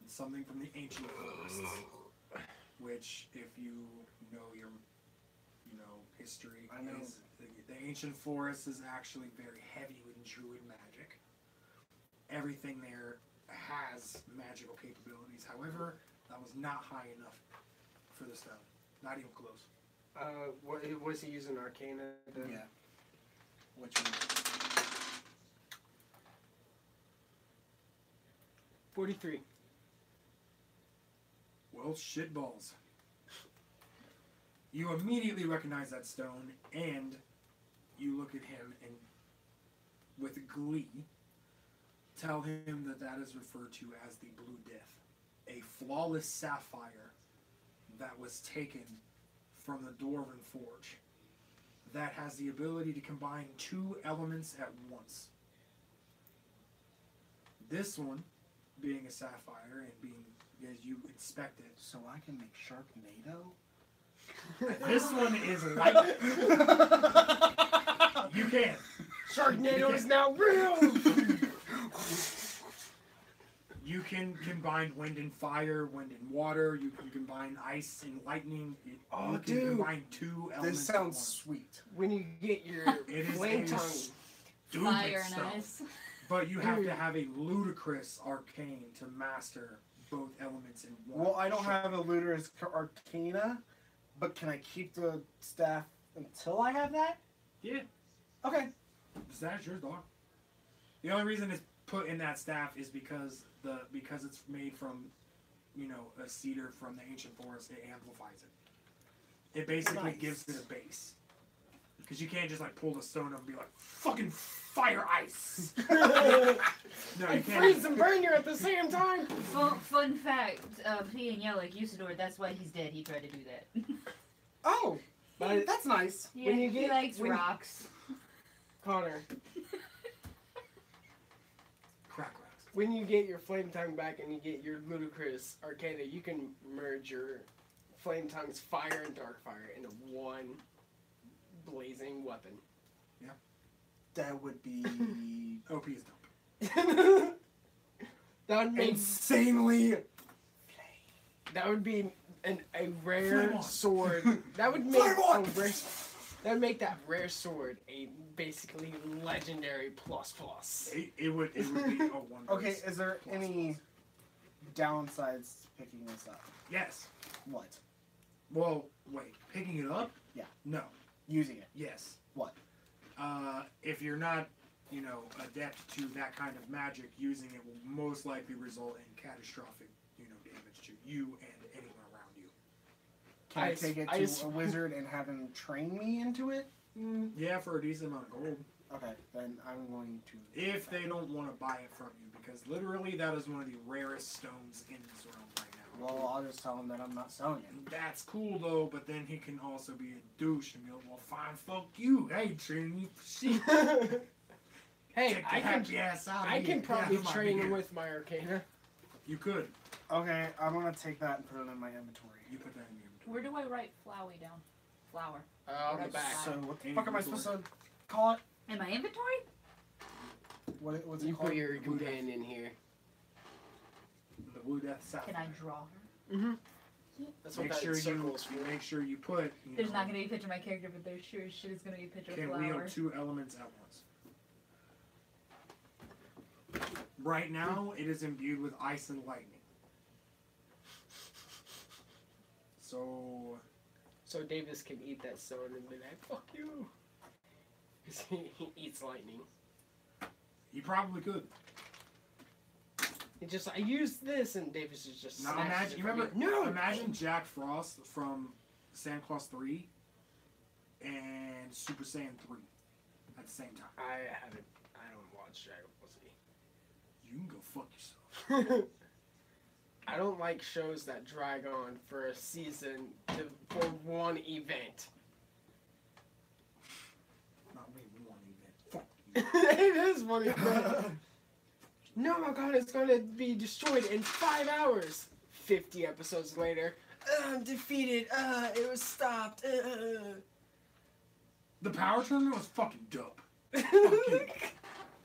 Something from the ancient forests. Which, if you know your, history, I know. is the ancient forest is actually very heavy with druid magic. Everything there has magical capabilities. However, that was not high enough for the stone. Not even close. What was he using Arcana? Yeah. Which one? 43. Well, shitballs. You immediately recognize that stone, and you look at him and, with glee, tell him that that is referred to as the Blue Death, a flawless sapphire that was taken from the Dwarven Forge that has the ability to combine two elements at once. This one being a sapphire and being as you inspect it. So I can make Sharknado? This one is light. You can. Sharknado is now real! You can combine wind and fire, wind and water. You can combine ice and lightning. Oh, you can dude. combine two elements. This at sounds once. sweet. When you get your It is flame a tongue. stupid Fire and stuff. ice. But you have to have a ludicrous arcane to master both elements in one. Well, I don't shot. have a Luterus Arcana, but can I keep the staff until I have that? Yeah. Okay. That's yours, dog. The only reason it's put in that staff is because it's made from, a cedar from the ancient forest. It amplifies it. It basically Nice. gives it a base. Because you can't just pull the stone up and be like, fucking fire ice. No, you And can't. freeze and burn you at the same time! Fun fact, P and Yellick, Usador, that's why he's dead. He tried to do that. Oh, But that's nice. Yeah, you he get- likes when- rocks. Connor, Crack rocks. when you get your flame tongue back and you get your ludicrous Arcana, you can merge your flame tongue's fire and dark fire into one blazing weapon. That would be OP is dope. That would make insanely. that would be a Flame rare on. sword. That would make Flame on. a rare. That'd make that rare sword a basically legendary plus plus. It would be a wonder. Okay, is there any downsides to picking this up? Yes. What? Well, wait. Picking it up? Yeah. No. Using it? Yes. What? If you're not, adept to that kind of magic, using it will most likely result in catastrophic, damage to you and anyone around you. Can I take it to a wizard and have him train me into it? Yeah, for a decent amount of gold. Okay, then I'm going to... If they don't want to buy it from you, because literally that is one of the rarest stones in this realm right now. Well, I'll just tell him that I'm not selling it. That's cool though, but then he can also be a douche and be like, well, fine, fuck you. I ain't training you for shit. Hey, Get your happy ass out of I here. can probably Get out of my train him beard. with my arcana. You could. Okay, I'm gonna take that and put it in my inventory. You put that in your inventory. Where do I write Flowey down? Flower. On the back. So what the In fuck am I inventory. supposed to call it? In my inventory? What's You it called? put your companion in here. The Blue Death South. Can I draw her? Mm-hmm. That's what Make that sure circle is for. make sure you put. There's not gonna be a picture of my character, but there sure as shit is gonna be a picture of Can Flower. wield two elements at once. Right now, it is imbued with ice and lightning. So Davis can eat that stone and be like, fuck you. Because he eats lightning. you probably could. It's just, I used this, and Davis is just Now snatches imagine. it You from remember? me. No! Imagine Jack Frost from Santa Claus 3 and Super Saiyan 3 at the same time. I don't watch Dragon Ball Z. You can go fuck yourself. I don't like shows that drag on for a season for one event. Not really one event. Fuck you. It is one event. No, my god, it's gonna be destroyed in 5 hours. 50 episodes later. I'm defeated. It was stopped. The power tournament was fucking dope.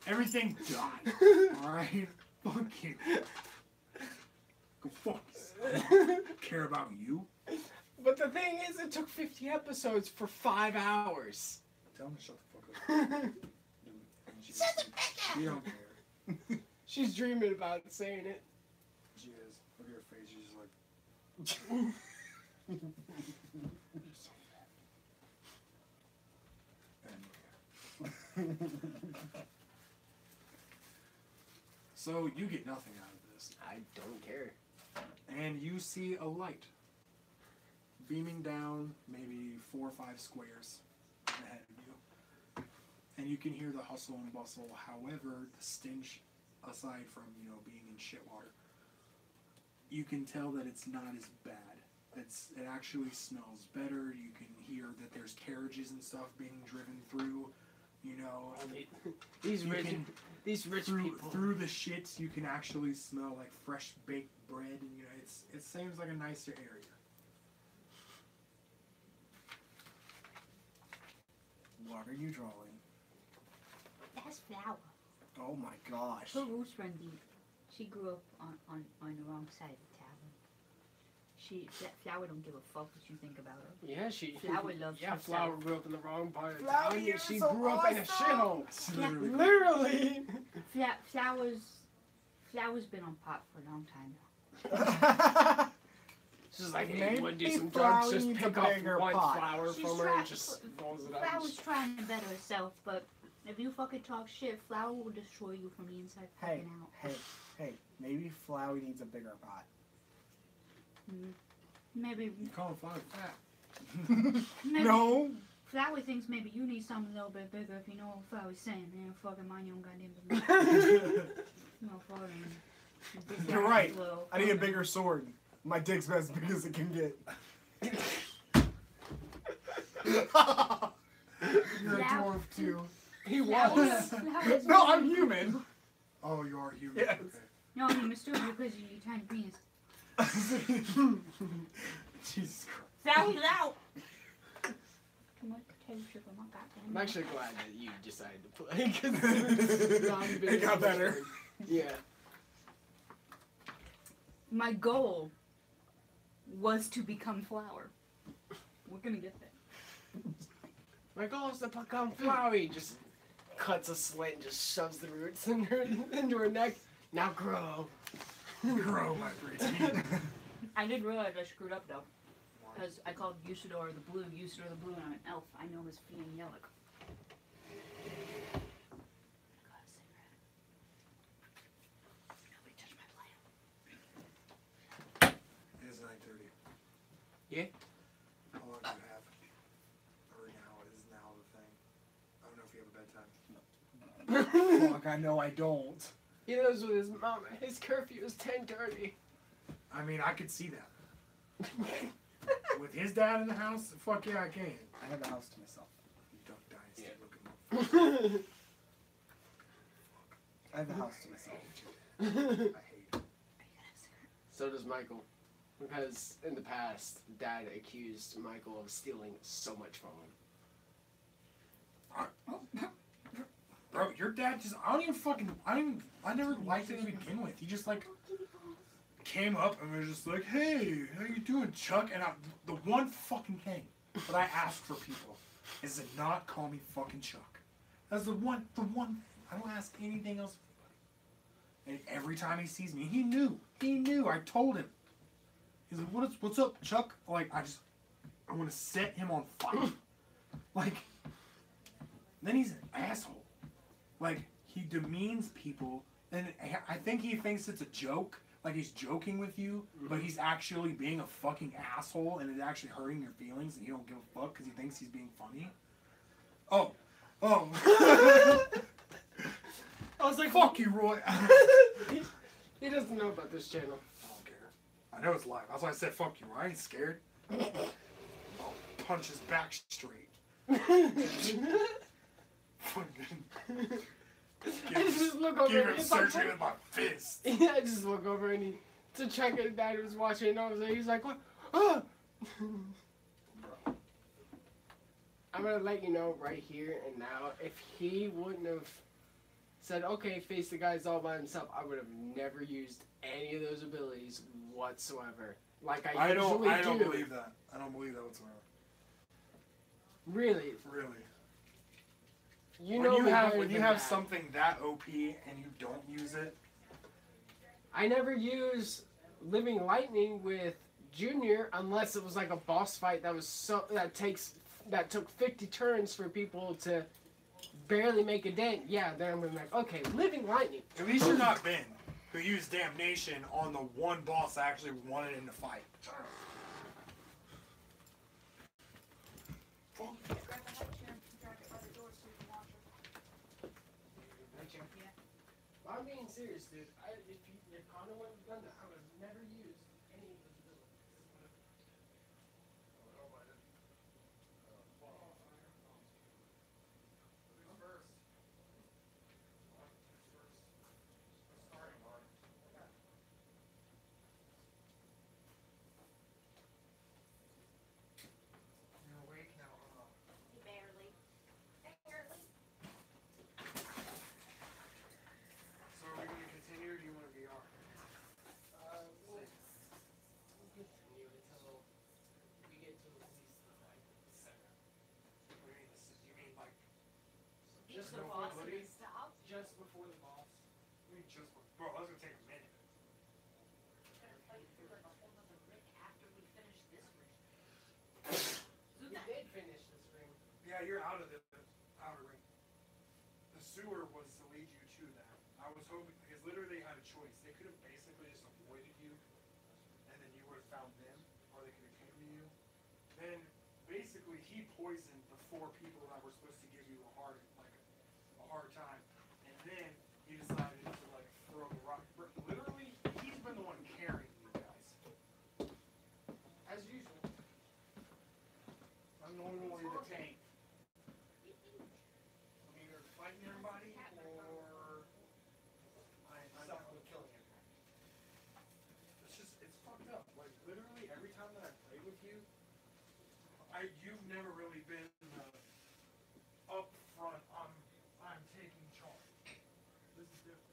Everything died. Alright? Fuck you. Go fuck yourself. Care about you? But the thing is, it took 50 episodes for 5 hours. Tell him to shut the fuck up. Shut the fuck up! You don't care. She's dreaming about saying it. She is. Look at her face. She's just like. So you get nothing out of this. I don't care. And you see a light beaming down maybe 4 or 5 squares ahead of you. And you can hear the hustle and bustle. However, the stench, aside from, being in shit water, you can tell that it's not as bad. It actually smells better. You can hear that there's carriages and stuff being driven through. These You rich can- people. Through the shits, you can actually smell like fresh baked bread, and it seems like a nicer area. What are you drawing? That's Flower. Oh my gosh. Her roots run deep. She grew up on the wrong side of the tavern. That Flower don't give a fuck what you think about her. Yeah, she. Flower loves Yeah, herself. Flower grew up in the wrong part of the Flower, town. you're She so grew up in a awesome. shithole. Literally. Flower's been on pot for a long time now. She's like, hey, Maybe you want to do some Flower drugs? Just needs a pick up bigger one pot. flower She's from her trying- and just rolls it up. Flower's trying to better herself, but if you fucking talk shit, Flower will destroy you from the inside Hey, fucking out. hey, maybe Flowey needs a bigger pot. Maybe You call him fine fat. No! Flower thinks maybe you need something a little bit bigger if you know what Flower's saying. Man, fucking mind your own goddamn business. Motherfucker. You're right. I need a bigger sword. My dick's as big as it can get. You're a Flower- dwarf too. He was. Flower's No, I'm human. Oh, you are human. Yes. No, you mistook you because you tiny penis. Jesus Christ. Flower's out! Come on, tell you shit from my goddamn I'm mouth. actually glad that you decided to play. 'Cause It got better. Yeah. My goal was to become Flower. We're gonna get there. My goal is to become flowery. Just cuts a slit and just shoves the roots into her neck. Now grow. Grow, my pretty. I did realize I screwed up though. Because I called Usador the Blue, and I'm an elf. I know him as Fiend Yellow. Nobody touch my plant. It is 9:30. Yeah? How long do you have? Or now? It is now the thing. I don't know if you have a bedtime. Fuck, I know I don't. He knows with his mom. His curfew is 10:30. I mean, I could see that. With his dad in the house, fuck yeah, I can. I have the house to myself. Duck Dynasty Yeah. looking I have the house to myself. I hate it. So does Michael. Because in the past, Dad accused Michael of stealing so much from him. Bro, your dad just, I never liked it to begin with. He just like came up and was just like, hey, how you doing, Chuck? And the one fucking thing that I ask for people is to not call me fucking Chuck. That's the one thing. I don't ask anything else. And every time he sees me, he knew, I told him. He's like, what's up, Chuck? Like, I want to set him on fire. Like, then he's an asshole. Like, he demeans people, and I think he thinks it's a joke. Like, he's joking with you, but he's actually being a fucking asshole, and it's actually hurting your feelings, and you don't give a fuck because he thinks he's being funny. Oh. I was like, Fuck you, Roy. he doesn't know about this channel. I don't care. I know it's live. That's why I said fuck you. I ain't scared. I'll punch his back straight. Fucking. I just look over Give and him it's like, surgery with my fist. yeah, I just look over and to check it. Dad was watching, and I was like, he's like, what? Ah! I'm gonna let you know right here and now. If he wouldn't have said, okay, face the guys all by himself, I would have never used any of those abilities whatsoever. Like I usually I don't believe that. I don't believe that whatsoever. Really? Really. You know When you have something that OP and you don't use it. I never use Living Lightning with Junior unless it was like a boss fight that was that took 50 turns for people to barely make a dent. Yeah, then I'm like, okay, Living Lightning. At least you're not Ben, who used Damnation on the one boss that actually wanted in the fight. I'm being serious, dude. If Connor wouldn't have done that, I would have never used any of those abilities. You're awake now, huh? Barely. So are we going to continue or do you want to VR? We'll continue until we get to at least like 7. You mean like Just no before footage? Just before the boss. I mean just bro, that's gonna take a minute. We did finish this ring. Yeah, you're out of the outer ring. The sewer was to lead you to that. I was hoping because literally they had a choice. They could have basically just avoided you, and then you would have found them, or they could have came to you. Then basically he poisoned the 4 people that were supposed to give you a hard time, and then he decided to like throw the rock. Literally, he's been the one carrying you guys. As usual. I'm normally the tank. I'm either fighting everybody or I'm not killing everybody. It's fucked up. Like literally every time that I play with you, you've never really been up front. I'm taking charge. This is different.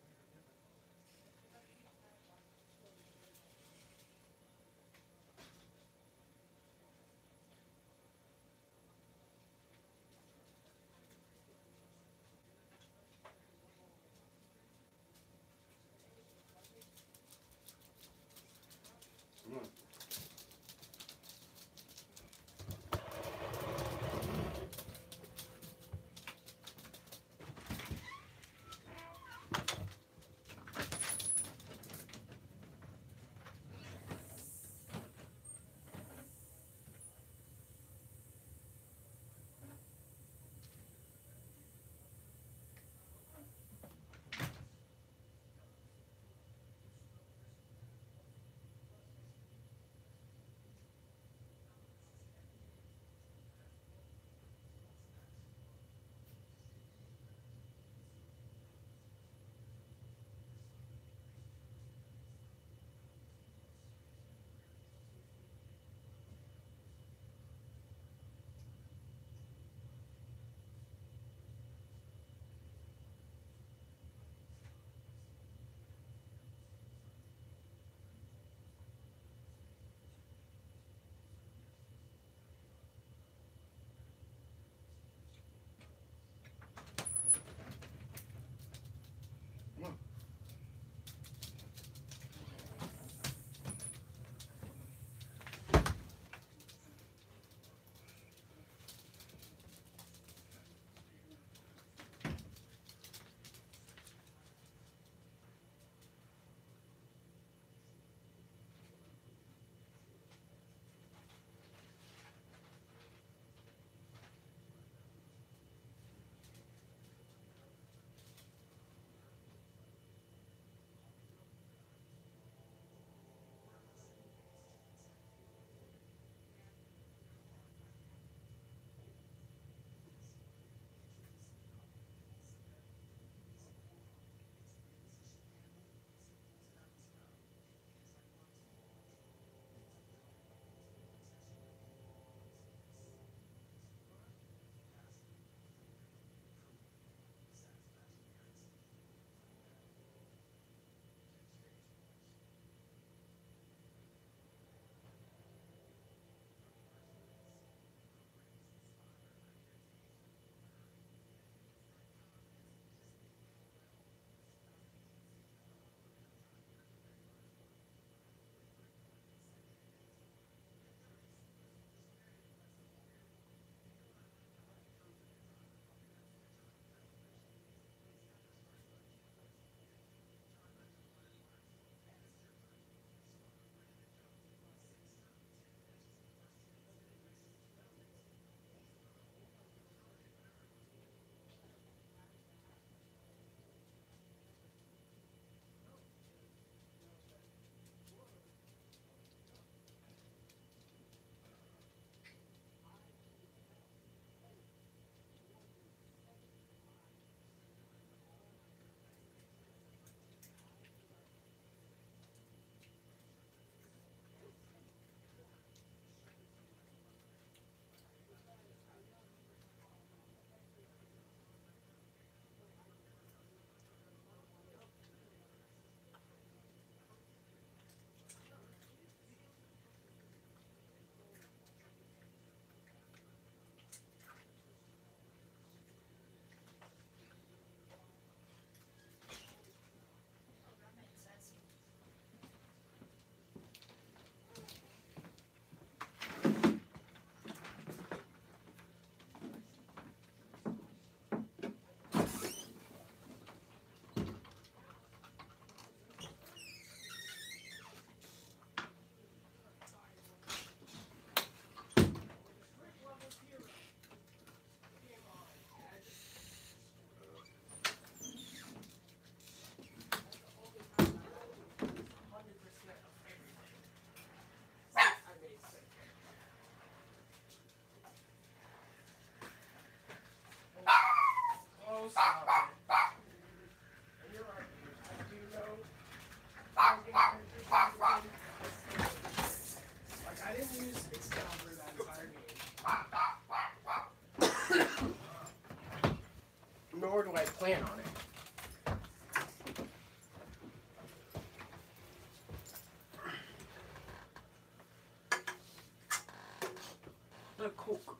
A Coke.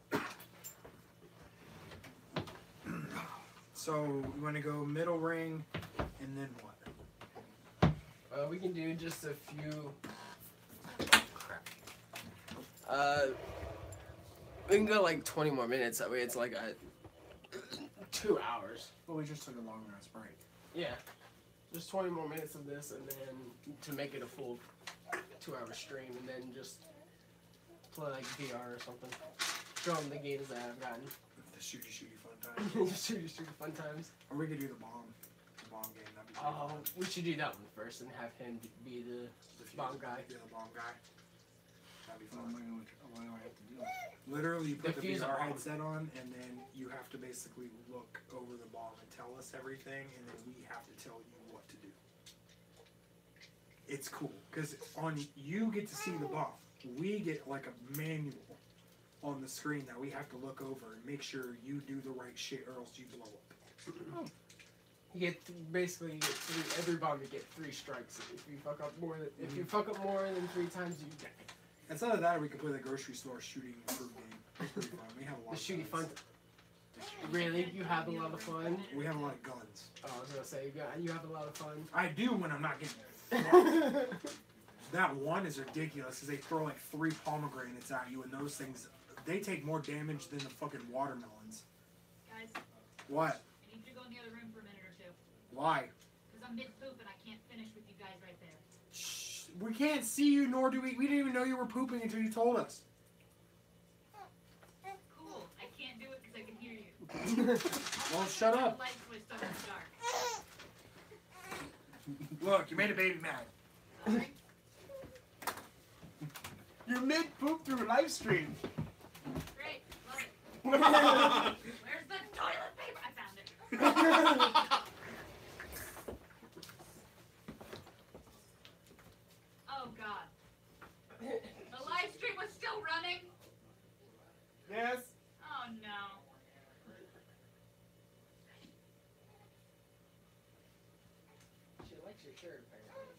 So you want to go middle ring, and then what? We can do just a few. Crap. We can go like 20 more minutes. That way it's like 2 hours. Well, we just took a long ass break. Yeah. Just 20 more minutes of this, and then to make it a full 2-hour stream, and then just play like VR or something. Show them the games that I've gotten. The shooty fun time. Shooty fun times. Or we could do the bomb game. That'd be pretty Oh, fun. we should do that one first and have him be the bomb guy. Yeah, the bomb guy. That'd be What am fun. I going to, what do I have to do? Literally, you put the Defuse a VR bomb. headset on, and then you have to basically look over the bomb and tell us everything, and then we have to tell you what to do. It's cool because on you get to see the bomb. We get like a manual on the screen that we have to look over and make sure you do the right shit, or else you blow up. You get basically you get every bomb you get 3 strikes. If you fuck up more than 3 times, you die. It's either that or we can play the grocery store shooting fruit game. It's pretty fun. We have a lot The of shooty guns. fun. Really, you have a lot of fun. We have a lot of guns. Oh, I was gonna say you have a lot of fun. I do when I'm not getting that one is ridiculous because they throw like 3 pomegranates at you, and those things, they take more damage than the fucking watermelons. Guys, What? I need you to go in the other room for a minute or 2. Why? Because I'm mid-poop and I can't finish with you guys right there. Shh. We can't see you, nor do we. We didn't even know you were pooping until you told us. Cool. I can't do it because I can hear you. Well, shut The up. light switched on in the dark. Look, you made a baby mad. Alright? You're mid poop through a live stream. Great. Love it. Where's the toilet paper? I found it. Oh god. The live stream was still running? Yes. Oh no. She likes your shirt, apparently.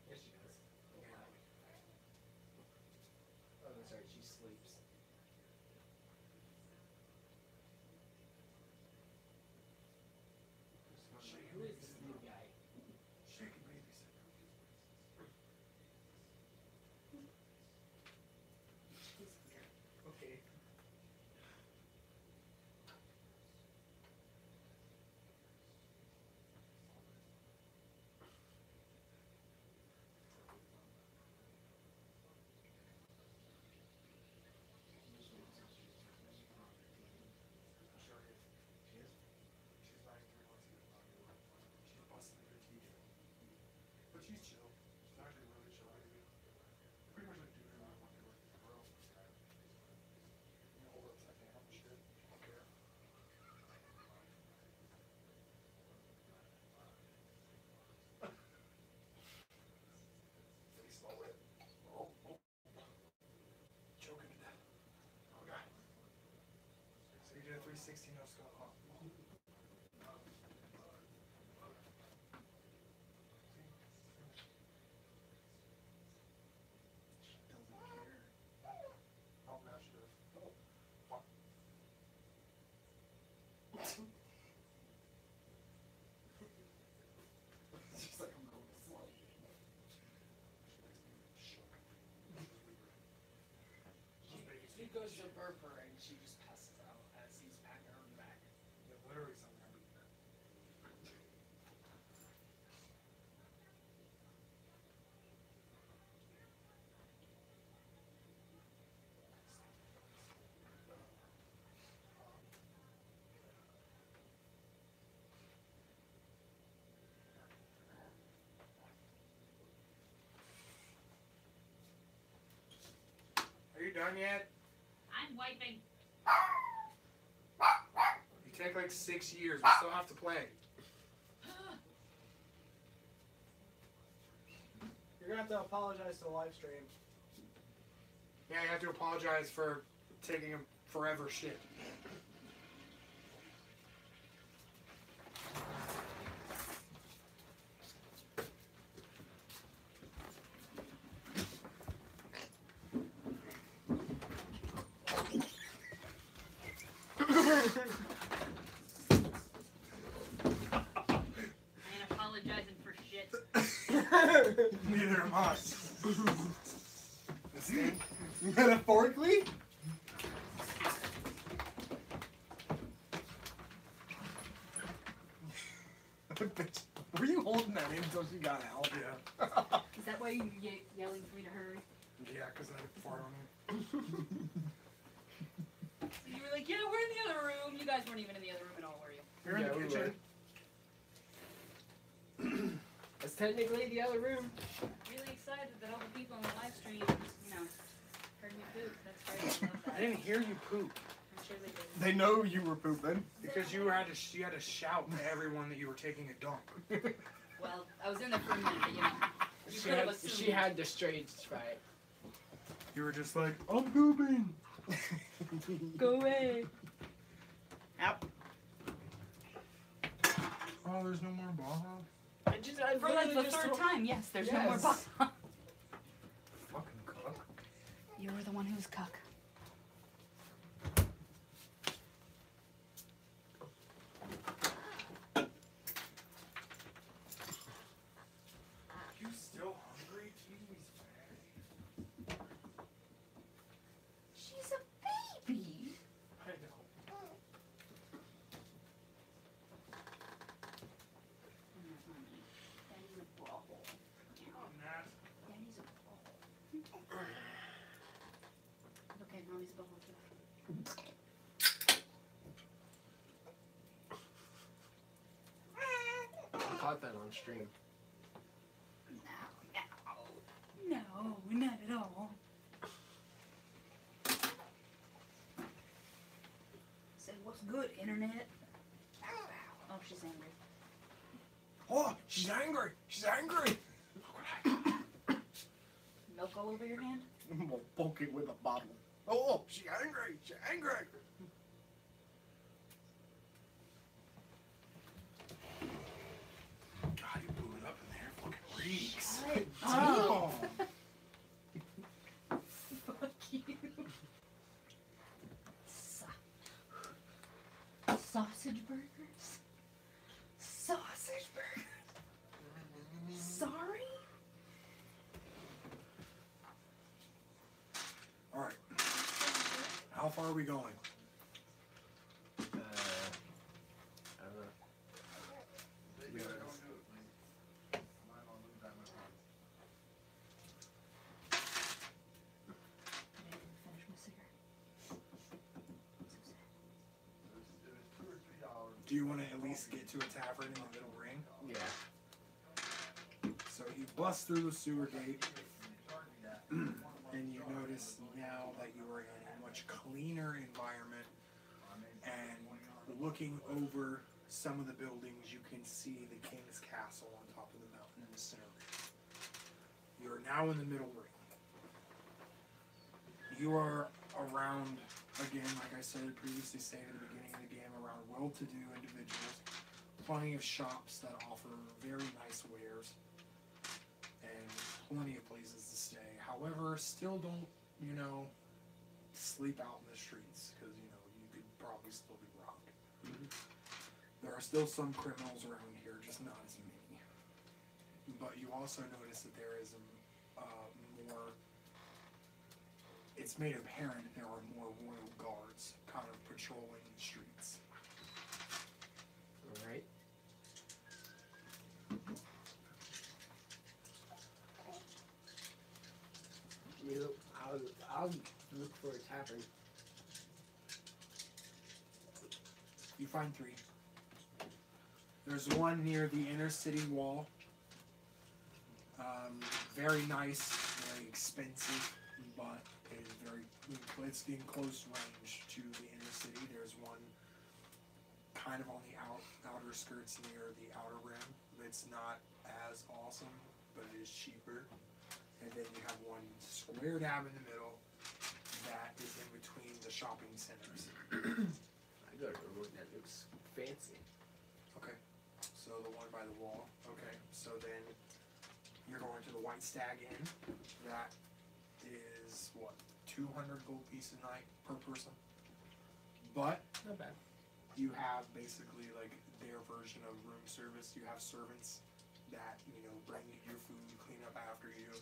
Yes, she does. Oh, that's right. She sleeps. Who is this new guy? Shaking babies. Okay. She's not even she's busting her teeth. But she's chill. She's actually really chill, baby. Pretty much like doing what I want to do with the girl. You know, hold up a second, I'm shit. I don't care. Pretty slow with it. Oh. Choking to death. Oh god. So you did a 360 no scope, huh? Oh, now she does. Fuck. She's like, I'm going to slide. She makes me shook. He goes to burp her and she just passes out as he's patting her on the back. Yeah, literally something I beat that. Are you done yet? I'm wiping. You take like 6 years. We still have to play. You're gonna have to apologize to the live stream. Yeah, you have to apologize for taking a forever shit. I ain't apologizing for shit. Neither am I. Metaphorically? Were you holding that in until she got out? Yeah. Is that why you yelling for me to hurry? Yeah, because I fart on him. You were like, yeah, we're in the other room. You guys weren't even in the other room at all, were you? You're in the we kitchen. It's technically the other room. Really excited that all the people on the live stream, you know, heard me poop. That's great. I love that. I didn't hear you poop. I'm sure they did. They know you were pooping. Because you had to shout to everyone that you were taking a dump. Well, I was in there for a minute, but you know. You She could have had, assumed. she had the stage fright. You were just like, I'm pooping. Go away. Oh, there's no more Baja? I For like the literally just third told- time, yes, there's no more Yes. Baja. Fucking cook. You were the one who was cuck. You still hungry? Jeez, man. She's a baby. I know. Daddy's a ball. I'm not. Daddy's a ball. Okay, mommy's a ball too. I caught that on stream. No, not at all. Said, what's good, internet? Oh, she's angry. Oh, she's angry. She's angry. Milk all over your hand? We'll poke it with a bottle. Oh, she's angry. She's angry. God, you blew it up in there. Fucking reeks. Oh. Damn. Fuck you. Sausage burgers? Sausage burgers? Sorry? All right. How far are we going? I don't know. They gotta don't do it, please. I'm not gonna lose that much money. I didn't even finish my cigarette. So sad. It was $2 or $3. Do you want to at least get to a tavern in the middle ring? Yeah. So you bust through the sewer gate, Charge me that. and you notice now that you are in a much cleaner environment. And looking over some of the buildings, you can see the King's Castle on top of the mountain in the center. You are now in the middle ring. You are around, again, like I said previously stated at the beginning of the game, around well-to-do individuals. Plenty of shops that offer very nice wares. And plenty of places to stay. However, still don't, sleep out in the streets, because, you could probably still be robbed. There are still some criminals around here, just not as many. But you also notice that there is more, it's made apparent there are more royal guards kind of patrolling the streets. Alright. I'll look for a tavern. You find 3. There's one near the inner city wall. Very nice, very expensive, but it is it's in close range to the inner city. There's one kind of on the outer skirts near the outer rim. It's not as awesome, but it is cheaper. and then you have one square dab in the middle that is in between the shopping centers. I go to the one that looks fancy. Okay, so the one by the wall. Okay, so then you're going to the White Stag Inn. That is what, 200 gold pieces a night per person. But Not bad. you have basically like their version of room service. You have servants that, you know, bring you your food, clean up after you.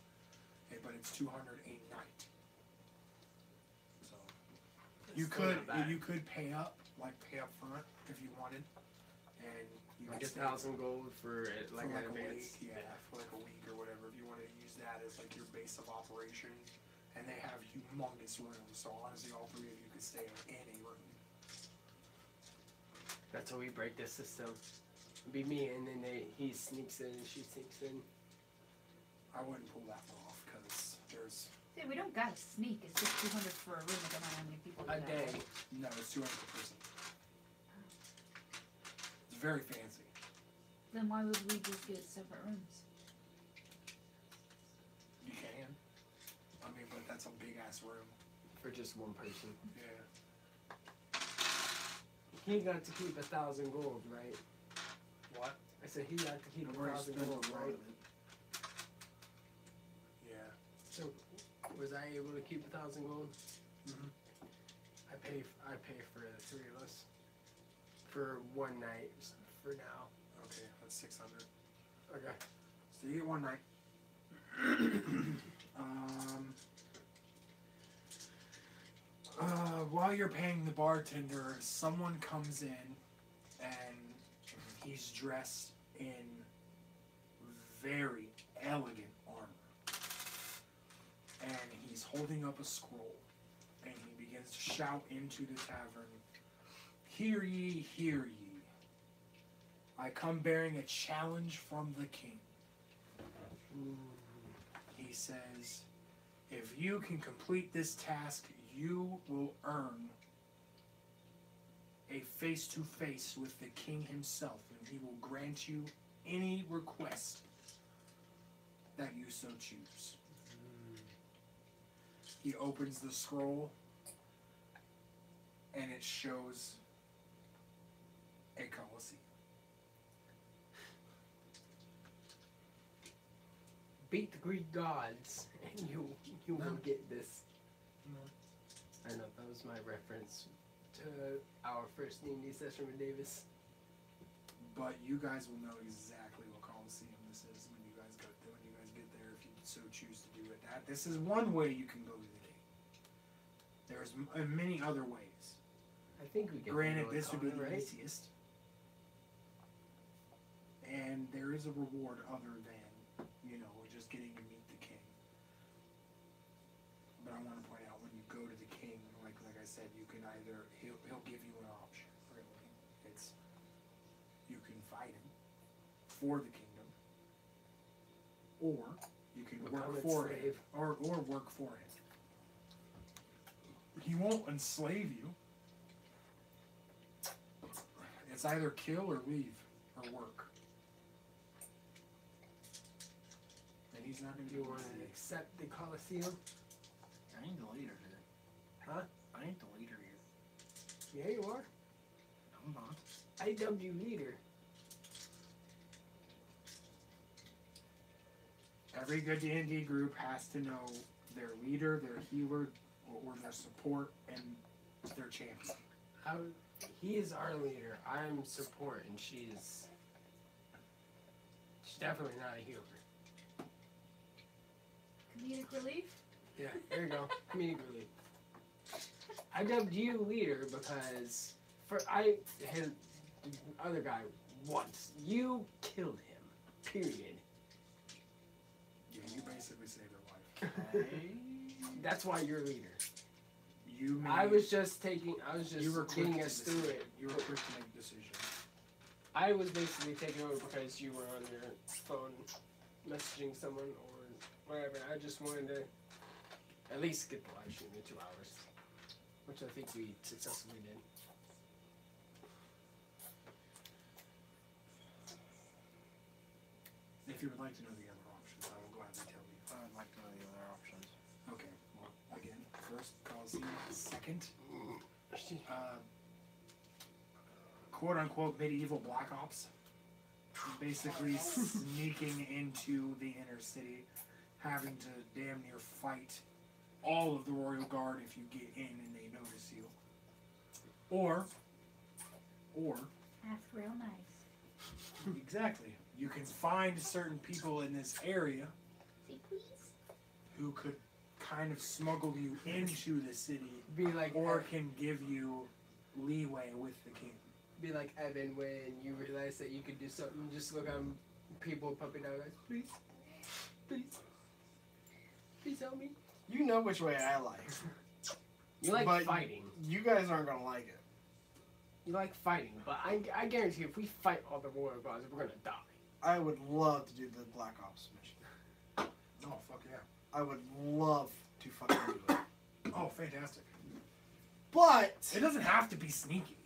But it's 200 a night. So you Still could not bad. pay up front if you wanted, and you Like could stay 1,000 gold for like for an like a advance. week, for like a week or whatever. If you wanted to use that as like your base of operation, and they have humongous rooms. So honestly, all three of you could stay in any room. That's how we break this system. It'd be me, and then he sneaks in and she sneaks in. I wouldn't pull that one off because there's Dude, we don't gotta sneak. It's just 200 for a room. I don't know how many people A do that. day. no, it's 200 per person. It's very fancy. Then why would we just get separate rooms? You can. I mean, but that's a big ass room. For just one person. Yeah. He got to keep 1,000 gold, right? What? I said he got to keep I've already 1,000 spent gold, a lot right? of it. Yeah. So, was I able to keep 1,000 gold? Mhm. I pay for the three of us for one night for now. Okay, that's 600. Okay. So you get one night. While you're paying the bartender, someone comes in and he's dressed in very elegant armor. And he's holding up a scroll. And he begins to shout into the tavern, "Hear ye, hear ye. I come bearing a challenge from the king." He says, "If you can complete this task, you will earn a face-to-face with the king himself, and he will grant you any request that you so choose." He opens the scroll, and it shows a Colosseum. Beat the Greek gods, and you No. will get this. No. I know that was my reference to our first D&D session with Davis. But you guys will know exactly what Colosseum this is when you guys get there, if you so choose to do it. This is one way you can go to the king. There's many other ways. I think we get Granted, Leroy this would be Connor, the right? easiest. And there is a reward other than, you know, just getting to meet the king. But I want to point out, when you go to the king, like I said, you can either, he'll give you an option, really. It's, you can fight him for the kingdom, or you can Become work its for him, slave. or work for him. He won't enslave you. It's either kill or leave or work. And he's not going Do to you do want to it. accept the Colosseum? I ain't the leader here. Huh? I ain't the leader here. Yeah, you are. I'm not. I dubbed you leader. Every good D&D group has to know their leader, their healer, or their support, and their champion. He is our leader. I'm support, and she's definitely not a healer. Comedic relief? Yeah, there you go. Comedic relief. I dubbed you leader because I had the other guy once. You killed him. Period. Yeah, you basically saved their life. Hey. That's why you're leader. You made, I was just you were quick getting to us through it. You were quick to make decisions. I was basically taking over because you were on your phone messaging someone or whatever. I just wanted to at least get the live stream in 2 hours, which I think we successfully did. If you would like to know the other options, I will gladly tell you. like the other options. Okay, well, again, first Coliseum, second, quote-unquote medieval Black Ops. Basically sneaking into the inner city, having to damn near fight all of the Royal Guard if you get in and they notice you. Or, That's real nice. exactly, you can find certain people in this area See, please? who could kind of smuggle you into the city, Be like, or can give you leeway with the king. be like Evan when you realize that you could do something. Just look at people pumping out like, please, please help me. You know which way I like. You like But fighting. You guys aren't gonna like it. You like fighting, but I guarantee you, if we fight all the Royal Guards, we're gonna die. I would love to do the Black Ops mission. Oh, fuck yeah. I would love to fucking do it. Oh, fantastic. But It doesn't have to be sneaky.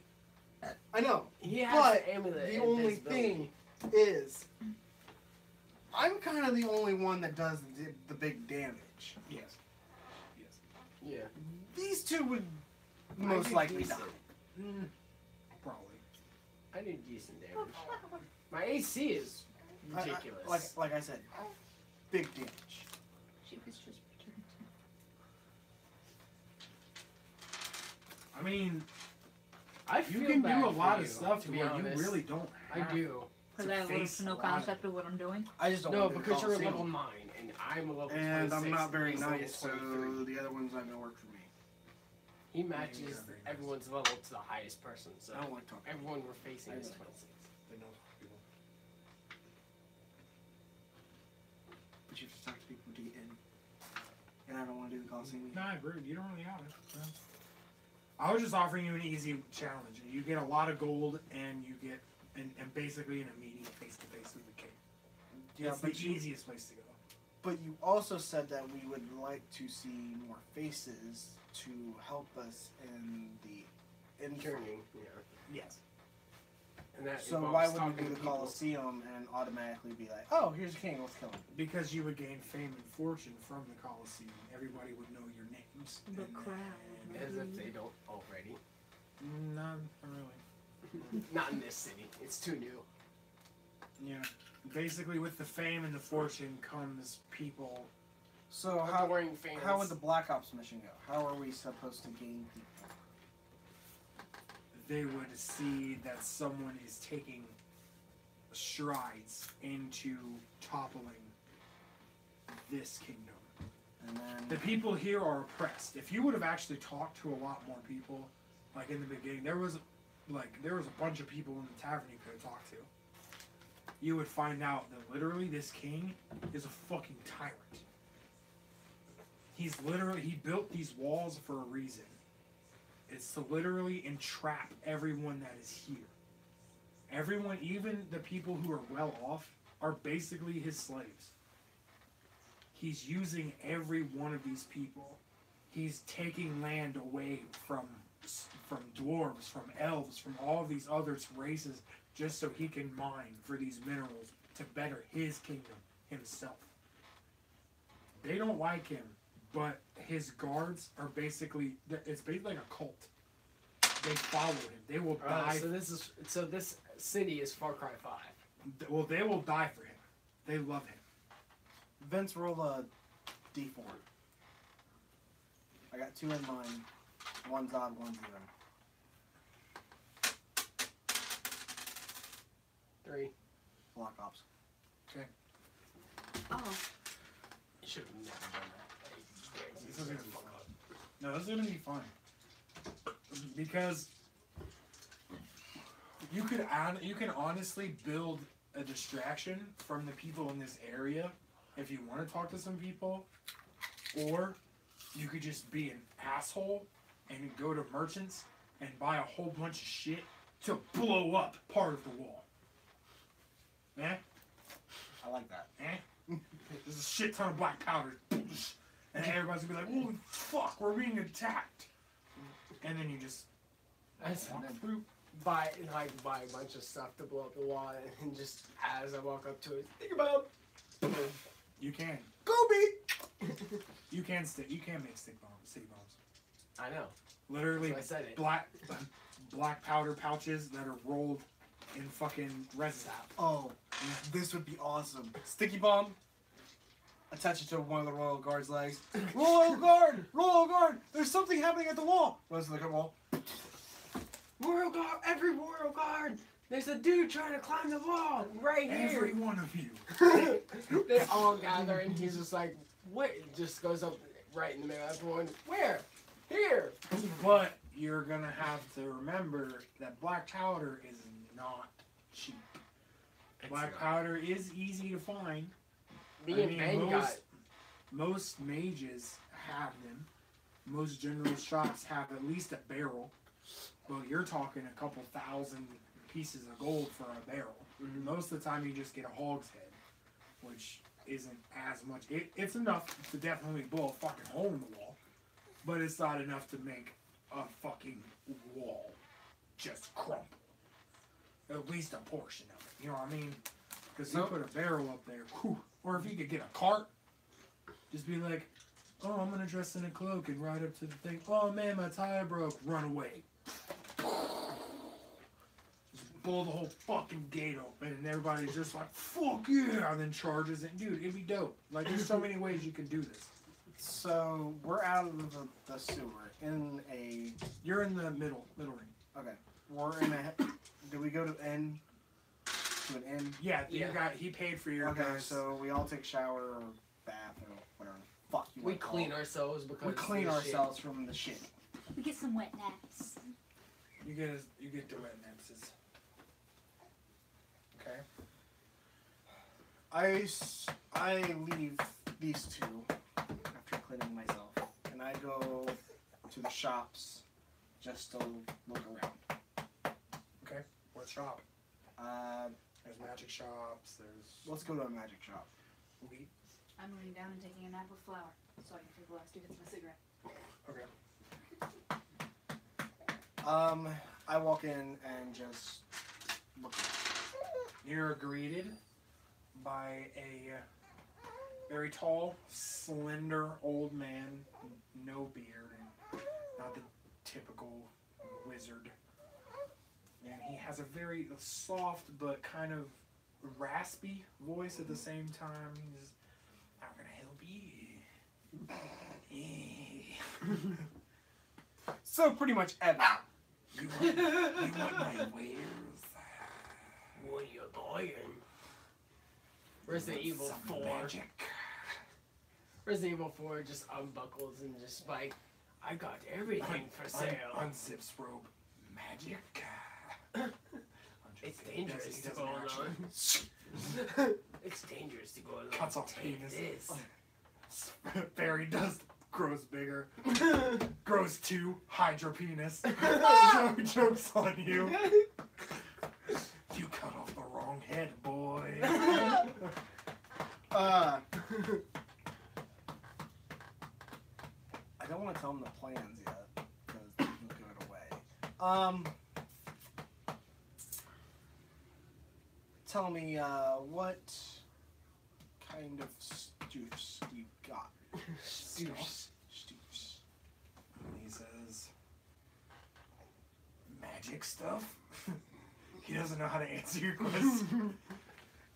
I know. He has But the amulet. the and only visibility. thing is, I'm kind of the only one that does the big damage. Yes. Yeah. These two would I most do likely die. decent. Probably. I do decent damage. My AC is ridiculous. Like I said, big damage. She was just returned. I mean, I you feel can bad do a for lot you, of stuff to to be where honest. you really don't I have do. Because I have face no a lot of- concept of what I'm doing. I just don't No, want to do because you're a Coliseum. level 9 and I'm a level 26. And I'm not very he's level nice, so 23. the other one's not gonna work for me. He matches Yeah, very nice. everyone's level to the highest person. So I don't like talking. everyone we're facing I is know. 26. They know people. But you have to talk to people to get in. And I don't want to do the Coliseum. No, I agree. You don't really have it. No. I was just offering you an easy challenge. You get a lot of gold, and you get and basically an immediate face-to-face with the king. Yeah, It's but the you, easiest place to go. but you also said that we would like to see more faces to help us in the intern. Turning. Yeah. Yes. And that So involves why wouldn't talking we do to the people. Coliseum and automatically be like, oh, here's a king, let's kill him? Because you would gain fame and fortune from the Colosseum. Everybody would know your names. The and- crowd. As if they don't already. Not really. Not in this city. It's too new. Yeah. Basically, with the fame and the fortune comes people. So Adoring fans. how would the Black Ops mission go? How are we supposed to gain people? They would see that someone is taking strides into toppling this kingdom. And then The people here are oppressed. If you would have actually talked to a lot more people, like in the beginning, there was a bunch of people in the tavern you could have talked to. You would find out that literally this king is a fucking tyrant. He built these walls for a reason. It's to literally entrap everyone that is here. Everyone, even the people who are well off, are basically his slaves. He's using every one of these people. He's taking land away from dwarves, from elves, from all these other races, just so he can mine for these minerals to better his kingdom himself. They don't like him, but his guards are basically, it's basically like a cult. They follow him. They will die. So this city is Far Cry 5. Well, they will die for him. They love him. Vince, roll a d4. I got 2 in mine. One's odd, one's even. 3. Black Ops. Oh, You should have never done that. This is gonna be fun. No, this is gonna be fun. Because you can honestly build a distraction from the people in this area if you want to talk to some people, or you could just be an asshole and go to merchants and buy a whole bunch of shit to blow up part of the wall. Eh? I like that. Eh? There's a shit ton of black powder. And everybody's gonna be like, holy fuck, we're being attacked. And then you just walk through. Buy a bunch of stuff to blow up the wall, and just as I walk up to it, think about You can. Go beat! You can't make stick bombs, city bombs. I know. Literally, So I said it. black powder pouches that are rolled in fucking resin. Oh, this would be awesome. Sticky bomb. Attach it to one of the royal guard's legs. Royal guard! Royal guard! There's something happening at the wall. Let's look at the wall. Royal guard! Every royal guard! There's a dude trying to climb the wall right here. Every one of you. They all gather and he's just like, what? It just goes up right in the middle of everyone. Where? Here. But you're gonna have to remember that black powder is not cheap. Black powder is easy to find. Me and Ben got. Most mages have them. Most general shops have at least a barrel. But you're talking a couple thousand pieces of gold for a barrel. Most of the time you just get a hog's head, which isn't as much. It's enough to definitely blow a fucking hole in the wall, but it's not enough to make a fucking wall just crumple. At least a portion of it. You know what I mean? Because you put a barrel up there, whew, or if you could get a cart, just be like, oh, I'm gonna dress in a cloak and ride up to the thing. Oh man, my tire broke. Run away. Just blow the whole fucking gate open, and everybody's just like, fuck yeah, and then charges it. Dude, it'd be dope. Like, there's so many ways you can do this. So we're out of the sewer in a. You're in the middle ring. Okay, we're in a. Did we go to an inn? Yeah, Yeah. he paid for your. Okay, guys. so we all take shower or bath or whatever. Fuck you. We wanna call clean it. ourselves because We clean of this shit. ourselves from the shit. We get some wet naps. You get the wet napses. Okay. I leave these two after cleaning myself, and I go to the shops just to look around. Okay. What shop? There's magic shops. There's. Let's go to a magic shop. Wheat. I'm laying down and taking a nap with flour, so I can take the last 2 hits of my cigarette. Okay. I walk in and just look around. You're greeted by a very tall, slender old man, no beard, and not the typical wizard. And he has a very soft but kind of raspy voice at the same time. He's, how can I help you? So pretty much Evan. You want my wares? What are you buying? Resident Evil Some 4. magic. Resident Evil 4 just unbuckles and just like, I got everything for sale. Unzips robe. Magic. It's dangerous to go alone. It's dangerous to go alone. Cuts off Take penis. this. Fairy dust grows bigger. Grows 2. Hydra penis. No joke's on you. You cut off the wrong head, boy. I don't want to tell him the plans yet, because he'll give it away. Tell me, what kind of stoofs you got? Stoofs. Stoofs. He says, magic stuff? He doesn't know how to answer your question.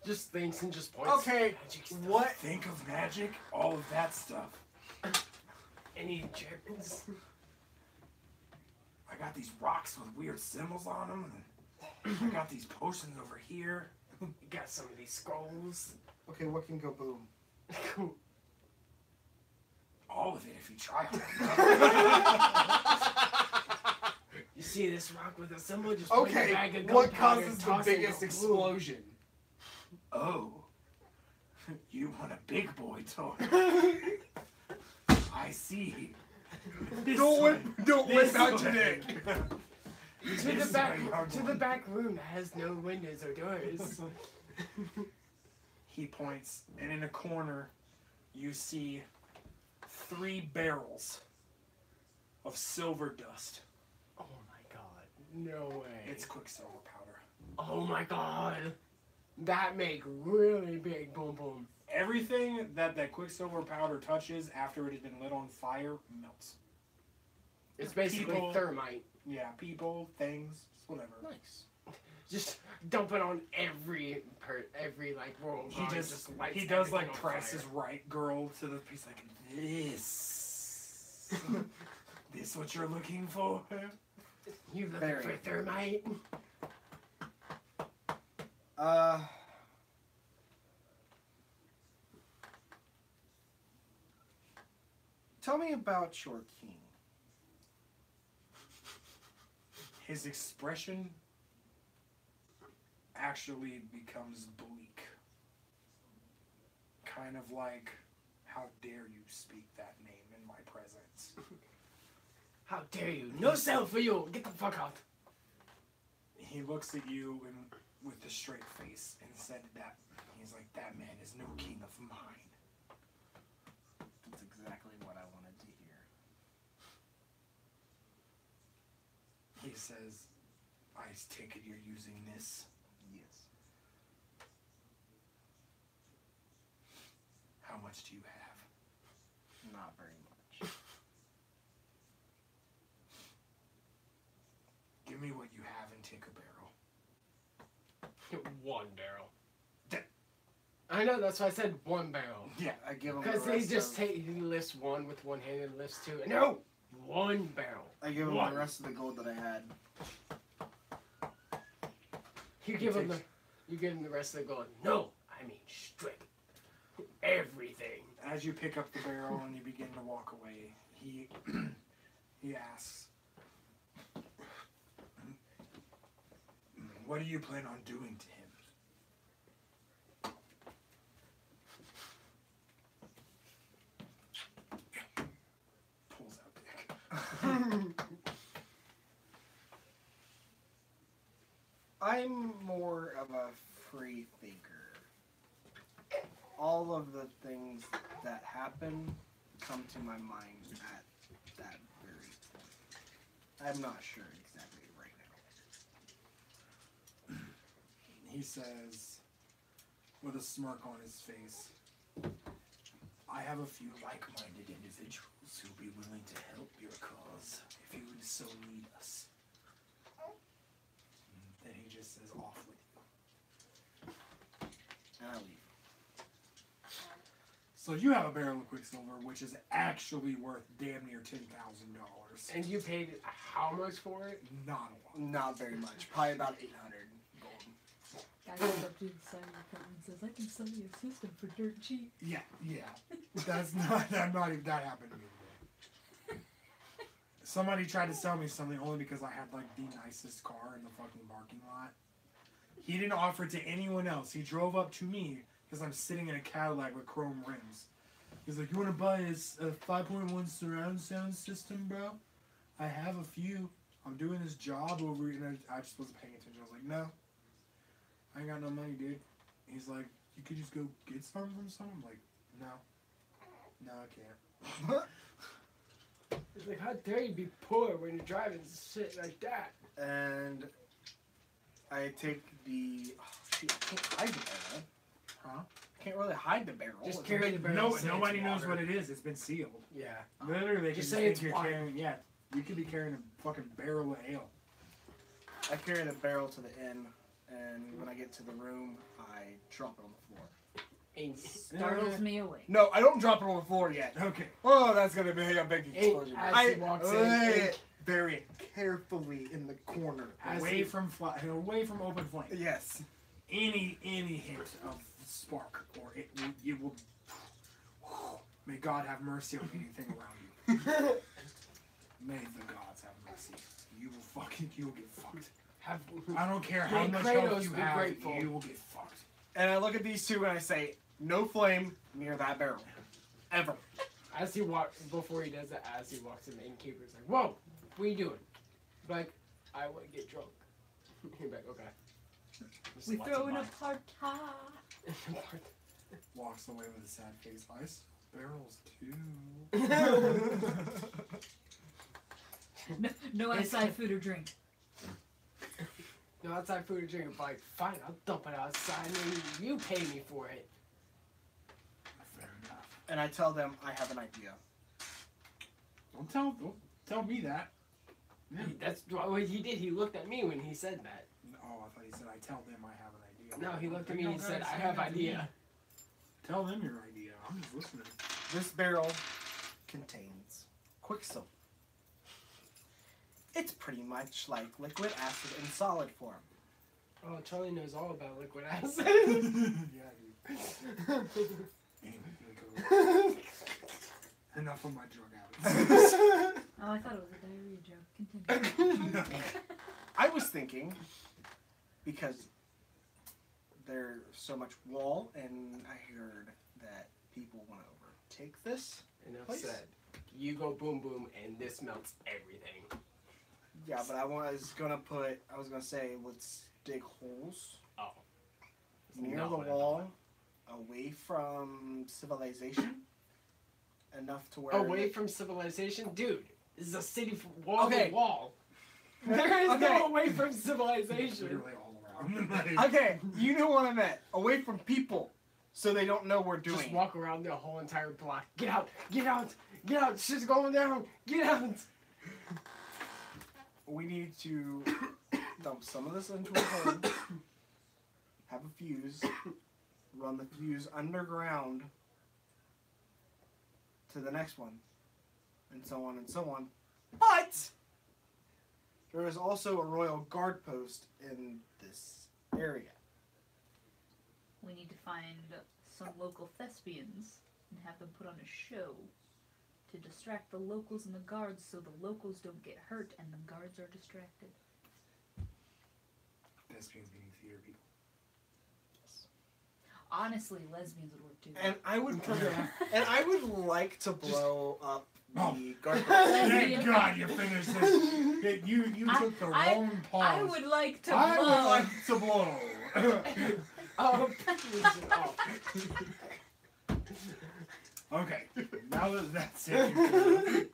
Just thinks and just points. Okay, Magic stuff. what? Think of magic, all of that stuff. Any enchantments? I got these rocks with weird symbols on them. And I got these potions over here. You got some of these scrolls. Okay, what can go boom? All of it if you try hard. You see this rock with a symbol? Just put in a Okay, bag of what gunpowder causes and the toss it biggest in a explosion? Oh, you want a big boy toy? I see. Don't This whip out way. your dick. To the back room that has no windows or doors. He points, and in a corner, you see 3 barrels of silver dust. Oh my god. No way. It's quicksilver powder. Oh my god. That make really big boom boom. Everything that Quicksilver powder touches after it has been lit on fire melts. It's basically People- thermite. Yeah, people, things, whatever. Nice. Just dump it on every like world. He lights he does everything like on press fire. his right girl to the piece like this. This what you're looking for? You looking Very. for thermite? Tell me about your king. His expression actually becomes bleak. Kind of like, how dare you speak that name in my presence? How dare you? No sale for you. Get the fuck out. He looks at you and with a straight face and said that he's like, that man is no king of mine. That's exactly what I wanted to hear. He says, I take it you're using this. Yes. How much do you have? Not very much. Give me what you have and take a barrel. One barrel. Da- I know. That's why I said one barrel. Yeah. I give him Because the he rest just of, he lifts one with one hand and lifts two. No, one barrel. I give him one. the rest of the gold that I had. You give him the rest of the gold. No, I mean strip everything. As you pick up the barrel and you begin to walk away, he asks, what do you plan on doing to him? Pulls out dick. I'm more of a free thinker. All of the things that happen come to my mind at that very point. I'm not sure exactly right now. He says, with a smirk on his face, I have a few like-minded individuals who'll be willing to help your cause if you would so need us. Then he just says, off with you. And I leave. So you have a barrel of Quicksilver, which is actually worth damn near $10,000. And you paid how much for it? Not a lot. Not very much. Probably about 800 gold. Guy goes up to the side of the counter and says, I can sell you a system for dirt cheap. Yeah. That happened to me today. Somebody tried to sell me something only because I had like the nicest car in the fucking parking lot. He didn't offer it to anyone else. He drove up to me because I'm sitting in a Cadillac with chrome rims. He's like, you want to buy a 5.1 surround sound system, bro? I have a few. I'm doing this job over here. And I just wasn't paying attention. I was like, no. I ain't got no money, dude. He's like, you could just go get some from someone? I'm like, no. No, I can't. It's like, how dare you be poor when you're driving shit like that? And I take the... Oh, shoot, I can't hide the barrel. Huh? I can't really hide the barrel. Just It's carry the barrel. No, and say nobody it's knows water. what it is. It's been sealed. Yeah. Literally, they Just can say think it's you're water. carrying. Yeah, you could be carrying a fucking barrel of ale. I carry the barrel to the inn, and when I get to the room, I drop it on the floor. And Startles me away. No, I don't drop it on the floor yet. Okay. Oh, that's gonna be a big explosion. as I he walks lay in, it very carefully in the corner. As Away he- from away from open flame. Yes. Any hint of spark, or it will. May God have mercy on anything around you. May the gods have mercy. You'll get fucked. have, I don't care how May much Kratos help you be have, grateful. you will get fucked. And I look at these two and I say, no flame near that barrel. Ever. as he walks, before he does that, as he walks in, the innkeeper's like, whoa, what are you doing? Like, I want to get drunk. He's like, okay. Just We lights throw in a a party. bud. Walks away with a sad face. Ice barrels too. No outside food or drink. No outside food or drink. I'm like, fine, I'll dump it outside and you pay me for it. Fair enough. and I tell them I have an idea. Don't tell me that. That's what he did. He looked at me when he said that. Oh, I thought he said I tell them I have an idea. No, he looked at me You and don't said, gotta I say have that to me. idea. Tell them your idea. I'm just listening. This barrel contains Quicksilver. It's pretty much like liquid acid in solid form. Oh, Charlie knows all about liquid acid. Yeah, dude. Anyway, enough of my drug habits. Oh, I thought it was a diarrhea joke. Continue. I was thinking, because there's so much wall, and I heard that people want to overtake this. Enough Place. said. You go boom boom, and this melts everything. Yeah, but I was gonna say, let's dig holes Oh. near Not the what I wall, away from civilization, enough to where Away from civilization? Dude, this is a city from wall Okay. to wall. There is Okay. no away from civilization. Literally all around. Like, Okay, you know what I meant. Away from people, so they don't know we're doing. Just walk around the whole entire block. Get out! Get out! Get out! Shit's going down! Get out! We need to dump some of this into a hole, have a fuse, run the fuse underground to the next one, and so on and so on. But there is also a royal guard post in this area. We need to find some local thespians and have them put on a show to distract the locals and the guards so the locals don't get hurt and the guards are distracted. Thespians being theater people. Honestly, lesbians would work too. And I would like to blow up Oh. the guard post. Thank God you finished this. You took the wrong pause. I would like to I blow. would like to blow. Oh, Okay, now that that's it.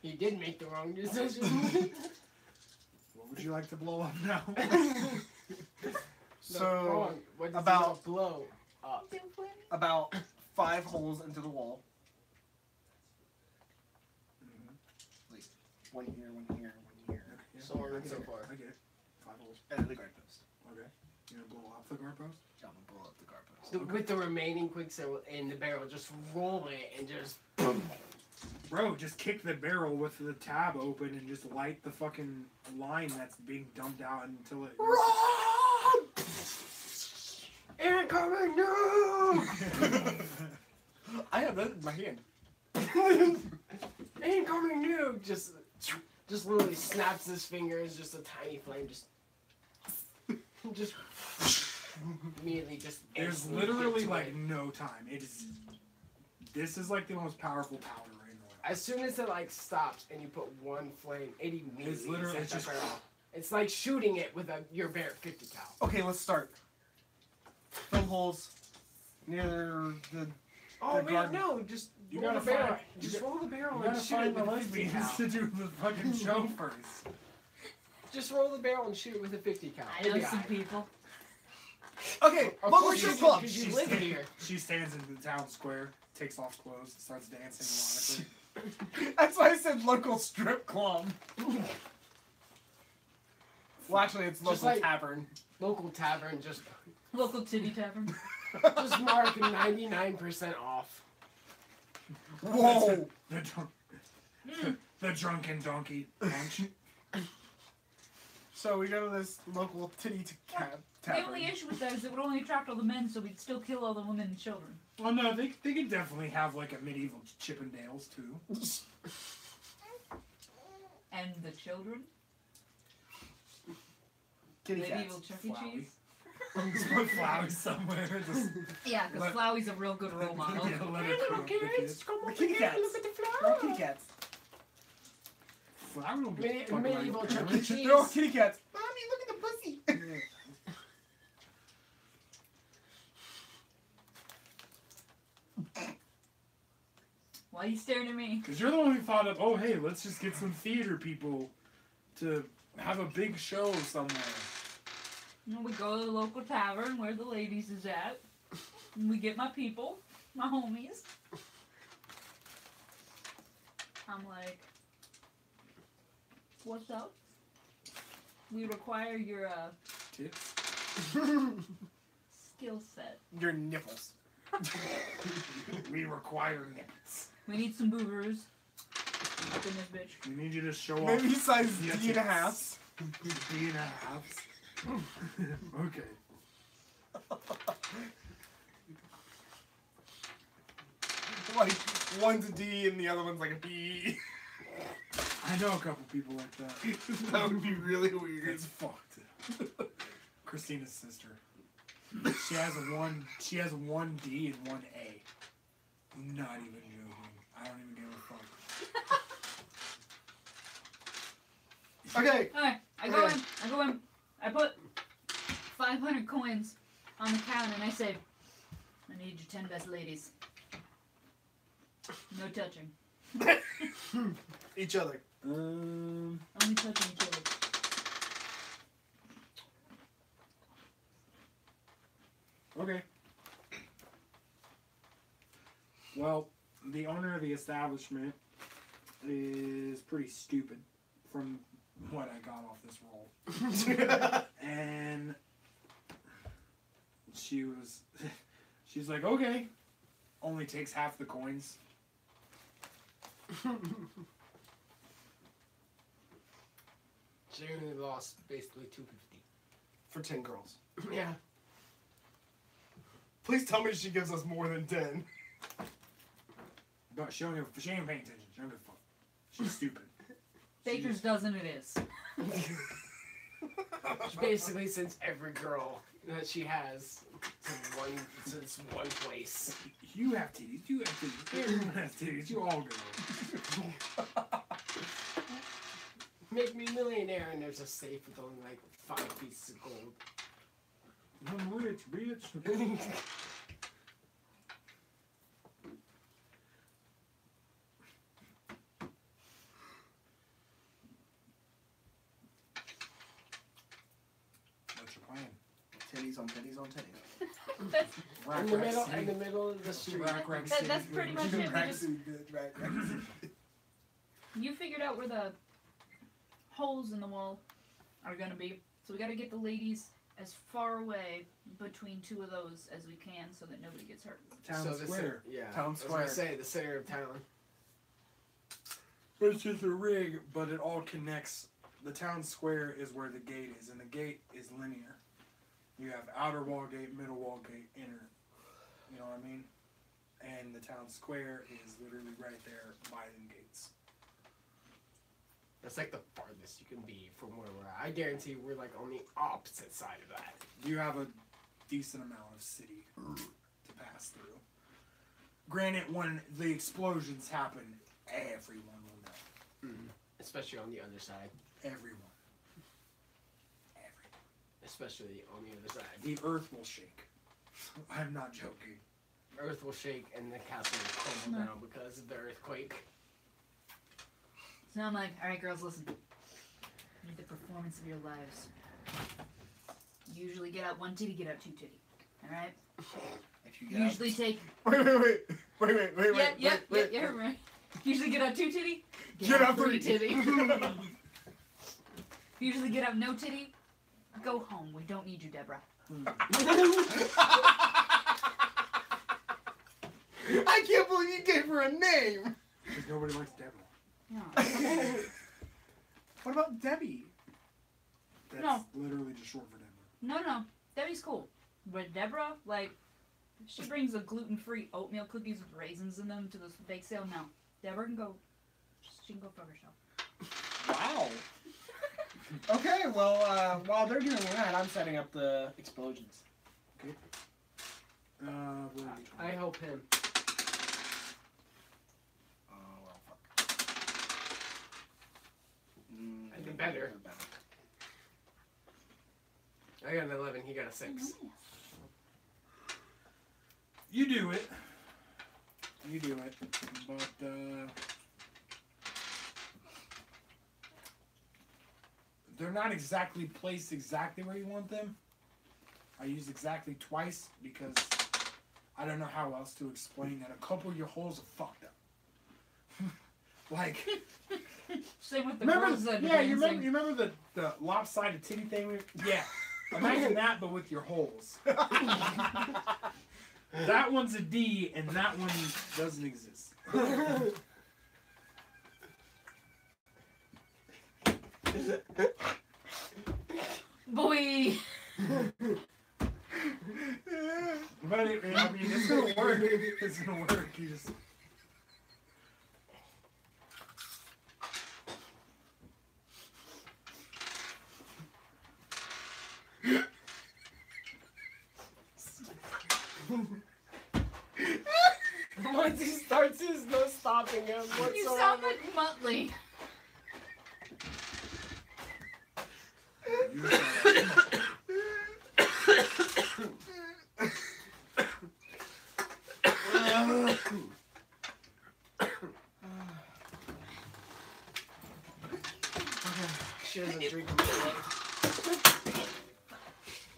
he did make the wrong decision. What would you like to blow up now? So what does about- it blow up? about 5 holes into the wall. Like one here, one here, one here, Yeah, So on and I so get it. forth. I get it. 5 holes. and then the guard post. Okay. You gonna blow off the guard post? I'm gonna blow up the guard post. With the remaining Quicksilver in the barrel, just roll it and just. Bro, just kick the barrel with the tab open and just light the fucking line that's being dumped out until it. Incoming! No! I have that in my hand. Incoming nuke! Just literally snaps his fingers, just a tiny flame, just immediately just. There's instantly literally get to like it. no time. This is like the most powerful powder in the world. As soon as it like stops and you put one flame, it immediately It's literally sets just. that barrel. It's like shooting it with your bare 50 cal. Okay, let's start. Fill holes near the. Oh The wait, garden. no, just You roll gotta the barrel. find- Just roll the barrel You and gotta shoot it find the with a 50 lesbians cal. to do the fucking show first. Just roll the barrel and shoot it with a 50 cal. I know some people. Okay, Of what course was your you club? do, 'cause you She's live stand- here. She stands in the town square, takes off clothes, starts dancing ironically. That's why I said local strip club. Well, actually, it's Just local like- tavern. Local tavern, just Local titty tavern. mark 99% off. Whoa! The drunken donkey punch. So we go to this local titty The tavern. only issue with that is it would only attract all the men, so we'd still kill all the women and children. Well, no, they could definitely have like a medieval Chippendales too. And the children? Kitty Medieval cats. Chuck E. Flowey. Cheese? Just put flowers somewhere. Just Yeah, because Let- Flowey's a real good role model. yeah, let it cook the kids. come The kitty cats. look at the They're all flower. kitty cats. Flower don't get fucking Medieval like Chuck E. parents. Cheese. They're all kitty cats. Mommy, look at the pussy. Why are you staring at me? Because you're the one who thought of, oh, hey, let's just get some theater people to have a big show somewhere. And we go to the local tavern where the ladies is at. And we get my people. my homies. I'm like, what's up? We require your Tits. skill set. Your nipples. We require nipples. We need some boobers up in this bitch. We need you to show off. Maybe size your D and a tits. half. D and a half. Okay. Like, one's a D and the other one's like a B. I know a couple people like that. That would be really weird. It's fucked. Christina's sister. She has a 1D and 1A. Not even joking. I don't even give a fuck. Okay. Alright, I go in. I put 500 coins on the counter and I say, I need your 10 best ladies. No touching. Each other. Only touching each other. Okay. Well, the owner of the establishment is pretty stupid from what I got off this roll. And she's like, okay. Only takes half the coins. She only lost basically 250. For 10 girls. Yeah. Please tell me she gives us more than 10. But she ain't paying attention. She don't give a fuck. She's stupid. Baker's dozen it is. She basically sends every girl that she has to this one place. You have titties. You have titties. Everyone has titties. You all go. Make me a millionaire, and there's a safe with only like 5 pieces of gold. I'm rich, bitch. What's your plan? Titties on titties on titties. That's, Rack, In the rack, middle, city. in the middle of the street. Rack, rack, That- city. that's pretty much it. We Rack just- suit, bitch, rack suit. you figured out where the holes in the wall are gonna be. So we gotta get the ladies as far away between 2 of those as we can so that nobody gets hurt. Town So square. Yeah. Town I was square. gonna say the center of town. It's just a rig, but it all connects. The town square is where the gate is, and the gate is linear. You have outer wall gate, middle wall gate, inner. You know what I mean? And the town square is literally right there by the gates. That's like the farthest you can be from where we're at. I guarantee we're like on the opposite side of that. You have a decent amount of city to pass through. Granted, when the explosions happen, everyone will know. Especially on the other side. Everyone. Especially on the other side. The earth will shake. I'm not joking. Earth will shake and the castle will crumble down because of the earthquake. So I'm like, alright girls, listen. Need the performance of your lives. Usually get out 1 titty, get out 2 titty. Alright? If you get Usually take Wait. yeah, right. Usually get out 2 titty, Get out 3 3 titty. Usually get out no titty, go home. We don't need you, Deborah. I can't believe you gave her a name. Because nobody likes Deborah. No. What about Debbie? That's No. literally just short for Deborah. No. Debbie's cool. But Deborah, like, she brings the gluten-free oatmeal cookies with raisins in them to the bake sale. No. Deborah can go, she can go fuck herself. Wow. Okay, well, while they're doing that, I'm setting up the explosions. Where are we trying? I help him. Oh, well, fuck. I did better. I got an 11, he got a 6. You do it. But, they're not exactly placed exactly where you want them. I used exactly twice because I I don't know how else to explain that. A couple of your holes are fucked up. Like, Same with the remember? girls that Yeah, are you dancing. remember the lopsided titty thing? Yeah, imagine that, but with your holes. That one's a D, and that one doesn't exist. Boy. But I mean, it's gonna work. It's gonna work. You just. Once he starts, there's no stopping him whatsoever. You sound like Muttley. She doesn't drink them.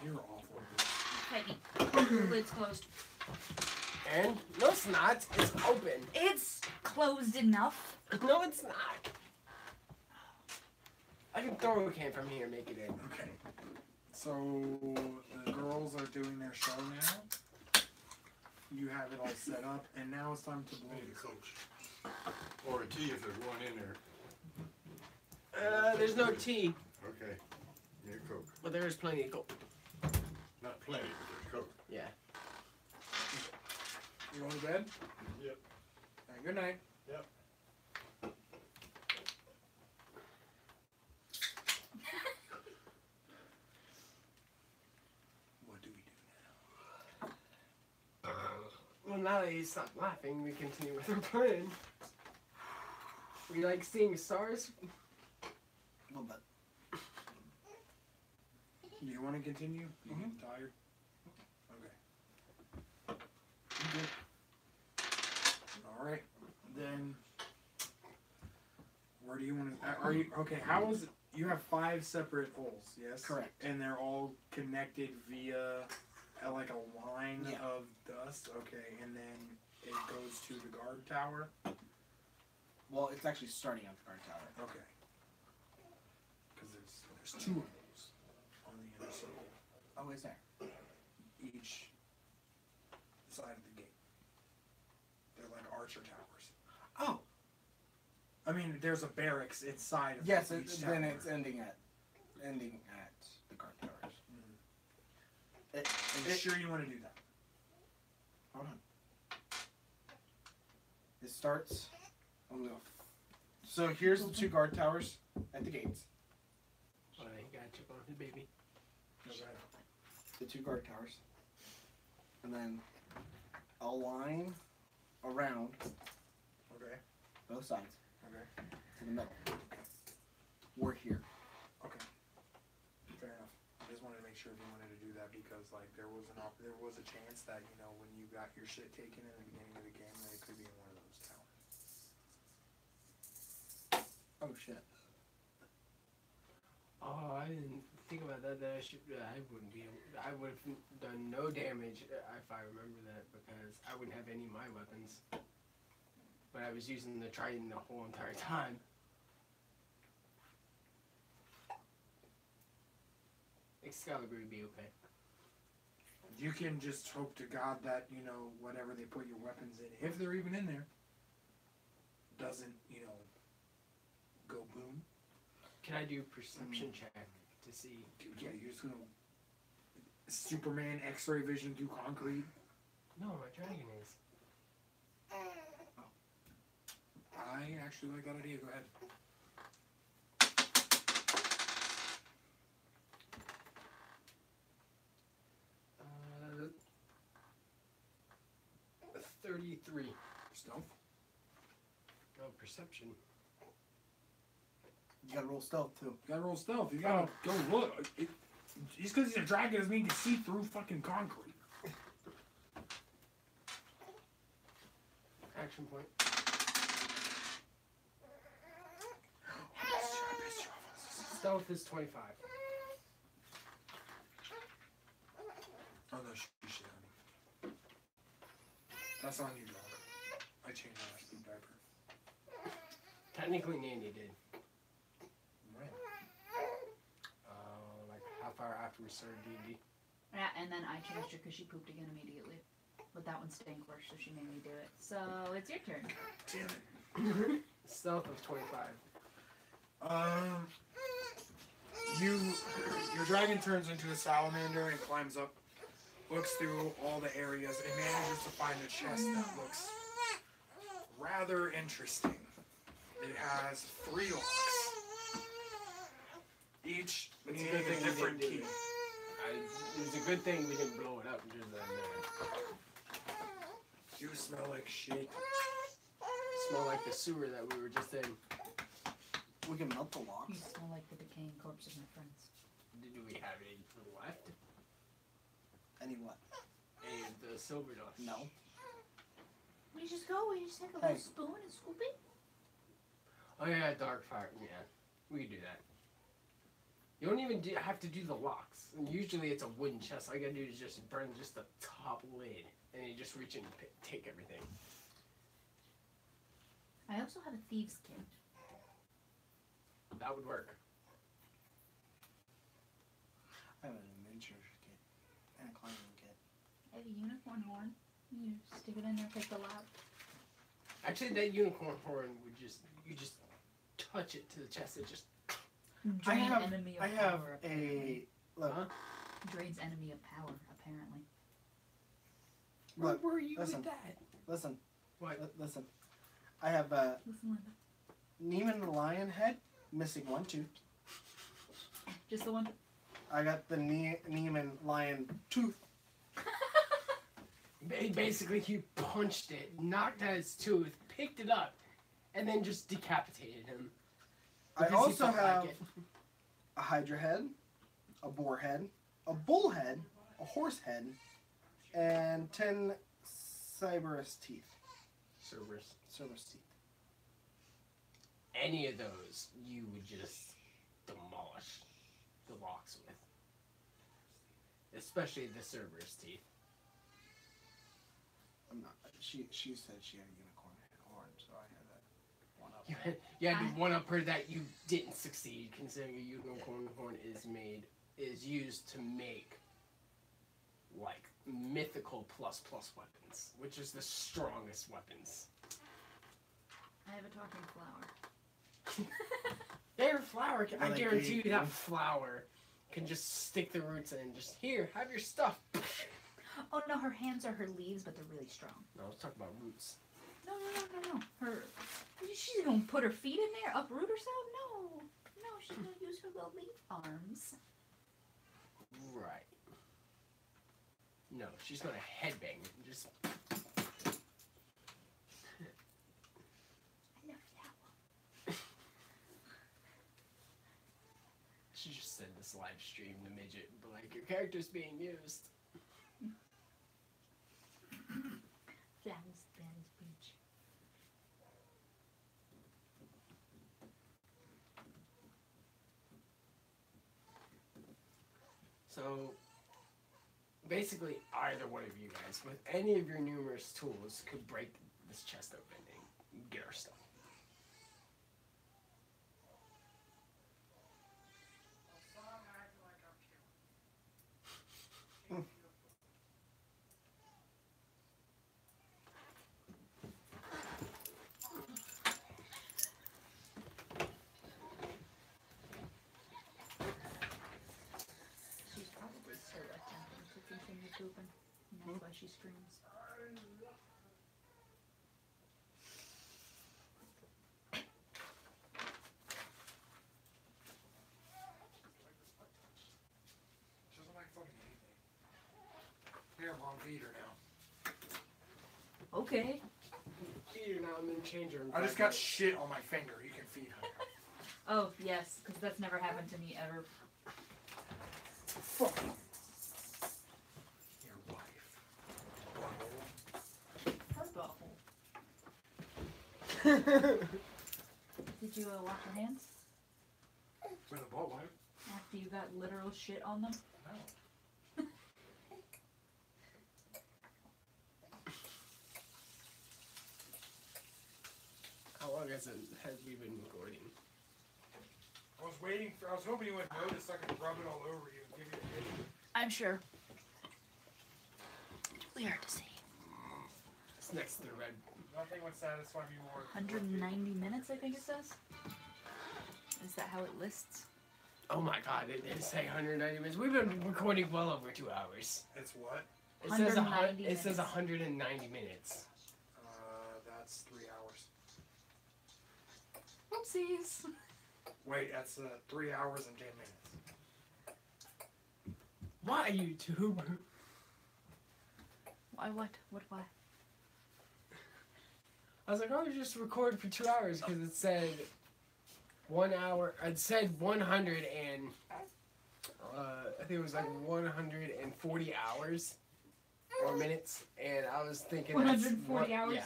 You're awful. Hey, lid's closed. And no, it's not. It's open. It's closed enough. No, it's not. I can throw a can from here and make it in. Okay. So the girls are doing their show now. You have it all set up, and now it's time to blow Maybe the coach. Or a tea if there's one in there. There's no tea, Okay. Yeah, Coke. but there is plenty of coke. Not plenty, but there's Coke. Yeah. You going to bed? Yep. All right, good night. Yep. What do we do now? Well, now that he's stopped laughing, we continue with our plan. We like seeing stars. A little bit. Do you want to continue? You getting tired? Okay. All right. Then, where do you want to? Are you okay? How is it? You have 5 separate holes, yes? Correct. And they're all connected via like a line Yeah. of dust. Okay, and then it goes to the guard tower. Well, it's actually starting at the guard tower. Okay. Because there's 2 of those on the inner circle, Oh, is there? each side of the gate. They're like archer towers. Oh, I mean, there's a barracks inside of yes. each Then tower. it's ending at the guard towers. It, Are you sure you want to do that? hold on. It starts on the. So here's the 2 guard towers at the gates. Oh, you gotta chip on the baby. Okay. The 2 guard towers, and then a line around Okay. both sides Okay. to the middle. We're here. Okay. Fair enough. I just wanted to make sure if you wanted to do that because like there was a chance that when you got your shit taken in the beginning of the game that it could be in one of those towers. Oh shit. Oh, I didn't think about that. That I wouldn't be. I would have done no damage if I remember that because I wouldn't have any of my weapons. But I was using the trident the whole entire time. Excalibur would be okay. You can just hope to God that whatever they put your weapons in, if they're even in there, doesn't go boom. Can I do perception check to see? Yeah, you're just gonna Superman X-ray vision through concrete. No, my dragon is. I actually like that idea. Go ahead. Uh, 33. Stealth. No, perception. You gotta roll stealth too. You gotta roll stealth. You gotta go look. Just because he's a dragon doesn't mean you can see through fucking concrete. Action point. Stealth is 25. Oh no, shit, honey. That's on you, dog. I changed my last poop diaper. Technically, Nanny did. When? Like half hour after we started D&D. Yeah, and then I changed her because she pooped again immediately. But that one stank worse, so she made me do it. So it's your turn. Damn it. Stealth of 25. Your dragon turns into a salamander and climbs up, looks through all the areas, and manages to find a chest that looks rather interesting. It has 3 locks, each It's a needing good a thing we different didn't do key. It's a good thing we didn't blow it up and just that You smell like shit. smell like the sewer that we were just in. We can melt the You locks. smell like the decaying corpse of my friends. Do we have any left? Any what? Any of the silver dust? No. We just go, we just take a Hey. little spoon and scoop it. Oh yeah, dark fire. Yeah, we can do that. You don't even have to do the locks. And usually it's a wooden chest. All you gotta do is just burn just the top lid, and you just reach in and take everything. I also have a thieves' kit. That would work. I have an adventure kit and a climbing kit. I have a unicorn horn. You stick it in there, take the lock. Actually, that unicorn horn would just touch it to the chest. It just Drain enemy of I have power, apparently. look. Huh? Drains enemy of power, apparently. Look, where were you listen. with that? Listen. What? Listen. I have a Listen, Linda. Neiman lion head, missing 1 tooth. Just the one. I got the Neiman lion tooth. Basically, he punched it, knocked out his tooth, picked it up, and then just decapitated him. I Because he also felt like have it. a hydra head, a boar head, a bull head, a horse head, and 10 Cerberus teeth. Cerberus teeth. Any of those, you would just demolish the locks with. Especially the Cerberus teeth. I'm not. She said she had a unicorn horn, so I had that one up. You had to one up her that you didn't succeed, considering a unicorn horn is used to make like mythical plus weapons, which is the strongest weapons. I have a talking flower. Their flower, I Well, guarantee you they- that flower can just stick the roots in and just here, have your stuff. Oh no, her hands are her leaves, but they're really strong. No, let's talk about roots. No. Her. She's gonna put her feet in there, uproot herself? No. She's gonna use her little leaf arms. Right. No, she's gonna headbang it and just. I love that one. She just said this live stream to Midget, but like your character's being used. Flowers, berries, beach. So basically, either one of you guys, with any of your numerous tools, could break this chest open and get our stuff. She's probably still attempting to continue pooping. And that's why she screams. She doesn't like fucking anything. Here, Mom, feed her now. Okay. Feed her now and then change her. in I just 5 got minutes. shit on my finger. You can feed her now. Oh, yes, because that's never happened to me ever. Fuck. Your wife. Her butthole. Did you wash your hands With a butt wipe? after you got literal shit on them? No. long has we been recording? I was hoping you would notice so I could rub it all over you and give you a hit. I'm sure. It's really hard to see. It's next to the red. Nothing would satisfy me more. 190 minutes, I think it says. Is that how it lists? Oh my god, it did say 190 minutes. We've been recording well over 2 hours. It's what? It says 190 it says minutes. 190 minutes. That's 3 hours. Whoopsies. Wait, that's 3 hours and 10 minutes. Why, YouTube? Why, what? Why? I was like, oh, just record for 2 hours because it said 1 hour. It said 100 and I think it was like 140 hours or minutes, and I was thinking 140 hours? Yeah.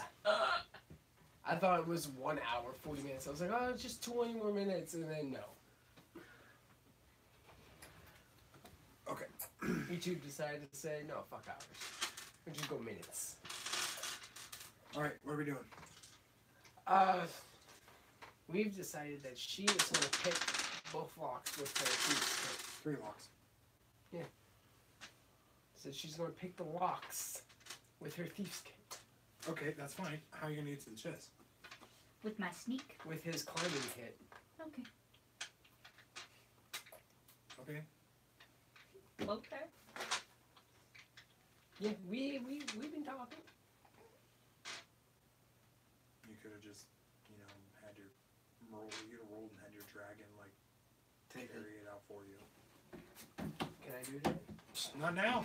I thought it was 1 hour 40 minutes. I was like, oh, it's just 20 more minutes, and then no. Okay. YouTube decided to say no, fuck hours. We'll just go minutes. Alright, what are we doing? We've decided that she is going to pick both locks with her teeth. 3 locks. So she's going to pick the locks with her thief's kit. Okay, that's fine. How are you going to get to the chest? With my sneak? With his climbing kit. Okay. Okay. Okay. Yeah, we've been talking. You could have just, had your rolled and had your dragon, carry it out for you. Can I do that? Not now.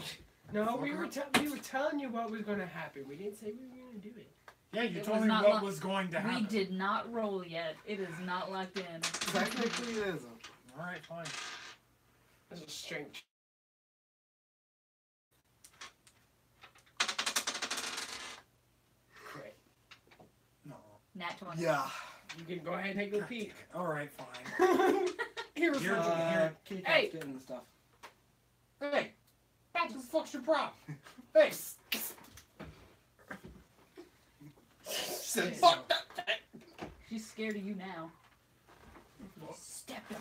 No, we were telling you what was going to happen. We didn't say we were going to do it. Yeah, you It told was me not what locked. was going to happen. We did not roll yet. It is not locked in. Technically, it isn't. Alright, fine. That's a strength. Great. No. Nat 20. Yeah. You can go ahead and take a peek. Alright, fine. Here's Here, Key Hey! captain and stuff. Hey! What the fuck's your problem? Hey! Said fuck that. She's scared of you now. Step in.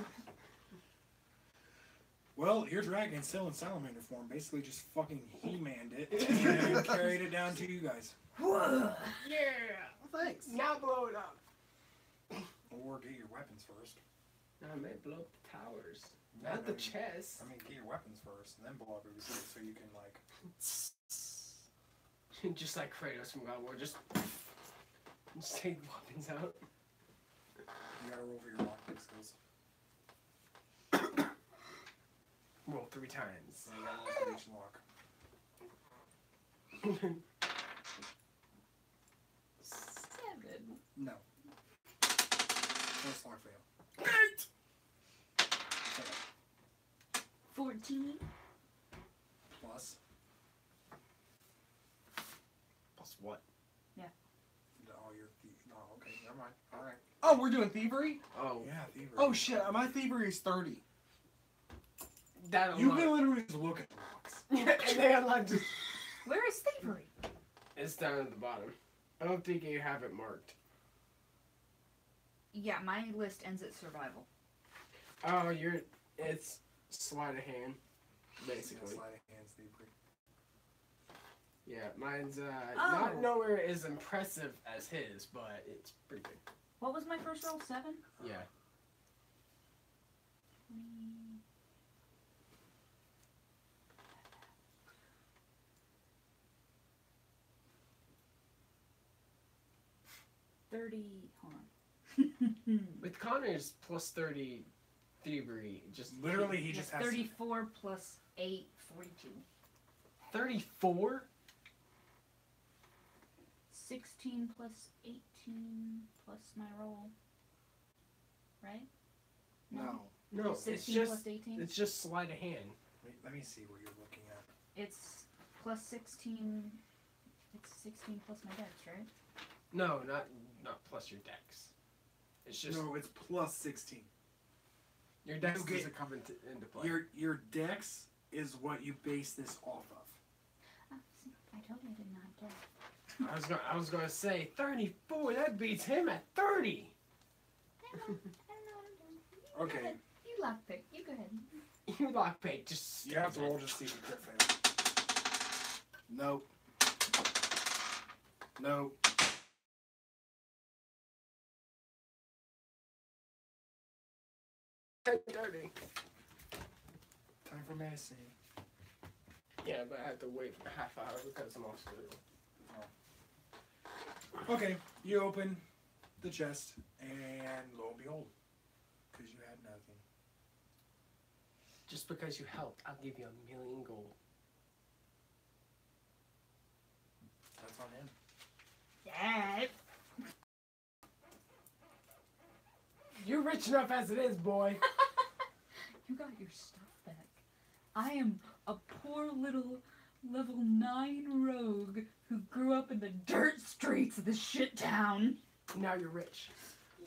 Well, your dragon's still in salamander form. Basically just fucking He-Manned it and carried it down to you guys. Yeah. Well, thanks. Now blow it up. Or get your weapons first. I may blow up the towers. Not the chest. I mean, get your weapons first, and then blow up everything so you can, Just like Kratos from God of War, just take the weapons out. You gotta roll for your lockpick skills. Roll 3 times. So you gotta roll for each lock. 7. No. First lock fail. 8! 14. Plus. Plus what? Oh, you're okay, never mind. Alright. Oh, we're doing thievery? Oh, Yeah, thievery. Oh shit, my thievery is 30. that You unlocked. can literally just look at the rocks. And they unlocked it. Where is thievery? It's down at the bottom. I don't think you have it marked. Yeah, my list ends at survival. Oh, it's sleight of hand, basically. Sliding hands thievery. Yeah, mine's Oh. not nowhere as impressive as his, but it's pretty good. What was my first roll? 7? Yeah. 30. Hold on. With Connor's plus 30 thievery, just Literally, he just has 34 plus 8, 42. 34? 16 plus 18 plus my roll. Right? No. No, it's 16 just plus 18? it's just sleight of hand. Let me see what you're looking at. It's plus 16. It's 16 plus my dex, right? No, not plus your dex. It's just No, it's plus 16. your dex you get- doesn't come into play. Your dex is what you base this off of. Oh, see, I told you I did not dex. I was gonna say 34. That beats him at 30. I don't know what I'm doing. Okay, You lockpick. You go ahead. You lockpick. Just you have to roll just to see if you crit fail. Nope. Nope. dirty. Time for medicine. Yeah, but I have to wait for a half hour because I'm off school. Okay, you open the chest, and lo and behold, because you had nothing. Just because you helped, I'll give you 1,000,000 gold. That's on him. Yeah. You're rich enough as it is, boy. You got your stuff back. I am a poor little level 9 rogue who grew up in the dirt streets of this shit town. Now you're rich.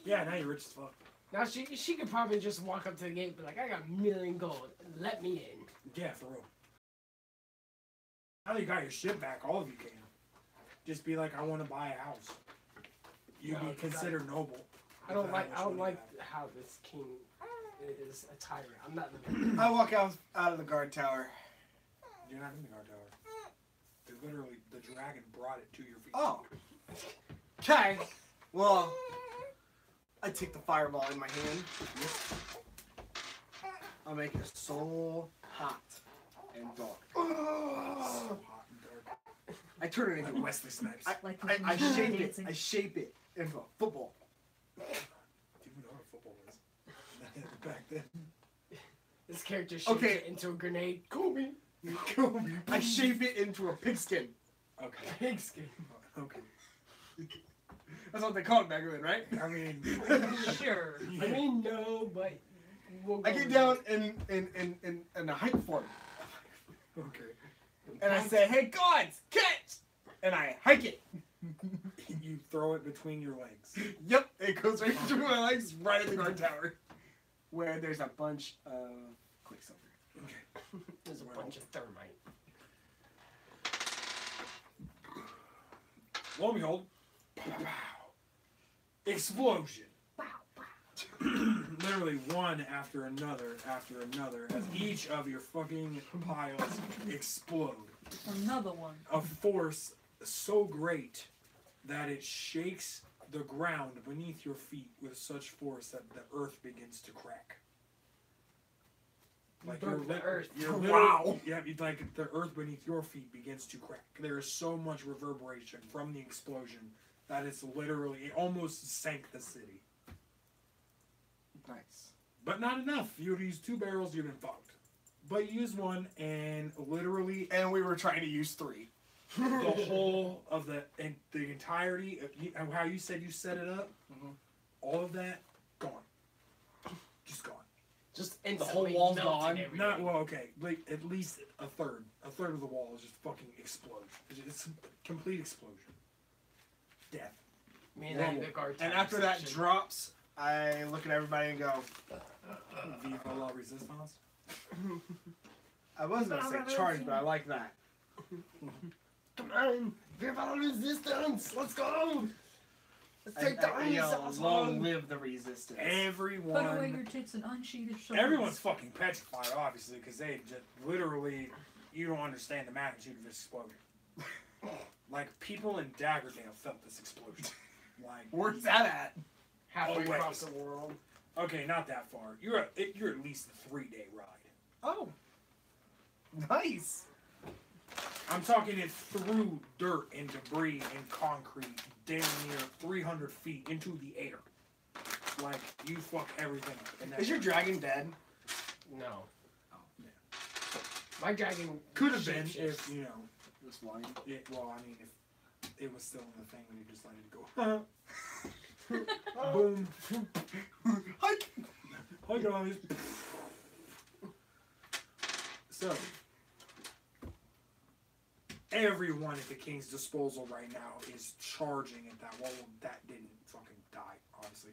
Yeah, now you're rich as fuck. Now she could probably just walk up to the gate and be like, I got 1,000,000 gold. Let me in. Yeah, for real. Now that you got your shit back, all of you can. Just be like, I want to buy a house. You'd No, be considered noble. I don't like money how this king is a tyrant. I'm not the I walk out of the guard tower. You're not in the guard tower. They literally, the dragon brought it to your feet. Oh. Okay. Well, I take the fireball in my hand. I'll make it so hot and dark. So hot and dark. I turn it Like into Wesley Snipes. Like I the shape it. dancing. I shape it into a football. Do you know what football is? Back then. This character shapes Okay. it into a grenade. Kobe. I shape it into a pigskin. Okay. Pigskin. Okay. That's what they called it back then, right? I mean, Sure. I mean, no, but we'll I go get with down it. in a hike form. okay. And I say, hey, gods, catch! And I hike it. You throw it between your legs. Yep, it goes right through my legs, right at the guard tower. Where there's a bunch of quicksilver. Okay. There's a bunch of thermite. Lo and behold, pow, pow, explosion. Wow, wow. Literally one after another, as each of your fucking piles explode. Another one. A force so great that it shakes the ground beneath your feet with such force that the earth begins to crack. Like Broke the earth. Wow. Yeah, like the earth beneath your feet begins to crack. There is so much reverberation from the explosion that it's literally, it almost sank the city. Nice. But not enough. You would use 2 barrels, you'd been fucked. But you used 1, and literally And we were trying to use 3. the whole of the entirety of how you said you set it up, all of that gone, just gone. Just whole instantly wall's melted gone. everything. Not well, okay, like at least a third of the wall is just fucking explode. It's a complete explosion, death. Me and then the guard And tower after that section. drops, I look at everybody and go, Viva la resistance. I was going to say charge, but I like that. Come on, Viva la resistance! Let's go! Let's take the I army yell, cells long on! live the resistance. Put away Everyone, your tits and unsheath your swords. everyone's fucking petrified, obviously, because they just literally, you don't understand the magnitude of this explosion. Like people in Daggerdale felt this explosion. Like Where's that at? Halfway Always. across the world. Okay, not that far. You're at least a 3-day ride. Oh. Nice. I'm talking it through dirt and debris and concrete, damn near 300 feet into the air. Like you fuck everything up. And Is your dragon dead? No. Oh, yeah. My dragon Could have been shape if you know. It was flying. Well, I mean, if it was still in the thing when you just let it go. Boom. Hike. Hi guys. So, everyone at the king's disposal right now is charging at that wall. That didn't fucking die, obviously,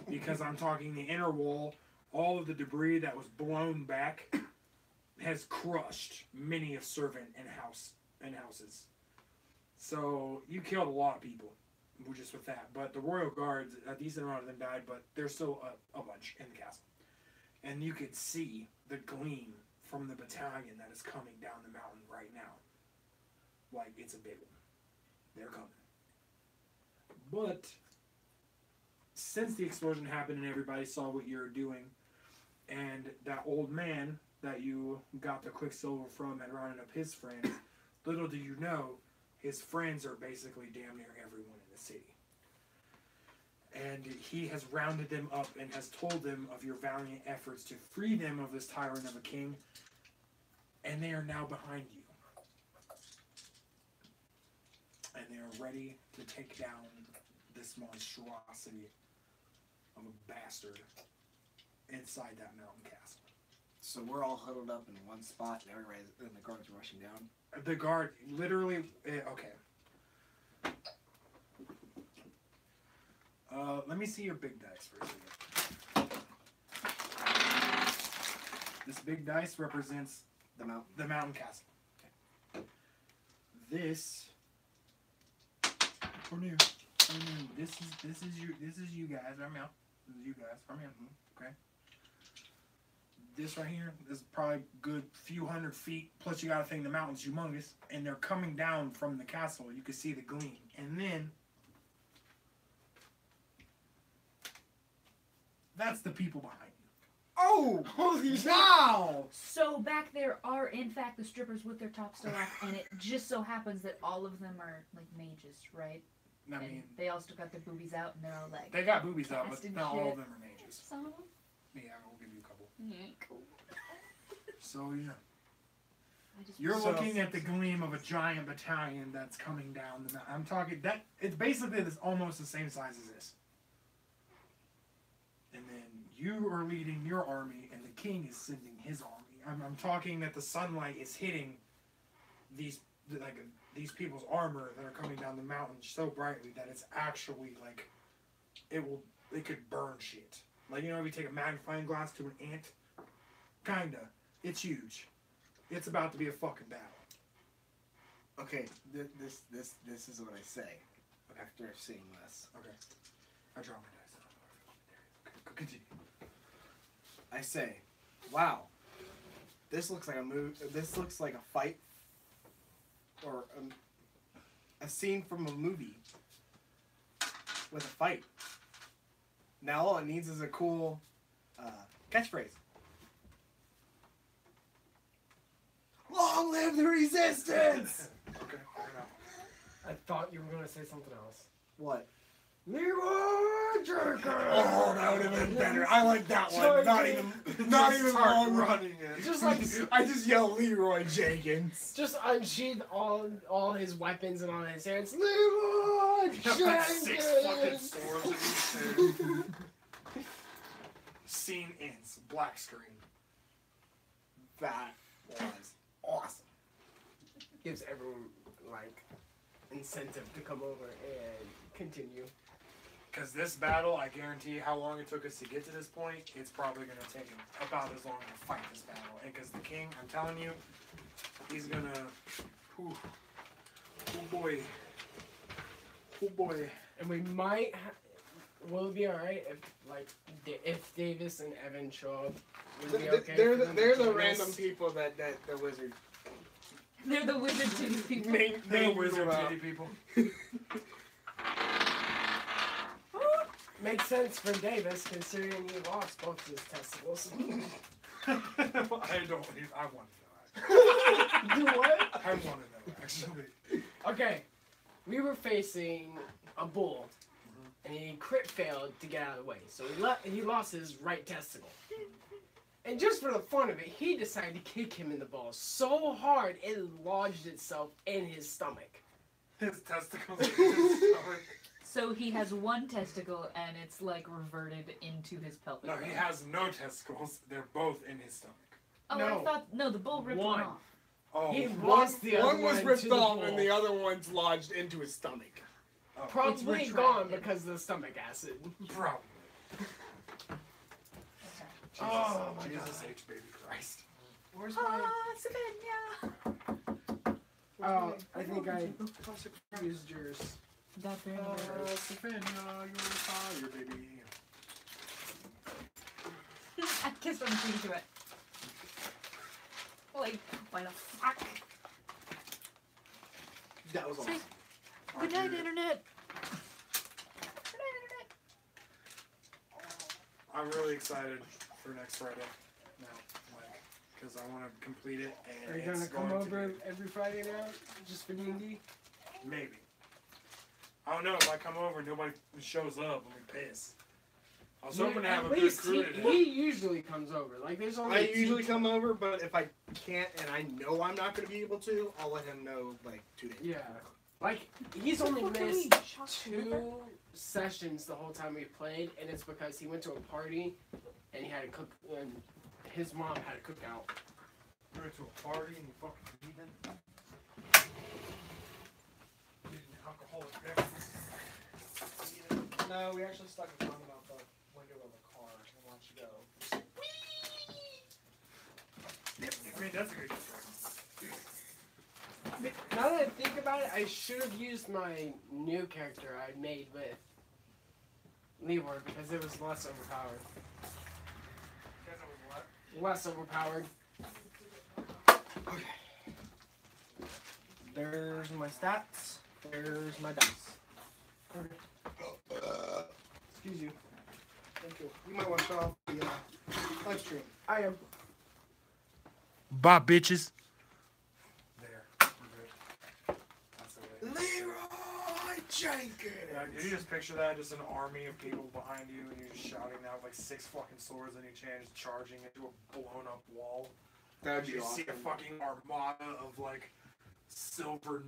because I'm talking the inner wall. All of the debris that was blown back has crushed many of servant and houses. So you killed a lot of people just with that. But the royal guards, a decent amount of them died, but there's still a bunch in the castle. And you could see the gleam from the battalion that is coming down the mountain right now. Like, it's a big one. They're coming. But since the explosion happened and everybody saw what you were doing, and that old man that you got the Quicksilver from had rounded up his friends, little do you know, his friends are basically damn near everyone in the city. And he has rounded them up and has told them of your valiant efforts to free them of this tyrant of a king, and they are now behind you. And they are ready to take down this monstrosity of a bastard inside that mountain castle. So we're all huddled up in one spot, and everybody's and the guards are rushing down. The guard, literally, okay. Let me see your big dice for a second. This big dice represents The mountain castle. Okay. This. This is you guys. I'm out. This is you guys. I'm in. Okay. This right here is probably good few hundred feet. Plus, you got to think the mountain's humongous, and they're coming down from the castle. You can see the gleam, and then that's the people behind you. Oh, holy wow! So back there are, in fact, the strippers with their tops still off, and it just so happens that all of them are like mages, right? I And mean, they all still got their boobies out, and they're all like. they got boobies out, but casting not all shit. of them are mages. Some of them. Yeah, I'll give you a couple. Yeah, cool. So yeah. I just You're So- looking at the gleam of a giant battalion that's coming down the mountain. I'm talking that it's basically this almost the same size as this. And then you are leading your army, and the king is sending his army. I'm talking that the sunlight is hitting these people's armor that are coming down the mountain so brightly that it's actually like it could burn shit. Like, you know, if you take a magnifying glass to an ant, kinda. It's huge. It's about to be a fucking battle. Okay, this is what I say after seeing this. Okay. I draw my dice. Okay, continue. I say, wow, this looks like a move. This looks like a fight or a scene from a movie with a fight. Now all it needs is a cool catchphrase. Long live the resistance! Okay, fair enough. I thought you were gonna say something else. What? Leroy Jerker! Oh, that would have been better. I like that one. Not even long running it. Just like I just yell Leroy Jenkins. just unsheathe all his weapons and all his hands. Leroy Jenkins! 6 fucking swords in each hand. Scene ends. Black screen. That was awesome. Gives everyone like incentive to come over and continue. Because this battle, I guarantee how long it took us to get to this point, it's probably going to take about as long to fight this battle. And because the king, I'm telling you, he's going to... Oh boy. Oh boy. And we might. Will it be alright if if Davis and Evan show up? Will it be okay They're for them to the join random us? people that the wizard They're the wizard titty people. They're wizard titty people. Makes sense for Davis considering he lost both his testicles. I want to know. Do what? I want to know, actually. Okay, we were facing a bull, and he crit failed to get out of the way, so he lost his right testicle. And just for the fun of it, he decided to kick him in the balls so hard it lodged itself in his stomach. His testicles. His stomach. So he has one testicle, and it's like reverted into his pelvic. No, he bone. has no testicles. They're both in his stomach. Oh, No. I thought the bull ripped one One. off. Oh, He one lost the other one was one ripped to the off bull. and the other one's lodged into his stomach. oh, Probably retracted. gone because of the stomach acid. probably. Jesus, Oh, my Jesus God. H. Baby Christ. Where's my? Ah, Savannah. Oh, I think I used yours. That bear. Stefania, you're fire, baby. I kissed on the cheek to it. Like, why the fuck? That was awesome. Good night, internet. I'm really excited for next Friday now, like, because I want to complete it, and Are you gonna it's come going over to be, every Friday now, just for D&D? maybe. I don't know, if I come over and nobody shows up, I'm gonna piss. I was hoping to have a good crew today. He usually comes over. Like there's only. I usually come over, but if I can't and I know I'm not going to be able to, I'll let him know like 2 days. Yeah, like he's only What can missed we- 2 sessions the whole time we played, and it's because he went to a party and he had to cook. And his mom had a cookout. You went to a party and you fucking heathen? Eating alcoholic beverages. No, we actually stuck a thumb out the window of the car and watched you go. I mean, that's a good thing. Now that I think about it, I should have used my new character I made with Leroy because it was less overpowered. Guess it was what? Less overpowered. Okay. There's my stats. There's my dice. Excuse you. Thank you. You might want to shut off the live stream. I am. Bye, bitches. There. We're good. That's the way. Leroy Jenkins! Yeah, did you just picture that? Just an army of people behind you, and you're just shouting out like 6 fucking swords in each hand, just charging into a blown up wall. That'd be You awesome. see a fucking armada of like silver